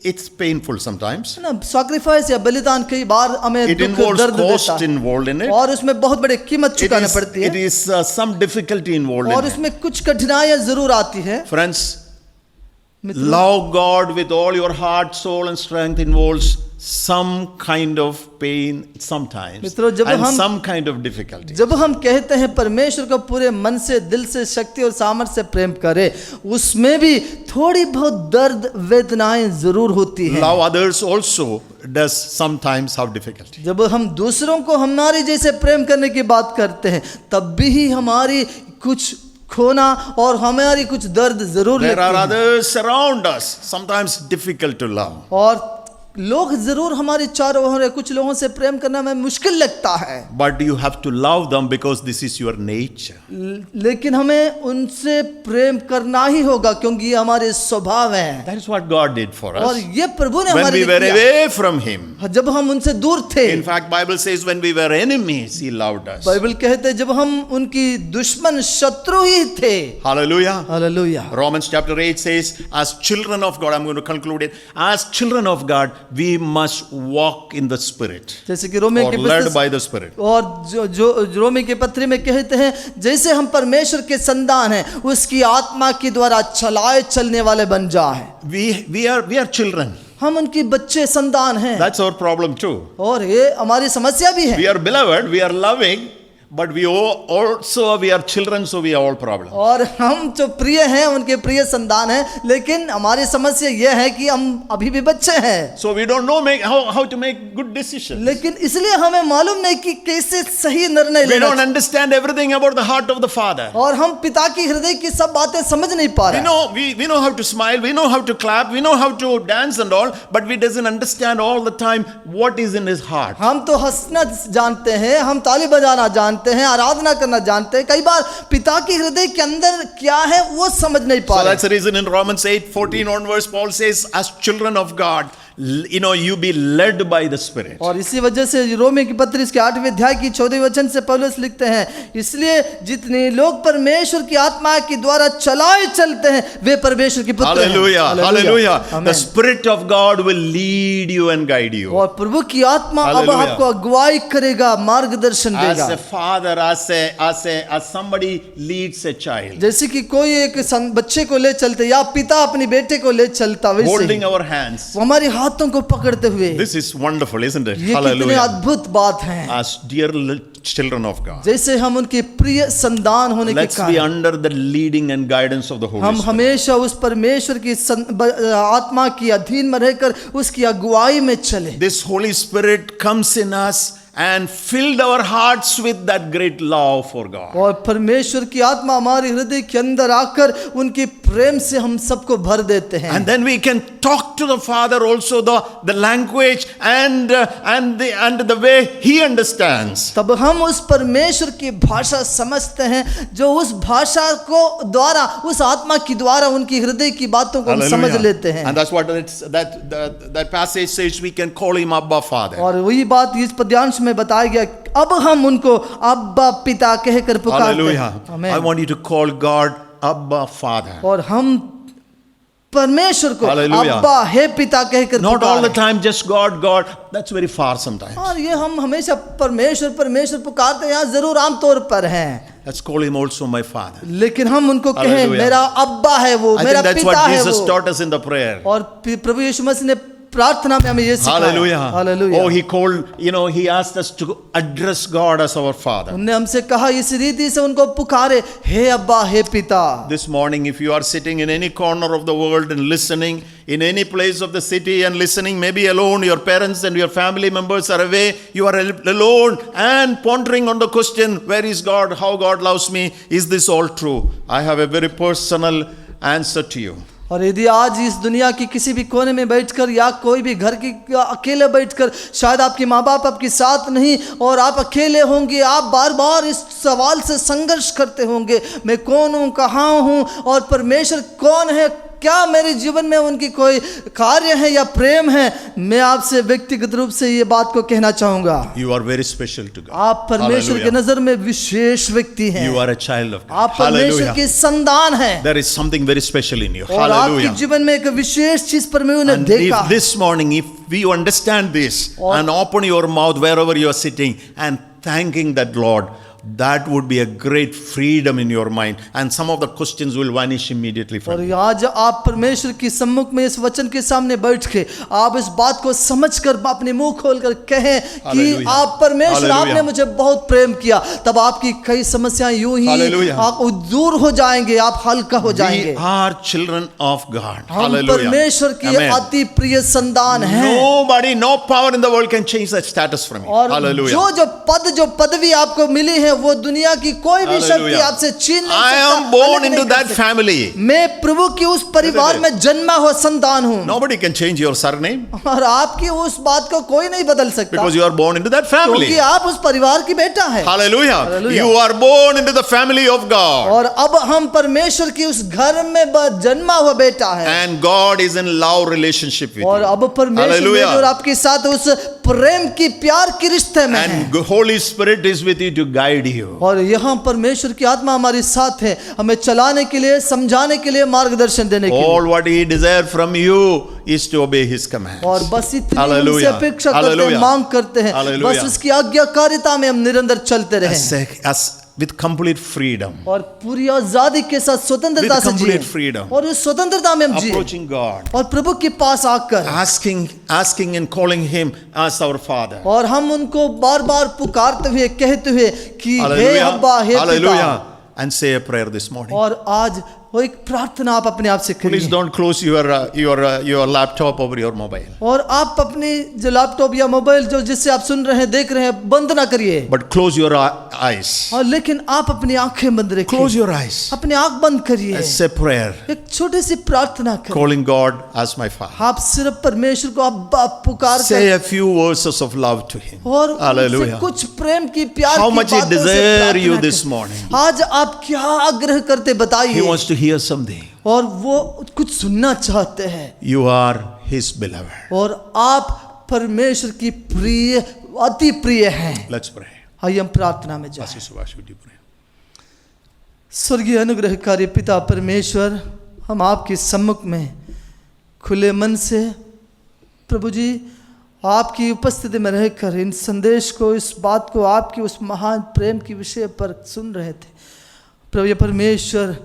Speaker 6: it's painful sometimes.
Speaker 1: ना सैक्रिफाइस या बलिदान कई बार हमें
Speaker 6: It
Speaker 1: दुख
Speaker 6: involves
Speaker 1: दर्द देता
Speaker 6: cost
Speaker 1: है,
Speaker 6: involved in it.
Speaker 1: और उसमें बहुत बड़े कीमत
Speaker 6: It
Speaker 1: चुकानी पड़ती है,
Speaker 6: is some difficulty involved
Speaker 1: और
Speaker 6: in it.
Speaker 1: उसमें कुछ कठिनाइयां जरूर आती है।
Speaker 6: Friends,
Speaker 1: मित्रों,
Speaker 6: love God with all your heart, soul, and strength involves some kind of pain sometimes
Speaker 1: मित्रों, जब
Speaker 6: and
Speaker 1: हम-
Speaker 6: some kind of difficulty.
Speaker 1: जब हम कहते हैं परमेश्वर को पूरे मन से, दिल से, शक्ति और सामर्थ्य से प्रेम करें, उसमें भी थोड़ी बहुत दर्द वेदनाएं जरूर होती हैं।
Speaker 6: Love others also does sometimes have difficulty.
Speaker 1: जब हम दूसरों को हमारे जैसे प्रेम करने की बात करते हैं, तब भी हमारी कुछ खोना और हमारी कुछ दर्द जरूर
Speaker 6: There
Speaker 1: लगती
Speaker 6: are
Speaker 1: है।
Speaker 6: others around us, sometimes difficult to love.
Speaker 1: और लोग जरूर हमारे चारों ओर हैं, कुछ लोगों से प्रेम करना में मुश्किल लगता है,
Speaker 6: But you have to love them because this is your nature.
Speaker 1: लेकिन हमें उनसे प्रेम करना ही होगा क्योंकि ये हमारे स्वभाव है।
Speaker 6: That is what God did for
Speaker 1: और
Speaker 6: us.
Speaker 1: ये प्रभु ने
Speaker 6: When
Speaker 1: हमारे
Speaker 6: we
Speaker 1: लिए
Speaker 6: were
Speaker 1: किया।
Speaker 6: away from Him.
Speaker 1: जब हम उनसे दूर थे,
Speaker 6: In fact, Bible says when we were enemies, He loved us.
Speaker 1: Bible कहते हैं जब हम उनकी दुश्मन, शत्रु ही थे।
Speaker 6: Hallelujah.
Speaker 1: Hallelujah.
Speaker 6: Romans chapter 8 says, as children of God, I'm going to conclude it, as children of God, we must walk in the Spirit,
Speaker 1: जैसे कि रोमी
Speaker 6: or
Speaker 1: के
Speaker 6: led
Speaker 1: पुस्तक
Speaker 6: by the Spirit.
Speaker 1: और जो रोमी के पत्री में कहते हैं, जैसे हम परमेश्वर के संतान हैं, उसकी आत्मा के द्वारा चलाए चलने वाले बन जाए।
Speaker 6: We are children.
Speaker 1: हम उनकी बच्चे संतान हैं,
Speaker 6: That's our problem too.
Speaker 1: और ये हमारी समस्या भी है।
Speaker 6: We are beloved, we are loving, but we are children, so we have all problems.
Speaker 1: और हम जो प्रिय हैं, उनके प्रिय संतान हैं, लेकिन हमारी समस्या यह है कि हम अभी भी बच्चे हैं।
Speaker 6: So we don't know how to make good decisions.
Speaker 1: लेकिन इसलिए हमें मालूम नहीं कि कैसे सही निर्णय
Speaker 6: We
Speaker 1: लेना
Speaker 6: don't
Speaker 1: चाहिए।
Speaker 6: understand everything about the heart of the Father.
Speaker 1: और हम पिता की हृदय की सब बातें समझ नहीं पा
Speaker 6: We
Speaker 1: रहे।
Speaker 6: know we know how to smile, we know how to clap, we know how to dance and all, but we doesn't understand all the time what is in his heart.
Speaker 1: हम तो हंसना जानते हैं, हम ताली बजाना जानते हैं, आराधना करना जानते हैं, कई बार पिता की हृदय के अंदर क्या है वो समझ नहीं पा
Speaker 6: So
Speaker 1: रहे।
Speaker 6: that's the reason in Romans 8:14 onwards Paul says, as children of God, you be led by the Spirit.
Speaker 1: और इसी वजह से रोमी की पत्री इसके 8वें अध्याय की 14वें वचन से पौलुस लिखते हैं, इसलिए जितने लोग परमेश्वर की आत्मा के द्वारा चलाए चलते हैं वे परमेश्वर के पुत्र हैं।
Speaker 6: Hallelujah, hallelujah. The
Speaker 1: आमीन।
Speaker 6: Spirit of God will lead you and guide you.
Speaker 1: और प्रभु की आत्मा अब
Speaker 6: Hallelujah।
Speaker 1: आपको अगुवाई करेगा, मार्गदर्शन
Speaker 6: As
Speaker 1: देगा।
Speaker 6: a father, as somebody leads a child,
Speaker 1: जैसे कि कोई एक बच्चे को ले चलते या पिता अपनी बेटे को ले चलता, वैसे
Speaker 6: holding
Speaker 1: ही
Speaker 6: our hands.
Speaker 1: वो हमारे हाथों को पकड़ते हुए।
Speaker 6: This is wonderful, isn't it?
Speaker 1: ये कितने
Speaker 6: Hallelujah.
Speaker 1: अद्भुत बात है,
Speaker 6: As dear little children of God,
Speaker 1: जैसे हम उनके प्रिय संतान होने के
Speaker 6: let's be
Speaker 1: कारण
Speaker 6: under the leading and guidance of the Holy
Speaker 1: हम
Speaker 6: Spirit.
Speaker 1: हमेशा उस परमेश्वर की आत्मा की अधीन में रहकर उसकी अगुवाई में चले।
Speaker 6: This Holy Spirit comes in us and filled our hearts with that great love for God.
Speaker 1: और परमेश्वर की आत्मा हमारे हृदय के अंदर आकर उनके प्रेम से हम सबको भर देते हैं।
Speaker 6: And then we can talk to the Father also the language and the way He understands.
Speaker 1: तब हम उस परमेश्वर की भाषा समझते हैं जो उस भाषा को द्वारा उस आत्मा की द्वारा उनकी हृदय की बातों को हम समझ लेते हैं।
Speaker 6: And that's what that passage says, we can call Him Abba Father.
Speaker 1: और वही बात इस पद्यांश में बताया गया, अब हम उनको अब्बा पिता कहकर पुकारते
Speaker 6: Hallelujah.
Speaker 1: हैं। आमीन।
Speaker 6: I want you to call God Abba Father.
Speaker 1: और हम परमेश्वर को
Speaker 6: Hallelujah.
Speaker 1: अब्बा हे पिता कहकर
Speaker 6: Not all the
Speaker 1: पुकारें।
Speaker 6: time just God. That's very far sometimes.
Speaker 1: और ये हम हमेशा परमेश्वर पुकारते हैं, यहाँ जरूर आमतौर पर हैं,
Speaker 6: Let's call Him also my Father.
Speaker 1: लेकिन हम उनको कहें
Speaker 6: Hallelujah.
Speaker 1: मेरा अब्बा है वो,
Speaker 6: I
Speaker 1: मेरा
Speaker 6: think that's
Speaker 1: पिता
Speaker 6: what
Speaker 1: है
Speaker 6: Jesus
Speaker 1: वो।
Speaker 6: taught us in the prayer.
Speaker 1: और प्रभु यीशु मसीह ने प्रार्थना में हमें ये सिखाया।
Speaker 6: Hallelujah.
Speaker 1: Hallelujah.
Speaker 6: Oh, He called, He asked us to address God as our Father.
Speaker 1: उन्होंने हमसे कहा इस रीति से उनको पुकारे, हे अब्बा हे पिता।
Speaker 6: This morning, if you are sitting in any corner of the world and listening, in any place of the city and listening, maybe alone, your parents and your family members are away, you are alone and pondering on the question, where is God, how God loves me, is this all true? I have a very personal answer to you.
Speaker 1: और यदि आज इस दुनिया की किसी भी कोने में बैठकर या कोई भी घर की अकेले बैठकर, शायद आपके माँ बाप आपके साथ नहीं और आप अकेले होंगे, आप बार बार इस सवाल से संघर्ष करते होंगे, मैं कौन हूँ, कहाँ हूँ और परमेश्वर कौन है, क्या मेरे जीवन में उनकी कोई कार्य है या प्रेम है। मैं आपसे व्यक्तिगत रूप से ये बात को कहना चाहूंगा,
Speaker 6: You are very special to God.
Speaker 1: आप परमेश्वर के नजर में विशेष व्यक्ति हैं।
Speaker 6: You are a child of God.
Speaker 1: आप परमेश्वर के संतान हैं
Speaker 6: There is something very special in you.
Speaker 1: और आपके
Speaker 6: Hallelujah.
Speaker 1: जीवन में एक विशेष चीज परमेश्वर ने
Speaker 6: And
Speaker 1: देखा
Speaker 6: if this morning, if we understand this and open your mouth wherever you are sitting and thanking that Lord, that would be a great freedom in your mind, and some of the questions will vanish immediately from
Speaker 1: और
Speaker 6: you.
Speaker 1: आज आप परमेश्वर की सम्मुख में इस वचन के सामने बैठ के आप इस बात को समझकर अपने मुंह खोलकर कहें कि
Speaker 6: Hallelujah.
Speaker 1: आप परमेश्वर
Speaker 6: Hallelujah.
Speaker 1: आपने मुझे बहुत प्रेम किया, तब आपकी कई समस्याएं यूं ही
Speaker 6: Hallelujah.
Speaker 1: आप दूर हो जाएंगे, आप हल्का हो
Speaker 6: We
Speaker 1: जाएंगे।
Speaker 6: are children of God.
Speaker 1: हम
Speaker 6: Hallelujah.
Speaker 1: परमेश्वर की
Speaker 6: Amen.
Speaker 1: अति प्रिय संतान हैं
Speaker 6: Nobody, no power in the world can change that status from you.
Speaker 1: और
Speaker 6: Hallelujah.
Speaker 1: जो पदवी आपको मिली है वो दुनिया की कोई भी शक्ति
Speaker 6: Hallelujah.
Speaker 1: आपसे छीन नहीं
Speaker 6: I
Speaker 1: सकता,
Speaker 6: am born
Speaker 1: अलग नहीं
Speaker 6: into
Speaker 1: कर
Speaker 6: that
Speaker 1: सकता।
Speaker 6: family.
Speaker 1: मैं प्रभु की उस परिवार में जन्मा हुआ संतान हूँ
Speaker 6: Nobody can change your surname
Speaker 1: और आपकी उस बात को कोई नहीं बदल सकता
Speaker 6: because you are born into that family.
Speaker 1: क्योंकि आप उस परिवार की बेटा है।
Speaker 6: Hallelujah.
Speaker 1: Hallelujah.
Speaker 6: You are born into the family of God.
Speaker 1: और अब हम परमेश्वर की उस घर में जन्मा हुआ बेटा है
Speaker 6: And God is in love relationship with
Speaker 1: और
Speaker 6: you.
Speaker 1: अब परमेश्वर
Speaker 6: Hallelujah.
Speaker 1: मेरे और आपके साथ उस प्रेम की प्यार की रिश्ते में है
Speaker 6: And Holy Spirit is with you to guide you.
Speaker 1: और यहाँ परमेश्वर की आत्मा हमारे साथ है, हमें चलाने के लिए, समझाने के लिए, मार्गदर्शन देने के लिए।
Speaker 6: All what He desires from you is to obey His commands.
Speaker 1: और बस इतनी
Speaker 6: Hallelujah.
Speaker 1: उनसे अपेक्षा करते हैं,
Speaker 6: Hallelujah.
Speaker 1: मांग करते हैं,
Speaker 6: Hallelujah.
Speaker 1: बस उसकी आज्ञाकारिता में हम निरंतर चलते रहें
Speaker 6: As with complete freedom.
Speaker 1: और पूरी आजादी के साथ स्वतंत्रता
Speaker 6: With
Speaker 1: से
Speaker 6: complete
Speaker 1: जिए
Speaker 6: freedom.
Speaker 1: और उस स्वतंत्रता में हम जिए
Speaker 6: Approaching God.
Speaker 1: और प्रभु के पास आकर
Speaker 6: Asking and calling Him as our Father.
Speaker 1: और हम उनको बार बार पुकारते हुए कहते हुए कि हे
Speaker 6: Hallelujah.
Speaker 1: अब्बा हे पिता।
Speaker 6: Hallelujah. And say a prayer this morning.
Speaker 1: और आज वो एक प्रार्थना आप अपने आप से
Speaker 6: Please
Speaker 1: करिए
Speaker 6: don't close your laptop over your mobile.
Speaker 1: और आप अपनी जो लैपटॉप या मोबाइल जो जिससे आप सुन रहे हैं, देख रहे हैं, बंद ना करिए
Speaker 6: But close your eyes.
Speaker 1: और लेकिन आप अपनी आंखें बंद रखिए,
Speaker 6: Close your eyes.
Speaker 1: अपनी आंख बंद करिए,
Speaker 6: Say prayer.
Speaker 1: एक छोटी सी प्रार्थना करिए,
Speaker 6: Calling God as my Father.
Speaker 1: आप सिर्फ परमेश्वर को अब्बा पुकार
Speaker 6: Say
Speaker 1: कर
Speaker 6: a few verses of love to Him.
Speaker 1: और उनसे
Speaker 6: Hallelujah.
Speaker 1: कुछ प्रेम की प्यार
Speaker 6: How
Speaker 1: की
Speaker 6: much He
Speaker 1: बातों से
Speaker 6: desire you
Speaker 1: प्रार्थना
Speaker 6: this
Speaker 1: करें।
Speaker 6: morning.
Speaker 1: आज आप क्या आग्रह करते
Speaker 6: He
Speaker 1: बताइए
Speaker 6: wants to hear something.
Speaker 1: और वो कुछ सुनना चाहते हैं।
Speaker 6: You are His beloved.
Speaker 1: और आप परमेश्वर की प्रिय, अति प्रिय हैं।
Speaker 6: Let's pray.
Speaker 1: आइए हम प्रार्थना में जाएं।
Speaker 6: Pastor Subhash, would you pray?
Speaker 1: स्वर्गीय अनुग्रहकारी पिता परमेश्वर, हम आपके सम्मुख में खुले मन से प्रभु जी आपकी उपस्थिति में रहकर इन संदेश को, इस बात को, आपकी उस महान प्रेम के विषय पर सुन रहे थे। प्रभु ये परमेश्वर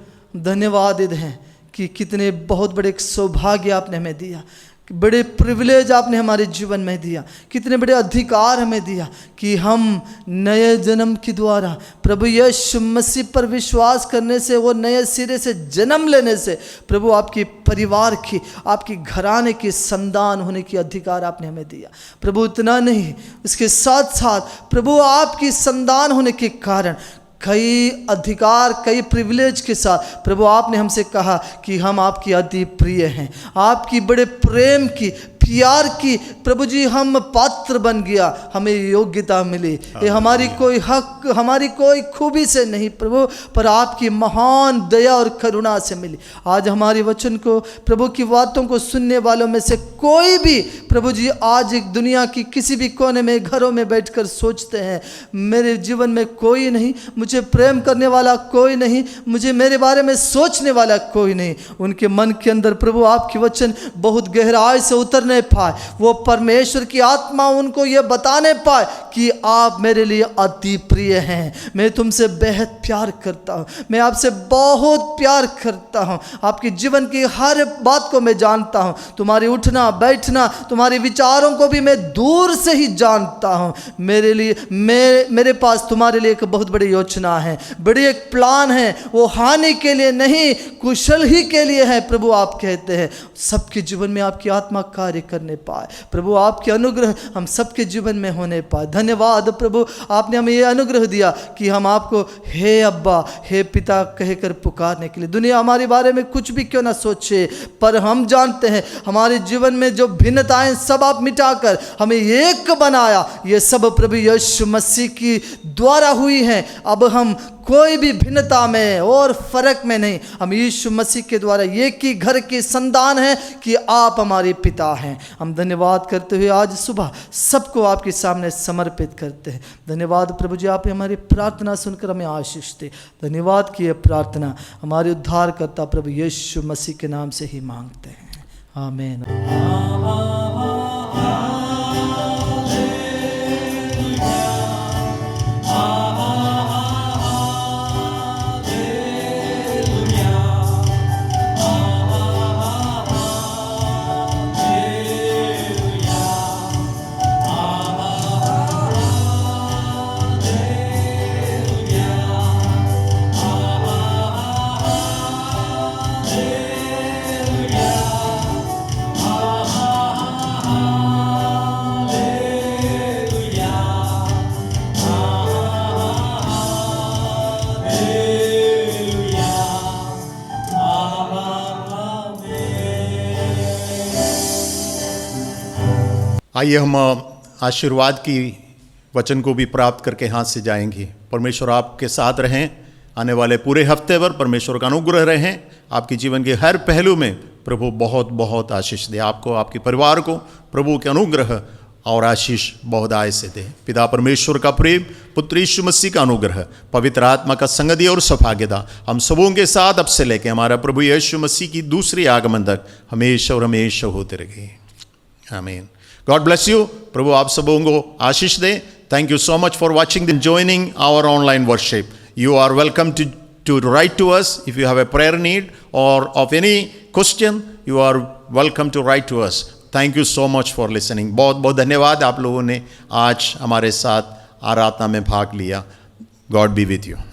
Speaker 1: धन्यवाद हैं कि कितने बहुत बड़े एक सौभाग्य आपने हमें दिया, बड़े प्रिविलेज आपने हमारे जीवन में दिया, कितने बड़े अधिकार हमें दिया कि हम नए जन्म के द्वारा प्रभु यीशु मसीह पर विश्वास करने से, वो नए सिरे से जन्म लेने से प्रभु आपके परिवार की, आपकी घराने की संतान होने की अधिकार आपने हमें दिया। प्रभु इतना नहीं, उसके साथ साथ प्रभु आपकी संतान होने के कारण कई अधिकार, कई प्रिविलेज के साथ प्रभु आपने हमसे कहा कि हम आपकी अति प्रिय हैं, आपकी बड़े प्रेम की, प्यार की प्रभु जी हम पात्र बन गया, हमें योग्यता मिली। ये हमारी कोई हक, हमारी कोई खूबी से नहीं प्रभु, पर आपकी महान दया और करुणा से मिली। आज हमारे वचन को, प्रभु की बातों को सुनने वालों में से कोई भी प्रभु जी आज एक दुनिया की किसी भी कोने में, घरों में बैठकर सोचते हैं मेरे जीवन में कोई नहीं, मुझे प्रेम करने वाला कोई नहीं, मुझे मेरे बारे में सोचने वाला कोई नहीं, उनके मन के अंदर प्रभु आपकी वचन बहुत गहराई से उतरने पाए, वो परमेश्वर की आत्मा उनको ये बताने पाए कि आप मेरे लिए अति प्रिय हैं, मैं तुमसे बेहद प्यार करता हूँ, मैं आपसे बहुत प्यार करता हूँ, आपके जीवन की हर बात को मैं जानता हूँ, तुम्हारी उठना बैठना, तुम्हारे विचारों को भी मैं दूर से ही जानता हूँ। मेरे लिए, मेरे पास तुम्हारे लिए एक बहुत बड़ी योजना है, बड़ी एक प्लान है, वो हानि के लिए नहीं, कुशल ही के लिए है। प्रभु आप कहते हैं सबके जीवन में आपकी आत्मा कार्य करने पाए, प्रभु आपके अनुग्रह हम सबके जीवन में होने पाए। धन्यवाद प्रभु, आपने हमें ये अनुग्रह दिया कि हम आपको हे अब्बा, हे पिता कहकर पुकारने के लिए। दुनिया हमारे बारे में कुछ भी क्यों ना सोचे, पर हम जानते हैं हमारे जीवन में जो भिन्नताएं सब आप मिटाकर हमें एक बनाया, ये सब प्रभु यीशु मसीह की द्वारा हुई हैं। अब हम कोई भी भिन्नता में और फर्क में नहीं, हम यीशु मसीह के द्वारा एक ही घर की संतान है कि आप हमारे पिता हैं। हम धन्यवाद करते हुए आज सुबह सबको आपके सामने समर्पित करते हैं। धन्यवाद प्रभु जी, आप हमारी प्रार्थना सुनकर हमें आशीष दे। धन्यवाद की यह प्रार्थना हमारे उद्धारकर्ता प्रभु यीशु मसीह के नाम से ही मांगते हैं, आमीन।
Speaker 6: आइए हम आशीर्वाद की वचन को भी प्राप्त करके हाथ से जाएंगे। परमेश्वर आपके साथ रहें, आने वाले पूरे हफ्ते भर परमेश्वर का अनुग्रह रहें, आपके जीवन के हर पहलू में प्रभु बहुत बहुत आशीष दे, आपको, आपके परिवार को प्रभु के अनुग्रह और आशीष बहुत आय से दे। पिता परमेश्वर का प्रेम, पुत्र यीशु मसीह का अनुग्रह, पवित्र आत्मा का संगति और सौभाग्यता हम सबों के साथ अब से लेके हमारा प्रभु यीशु मसीह की दूसरी आगमन तक हमेशा और हमेशा होते रहे, आमीन। God bless you. प्रभु आप सबों को आशीष दे। Thank you so much for watching and joining our online worship. You are welcome to write to us if you have a prayer need or of any question. You are welcome to write to us. Thank you so much for listening. बहुत बहुत धन्यवाद आप लोगों ने आज हमारे साथ आराधना में भाग लिया। God be with you.